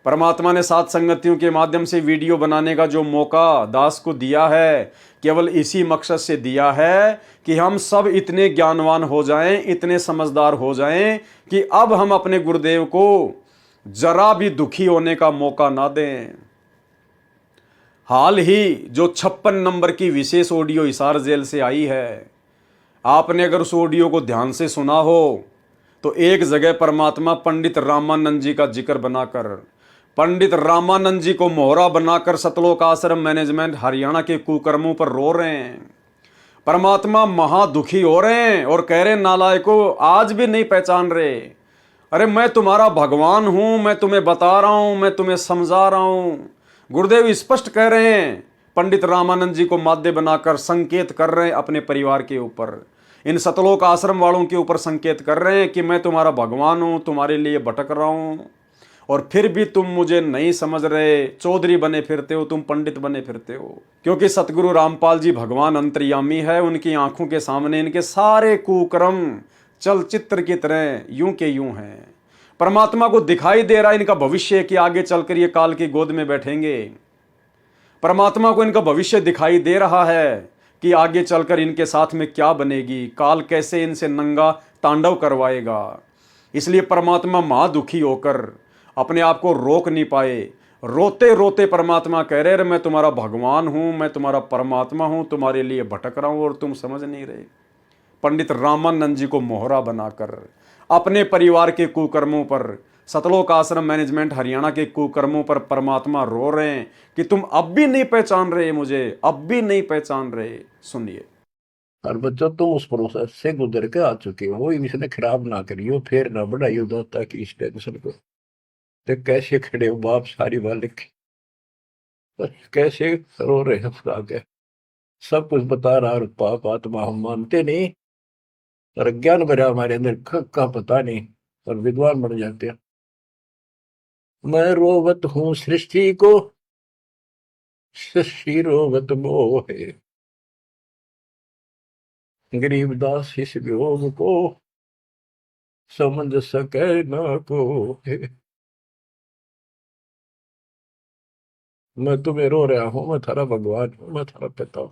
परमात्मा ने सात संगतियों के माध्यम से वीडियो बनाने का जो मौका दास को दिया है, केवल इसी मकसद से दिया है कि हम सब इतने ज्ञानवान हो जाएं, इतने समझदार हो जाएं कि अब हम अपने गुरुदेव को जरा भी दुखी होने का मौका ना दें। हाल ही जो 56 नंबर की विशेष ऑडियो हिसार जेल से आई है, आपने अगर उस ऑडियो को ध्यान से सुना हो तो एक जगह परमात्मा पंडित रामानंद जी का जिक्र बनाकर, पंडित रामानंद जी को मोहरा बनाकर सतलोक आश्रम मैनेजमेंट हरियाणा के कुकर्मों पर रो रहे हैं। परमात्मा महादुखी हो रहे हैं और कह रहे, नालायकों, आज भी नहीं पहचान रहे। अरे मैं तुम्हारा भगवान हूं, मैं तुम्हें बता रहा हूं, मैं तुम्हें समझा रहा हूं। गुरुदेव स्पष्ट कह रहे हैं, पंडित रामानंद जी को माध्य बनाकर संकेत कर रहे हैं अपने परिवार के ऊपर, इन सतलोक आश्रम वालों के ऊपर संकेत कर रहे हैं कि मैं तुम्हारा भगवान हूं, तुम्हारे लिए भटक रहा हूं, और फिर भी तुम मुझे नहीं समझ रहे, चौधरी बने फिरते हो, तुम पंडित बने फिरते हो। क्योंकि सतगुरु रामपाल जी भगवान अंतर्यामी है, उनकी आंखों के सामने इनके सारे कुकर्म चलचित्र की तरह यूं के यूं हैं। परमात्मा को दिखाई दे रहा है इनका भविष्य कि आगे चलकर ये काल की गोद में बैठेंगे। परमात्मा को इनका भविष्य दिखाई दे रहा है कि आगे चलकर इनके साथ में क्या बनेगी, काल कैसे इनसे नंगा तांडव करवाएगा। इसलिए परमात्मा महादुखी होकर अपने आप को रोक नहीं पाए। रोते रोते परमात्मा कह रहे, मैं तुम्हारा भगवान हूं, मैं तुम्हारा परमात्मा हूं, तुम्हारे लिए भटक रहा हूं और तुम समझ नहीं रहे। पंडित रामानंद जी को मोहरा बनाकर अपने परिवार के कुकर्मों पर, सतलोक आश्रम मैनेजमेंट हरियाणा के कुकर्मों पर परमात्मा रो रहे हैं कि तुम अब भी नहीं पहचान रहे मुझे, अब भी नहीं पहचान रहे। सुनिए। और बच्चों, तुम उस प्रोसेस से गुजर के आ चुके हो, इसने खराब ना करियो, फिर ना बढ़ाइयो दाता की इस टेंशन को। तो कैसे खड़े हो बाप, सारी बालिक कैसे रो रहे हो आगे, सब कुछ बता रहा, और पाप आत्मा हम मानते नहीं, और ज्ञान भरा हमारे अंदर का पता नहीं, और विद्वान बन जाते हैं। मैं रोवत हूँ सृष्टि को, सृष्टि रोवत मोहे, गरीबदास इस वियोग को समझ सके ना कोई। मैं तुम्हें रो रहा हूं, मैं थारा भगवान हूं, मैं थारा पिता हूं।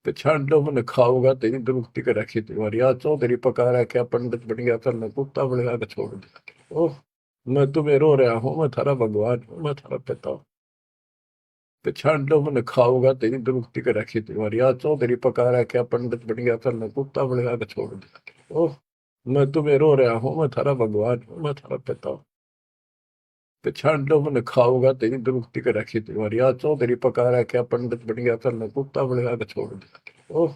पिछाड़ लो मन खाओगा तेरी दुरुक्ति कर रखी तुम्हारी, आज चौधरी पका रखा, पंडित बन गया, करना कुत्ता बन गया, छोड़ दिया। ओह, मैं तुम्हें रो रहा हूं, मैं थारा भगवान हूं, मैं थारा पिता हूं। पिछाड़ लो मन खाओगा तेरी दुरुक्ति कर रखी तुम्हारी, आज चौधरी पका रखा, पंडित बन गया, करना कुत्ता बन गया, छोड़ दिया। ओह, मैं तुम्हें रो रहा हूं, मैं थारा भगवान हूं, मैं थारा पिता हूं। पिछाड़ लो मन खाओगा तेरी दुरुक्ति कर रखी तुम्हारी, आज चौधरी पका रखा, पंडित बन गया, करना कुत्ता बन गया, छोड़ दिया। ओह,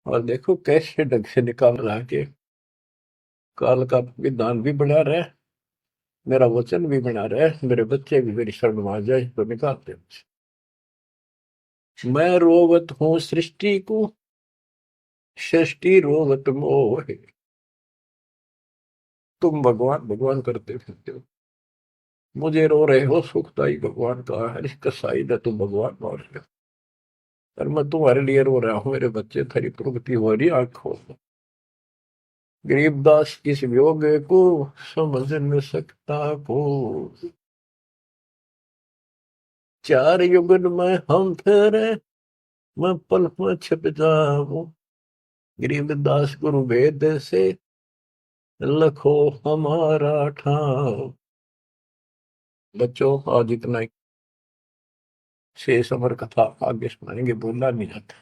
और देखो कैसे ढंग से निकाल रहा के, काल का विधान भी बना रहा है, मेरा वचन भी बना रहा है, मेरे बच्चे भी मेरी शरण में आ जाए तो निकालते हैं। मैं रोवत हूँ सृष्टि को, सृष्टि रोवत मोहे। तुम भगवान भगवान करते फिरते हो, मुझे रो रहे हो, सुखदाई भगवान का है, कसाई ने तुम भगवान मान लिया, और मैं तुम्हारे लिए रो रहा हूँ मेरे बच्चे, थारी प्रगति हो रही, आंख खोल दो। गरीबदास इस वियोग को समझ न सकता को, चार युगन में हम ठहरे, मैं पल में छिप जाऊं, गरीबदास गुरु वेद से लखो हमारा ठाव। बच्चों आज इतना ही, शेष अमर कथा आगे सुनाएंगे, बोलना नहीं जाता।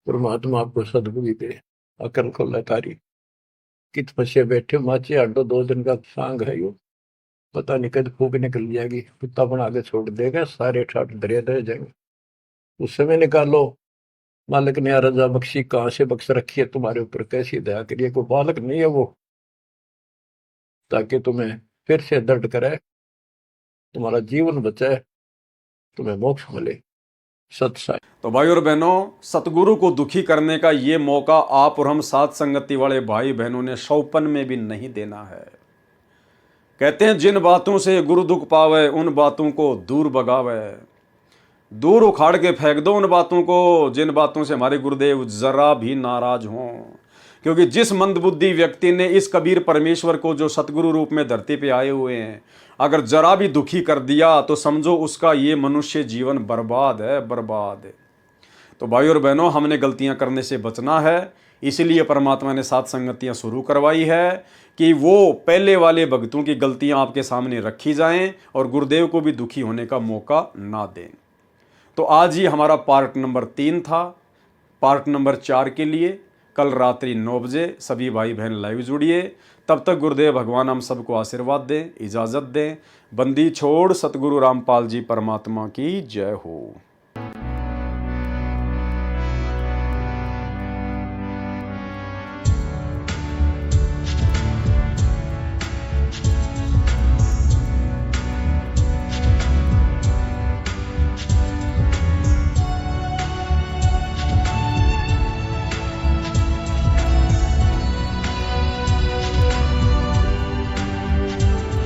परमात्मा आपको सद्बुद्धि दे, अकल को लतारी, कित फंसे बैठे माचे आडो, 2 दिन का सांग है यो, पता नहीं कद फूक निकल जाएगी, कुत्ता बना के छोड़ देगा, सारे ठाट दरिया रह जाएंगे। उस समय निकालो, मालिक ने रजा बख्शी, कहां से बख्श रखी है तुम्हारे ऊपर, कैसी दया करिए, कोई बालक नहीं है वो, ताकि तुम्हें फिर से दर्द करे, तुम्हारा जीवन बचाए, तुम्हें मोक्ष मिले। सत्साई। तो भाई और बहनों, सतगुरु को दुखी करने का ये मौका आप और हम साथ संगति वाले भाई बहनों ने शौपन में भी नहीं देना है। कहते हैं जिन बातों से गुरु दुख पावे, उन बातों को दूर भगावे, दूर उखाड़ के फेंक दो उन बातों को जिन बातों से हमारे गुरुदेव जरा भी नाराज हों। क्योंकि जिस मंदबुद्धि व्यक्ति ने इस कबीर परमेश्वर को, जो सतगुरु रूप में धरती पे आए हुए हैं, अगर जरा भी दुखी कर दिया तो समझो उसका ये मनुष्य जीवन बर्बाद है, बर्बाद है। तो भाई और बहनों, हमने गलतियां करने से बचना है, इसीलिए परमात्मा ने सात संगतियां शुरू करवाई है कि वो पहले वाले भक्तों की गलतियां आपके सामने रखी जाएं और गुरुदेव को भी दुखी होने का मौका ना दें। तो आज ही हमारा पार्ट नंबर 3 था। पार्ट नंबर 4 के लिए कल रात्रि 9 बजे सभी भाई बहन लाइव जुड़िए। तब तक गुरुदेव भगवान हम सबको आशीर्वाद दें, इजाज़त दें। बंदी छोड़ सतगुरु रामपाल जी परमात्मा की जय हो।